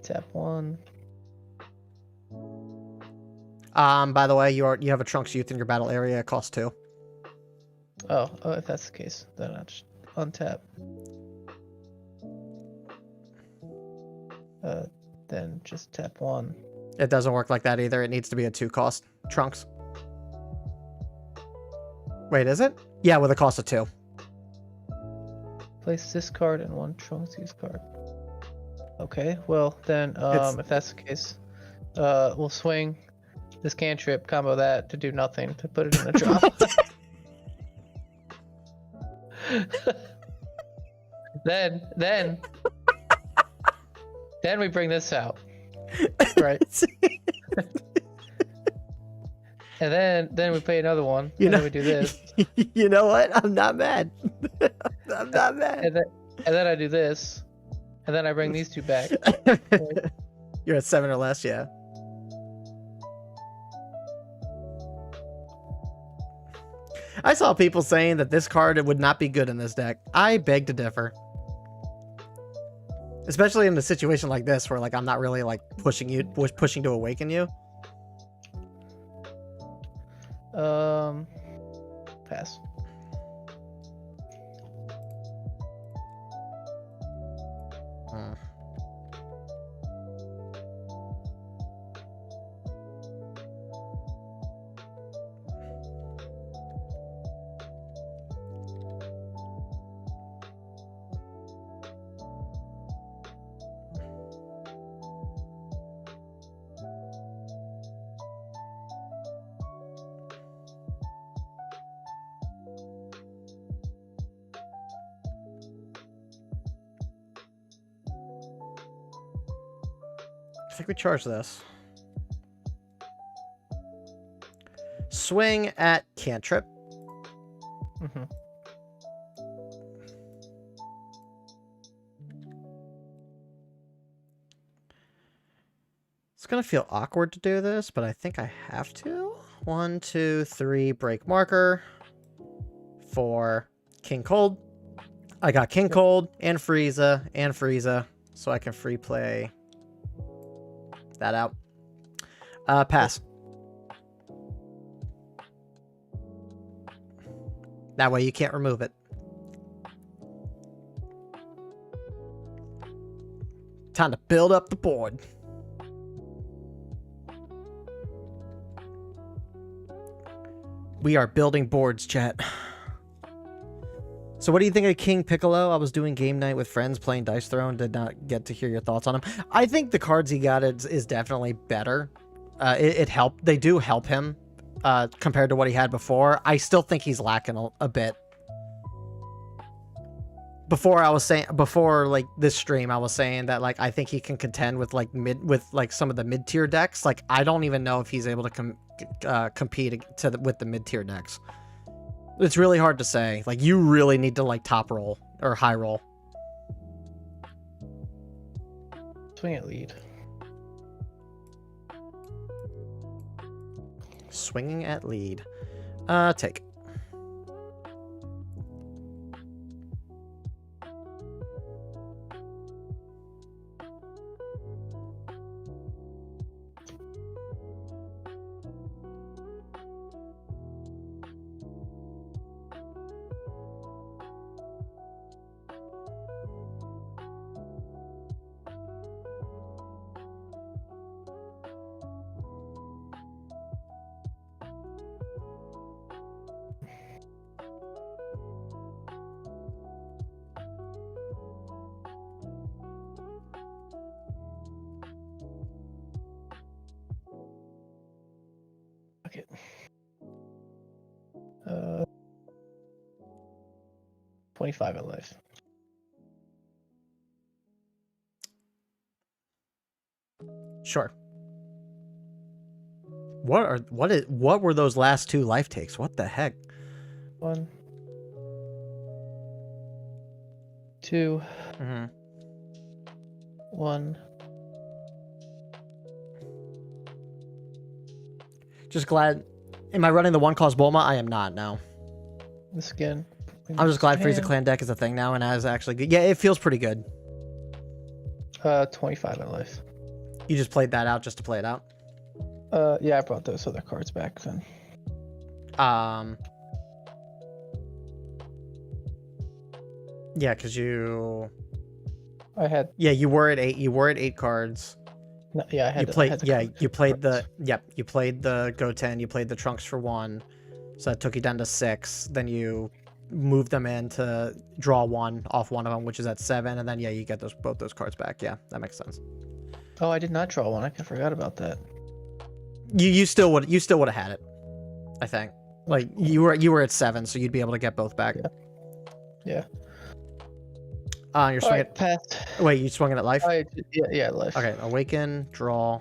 Tap 1. By the way, you have a Trunks Youth in your battle area. It costs 2. Oh, if that's the case, then I'll just untap. Then just tap 1. It doesn't work like that either. It needs to be a 2 cost. Trunks. Wait, is it? Yeah, with a cost of 2. Place this card and 1 Trunks use card. Okay, well then, It's- if that's the case, we'll swing this cantrip, combo that to do nothing, to put it in a drop. then we bring this out, right? And then we play another one, You and know, then we do this, you know what? I'm not mad. I'm not mad. and then I do this, and then I bring these two back. You're at 7 or less, yeah. I saw people saying that this card would not be good in this deck. I beg to differ. Especially in a situation like this where like I'm not really like pushing to awaken you. Pass. Hmm. I think we charge this. Swing at cantrip. Mm-hmm. It's gonna feel awkward to do this, but I think I have to. 1, 2, 3, break marker. 4, King Cold. I got King Cold and Frieza, so I can free play that out. Pass. That way you can't remove it. Time to build up the board. We are building boards, chat. So what do you think of King Piccolo? I was doing game night with friends playing Dice Throne. Did not get to hear your thoughts on him. I think the cards he got is definitely better. It helped. They do help him compared to what he had before. I still think he's lacking a bit. Before like this stream, I was saying that like I think he can contend with like some of the mid tier decks. Like I don't even know if he's able to compete with the mid tier decks. It's really hard to say. Like you really need to like top roll or high roll. Swing at lead. Swinging at lead. Take. Okay. 25 at life. Sure. What were those last 2 life takes? What the heck? 1, 2, Mm-hmm. 1. Just glad. Am I running the 1-cost Bulma? I am not, no. This again. I'm just glad Frieza Clan deck is a thing now and is actually good. Yeah, it feels pretty good. 25 at life. You just played that out just to play it out? Yeah, I brought those other cards back then. Yeah, because you... I had... Yeah, you were at 8. You were at 8 cards. No, yeah, I had... You played... I had Yeah, you played the... cards. Yep, you played the Goten. You played the Trunks for 1. So that took you down to 6. Then you move them in to draw one off one of them, which is at 7, and then yeah, you get both those cards back. Yeah, that makes sense. Oh, I did not draw one. I forgot about that. You still would have had it, I think. Like you were at 7, so you'd be able to get both back. Yeah. You're swinging. Alright, passed. Wait, you swinging at life? Yeah, life. Okay, awaken, draw.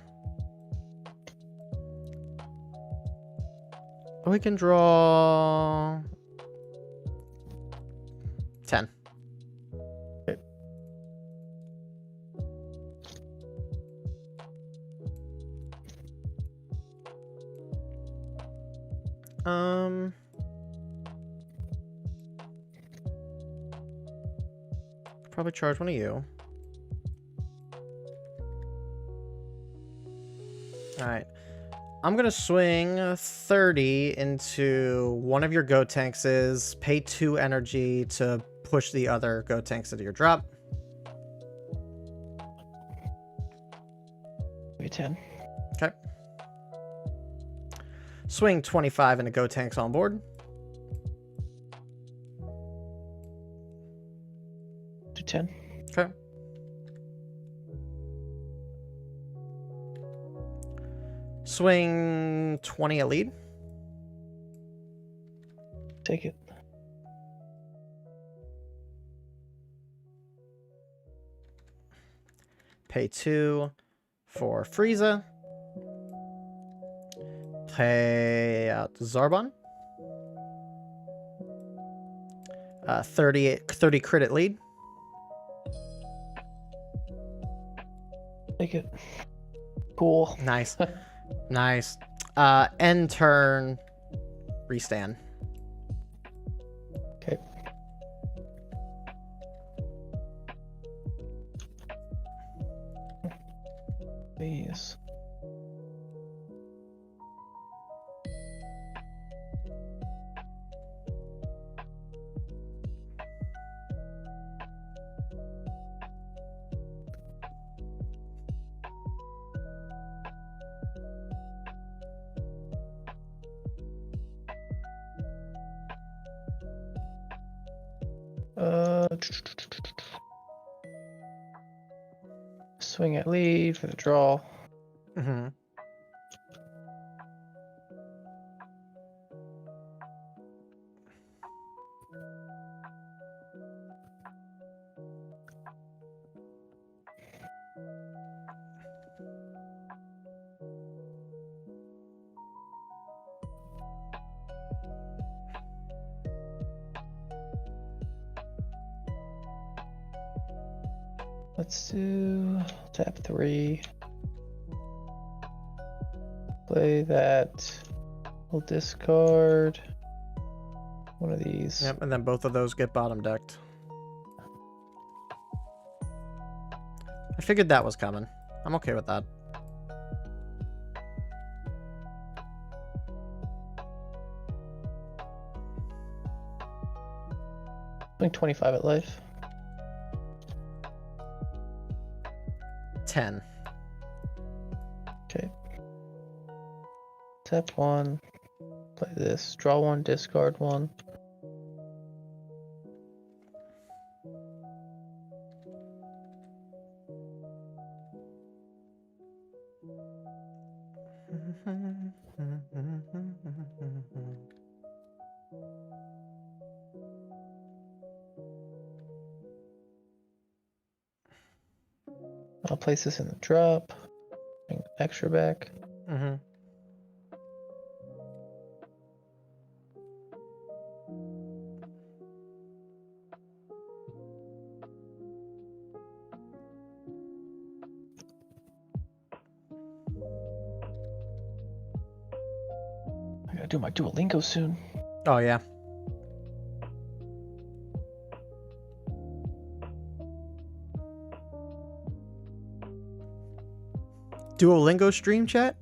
We can draw 10. Okay. Probably charge one of you. All right. I'm gonna swing 30 into one of your Gotenks, pay 2 energy to push the other Gotenks into your drop. Maybe 10. Okay. Swing 25 into Gotenks on board. Do 10. Okay. Swing 20 at lead. Take it. Pay 2 for Frieza. Pay out Zarbon. 30 crit at lead. Take it. Cool. Nice. Nice. End turn. Restand. Okay. Please. Swing at lead for the draw. Mm-hmm. Let's do tap 3. Play that. We'll discard one of these. Yep, and then both of those get bottom decked. I figured that was coming. I'm okay with that. Swing 25 at life. 10. Okay. Tap 1. Play this. Draw 1, discard 1. I'll place this in the drop. Bring extra back. Mm-hmm. I gotta do my Duolingo soon. Oh, yeah. Duolingo stream chat?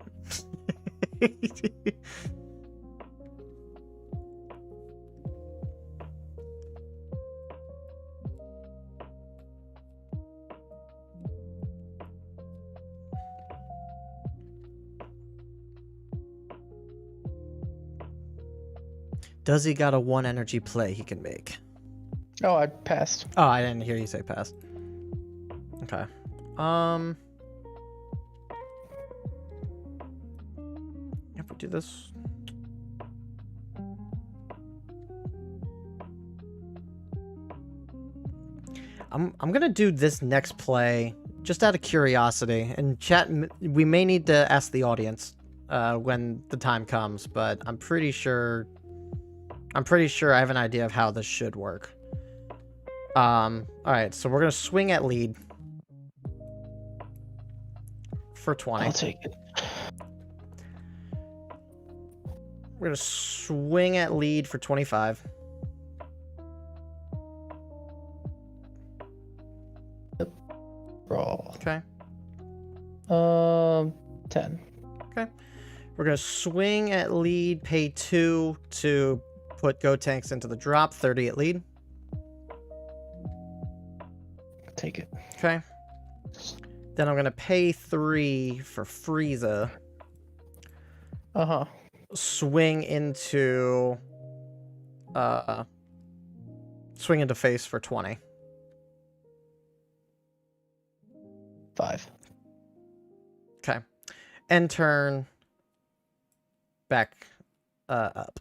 Does he got a 1 energy play he can make? Oh, I passed. Oh, I didn't hear you say pass. Okay. If we do this. I'm gonna do this next play just out of curiosity. And chat, we may need to ask the audience when the time comes, but I'm pretty sure I have an idea of how this should work. All right, so we're gonna swing at lead for 20. I'll take it. We're gonna swing at lead for 25. Roll. Okay. 10. Okay. We're gonna swing at lead, pay 2 to put Go Tanks into the drop, 30 at lead. Take it. Okay. Then I'm gonna pay 3 for Frieza. Uh-huh. Swing into face for 20. 5. Okay. End turn back up.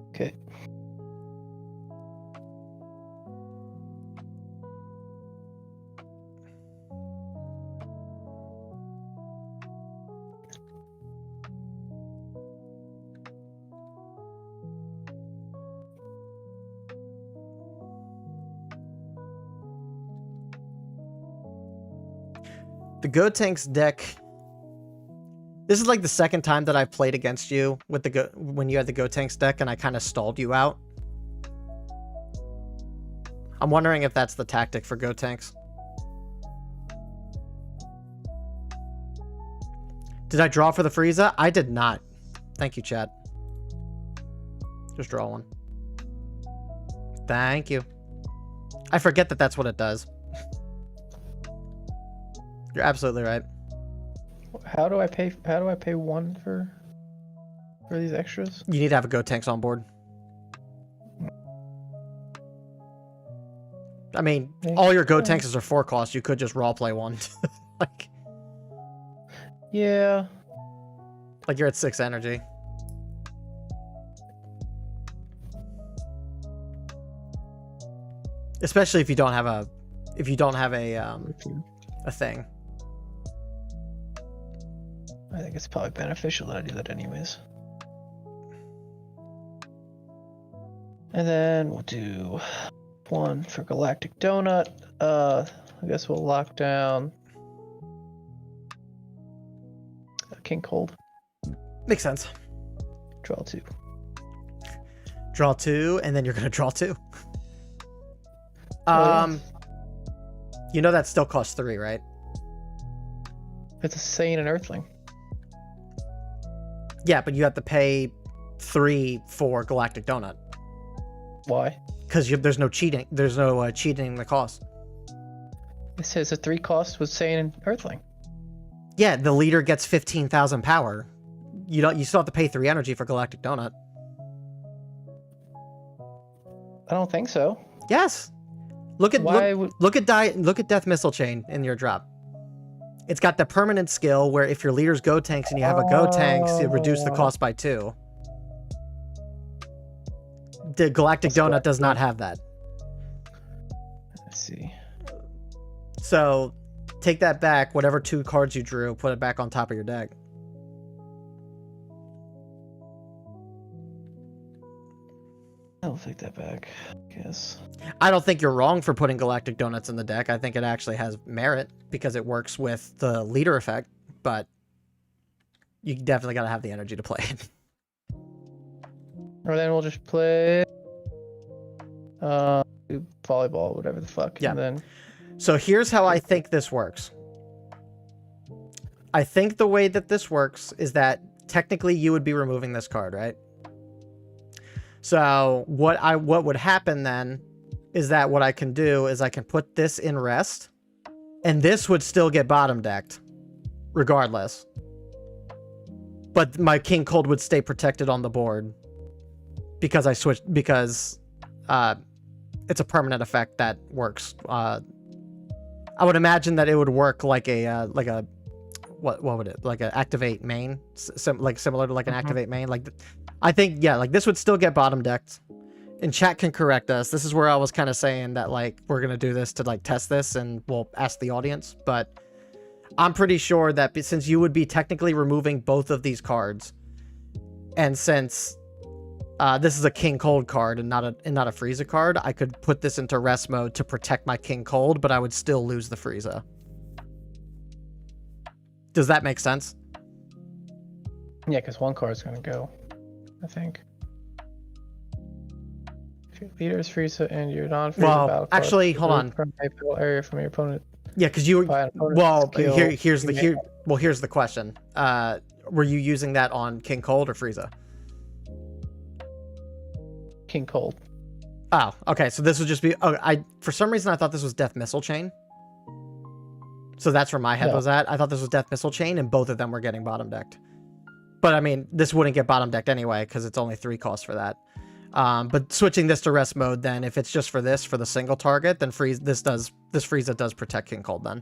Okay. The Go Tanks deck. This is like the second time that I've played against you with when you had the Go Tanks deck and I kind of stalled you out. I'm wondering if that's the tactic for Go Tanks. Did I draw for the Frieza? I did not. Thank you, chat. Just draw one. Thank you. I forget that that's what it does. You're absolutely right. How do I pay 1 for these extras? You need to have a Go Tanks on board. I mean, all your Go Tanks are 4 cost. You could just raw play one. like Yeah. you're at 6 energy. Especially if you don't have a thing. I think it's probably beneficial that I do that anyways. And then we'll do 1 for Galactic Donut. I guess we'll lock down King Cold. Makes sense. Draw 2. Draw 2, and then you're gonna draw 2. Yeah. You know that still costs 3, right? It's a Saiyan and Earthling. Yeah, but you have to pay 3 for Galactic Donut. Why? Because there's no cheating. There's no cheating the cost. It says a 3 cost was Saiyan and Earthling. Yeah, the leader gets 15,000 power. You still have to pay 3 energy for Galactic Donut. I don't think so. Yes. Look at Why look at Death Missile Chain in your drop. It's got the permanent skill where if your leaders Go Tanks and you have a Go Tanks, you reduce the cost by 2. The Galactic Donut does not have that. Let's see. So take that back. Whatever 2 cards you drew, put it back on top of your deck. I'll take that back, I guess. I don't think you're wrong for putting Galactic Donuts in the deck. I think it actually has merit because it works with the leader effect, but you definitely got to have the energy to play it. Or then we'll just play do volleyball, whatever the fuck. Yeah. And then So here's how I think this works. I think the way that this works is that technically you would be removing this card, right? So what would happen then is that what I can do is I can put this in rest, and this would still get bottom decked regardless. But my King Cold would stay protected on the board because I switched because it's a permanent effect that works. I would imagine that it would work like a what would it, like an activate main, like similar to like an activate main. Like I think like this would still get bottom decked. And chat can correct us. This is where I was kind of saying that like we're gonna do this to like test this, and we'll ask the audience. But I'm pretty sure that since you would be technically removing both of these cards, and since this is a King Cold card and not a Frieza card, I could put this into rest mode to protect my King Cold, but I would still lose the Frieza. Does that make sense? Yeah, because one card's gonna go, I think. If your leader is Frieza and your non-Frieza battle card, actually, hold on. From a battle area from your opponent. Yeah, because you By an opponent's skill, here's the question. Were you using that on King Cold or Frieza? King Cold. Oh, okay. So this would just be. Oh, for some reason I thought this was Death Missile Chain. So that's where my head was at. I thought this was Death Missile Chain, and both of them were getting bottom decked. But I mean, this wouldn't get bottom decked anyway because it's only 3 costs for that. But switching this to rest mode, then if it's just for this, for the single target, then this Frieza does protect King Cold then.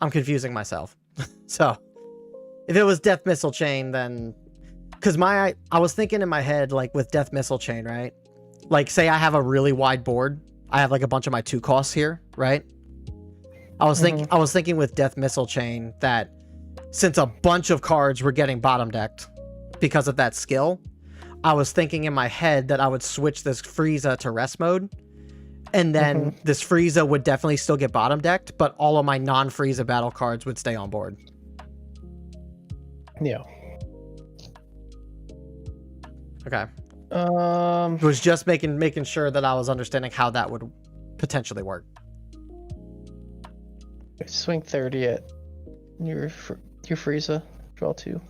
I'm confusing myself. So if it was Death Missile Chain, then because I was thinking in my head, like with Death Missile Chain, right? Like say I have a really wide board. I have like a bunch of my 2 costs here, right? I was thinking with Death Missile Chain that since a bunch of cards were getting bottom decked because of that skill, I was thinking in my head that I would switch this Frieza to rest mode, and then this Frieza would definitely still get bottom decked, but all of my non-Frieza battle cards would stay on board. Yeah. Okay. It was just making sure that I was understanding how that would potentially work. Swing 30 at your Frieza. Draw 2.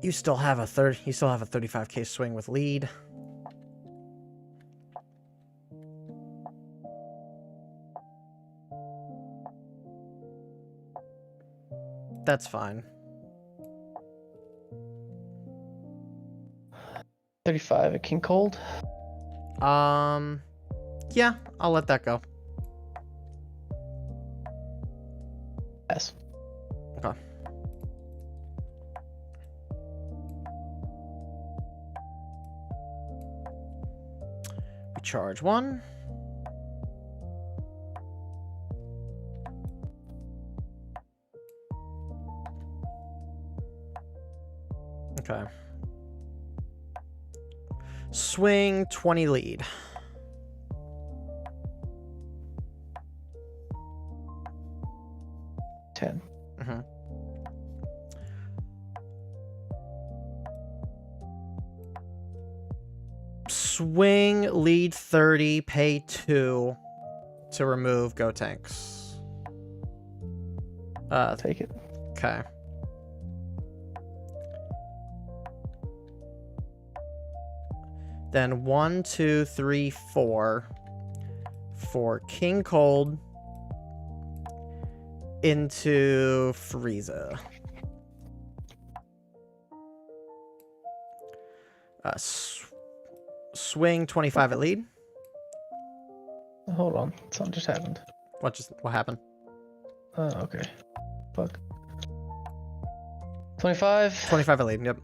You still have a 35k swing with lead. That's fine. 35 at King Cold. Yeah, I'll let that go. Yes. Okay. We charge 1. Okay. Swing 20 lead. Swing lead 30, pay 2 to remove Go Tanks. Take it. Okay. Then 1, 2, 3, 4 for King Cold into Frieza. Swing 25 at lead. Hold on, something just happened. What happened? Oh, okay. Fuck. 25. 25 at lead, yep.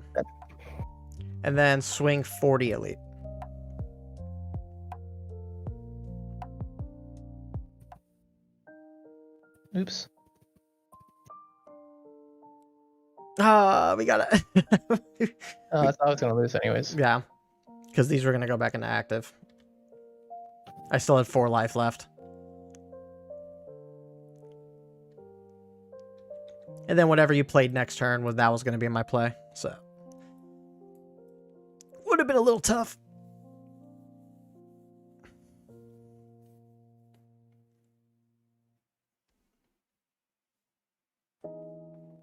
And then swing 40 at lead. Oops. We got it. I thought I was gonna lose anyways. Yeah, because these were gonna go back into active. I still had 4 life left. And then whatever you played next turn was going to be my play. So would have been a little tough.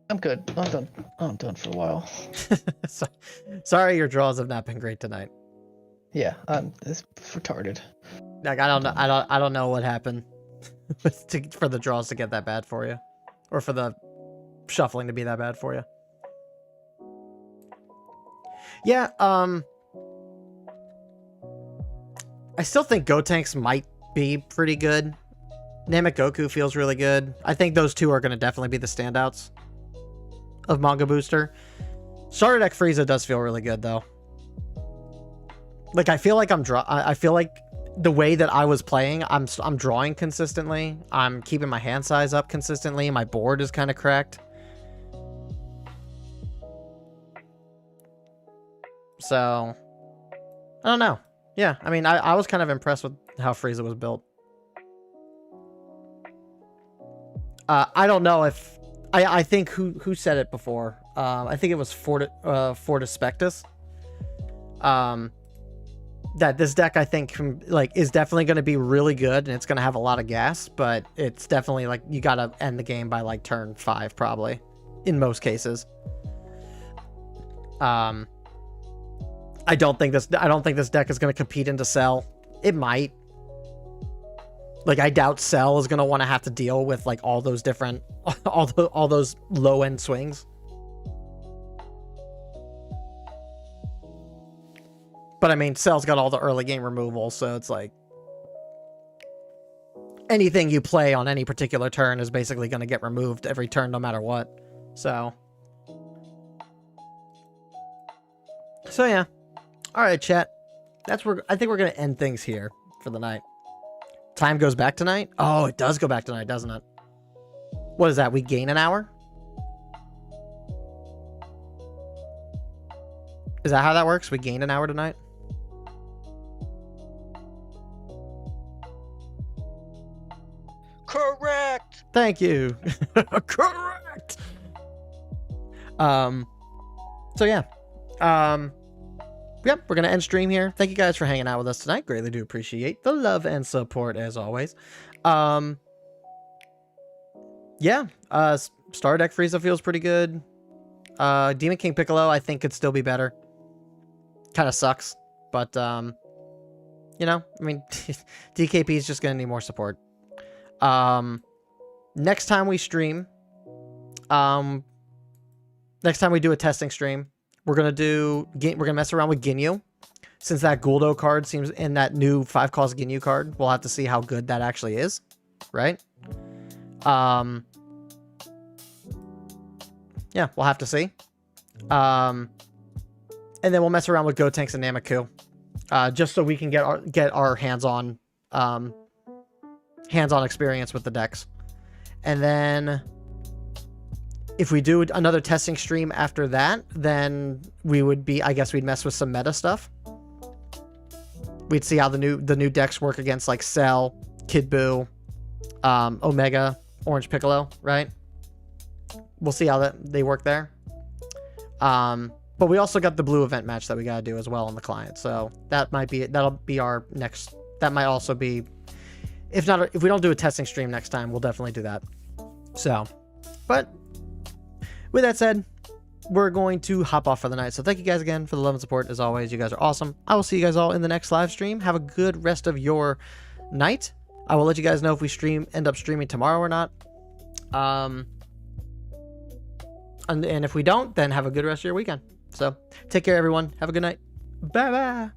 I'm good. I'm done. I'm done for a while. Sorry, your draws have not been great tonight. Yeah, it's retarded. Like I don't know what happened. for the draws to get that bad for you, or for the shuffling to be that bad for you. Yeah, I still think Gotenks might be pretty good. Namek Goku feels really good. I think those two are going to definitely be the standouts of Manga Booster. Starter Deck Frieza does feel really good, though. Like, I feel like I feel like the way that I was playing, I'm drawing consistently. I'm keeping my hand size up consistently. My board is kind of correct. So, I don't know. Yeah, I mean, I was kind of impressed with how Frieza was built. I don't know if... I think who said it before? I think it was Fortispectus. That this deck, I think, is definitely going to be really good, and it's going to have a lot of gas, but it's definitely, like, you got to end the game by, like, turn 5, probably. In most cases. I don't think this deck is going to compete into Cell. It might. Like, I doubt Cell is going to want to have to deal with, like, all those different... all those low-end swings. But, I mean, Cell's got all the early game removal, so it's like... anything you play on any particular turn is basically going to get removed every turn, no matter what. So, yeah. Alright, chat. I think we're going to end things here for the night. Time goes back tonight? Oh, it does go back tonight, doesn't it? What is that? We gain an hour? Is that how that works? We gain an hour tonight? Correct. Thank you. Correct. So yeah. Yep, we're gonna end stream here. Thank you guys for hanging out with us tonight. Greatly do appreciate the love and support as always. Yeah, Star Deck Frieza feels pretty good. Demon King Piccolo I think could still be better. Kind of sucks, but you know, I mean, DKP is just gonna need more support. Next time we stream, next time we do a testing stream, we're gonna mess around with Ginyu, since that Guldo card seems in that new 5-cost Ginyu card. We'll have to see how good that actually is, right? Yeah, we'll have to see. And then we'll mess around with Gotenks and Nameku, just so we can get our hands-on experience with the decks. And then if we do another testing stream after that, then I guess we'd mess with some meta stuff. We'd see how the new decks work against, like, Cell, Kid Buu, Omega, Orange Piccolo, right? We'll see how they work there. But we also got the blue event match that we gotta do as well on the client. So that'll be our next. That might also be, if we don't do a testing stream next time, we'll definitely do that. So, but with that said, we're going to hop off for the night. So thank you guys again for the love and support. As always, you guys are awesome. I will see you guys all in the next live stream. Have a good rest of your night. I will let you guys know if we end up streaming tomorrow or not. And if we don't, then have a good rest of your weekend. So take care, everyone. Have a good night. Bye bye.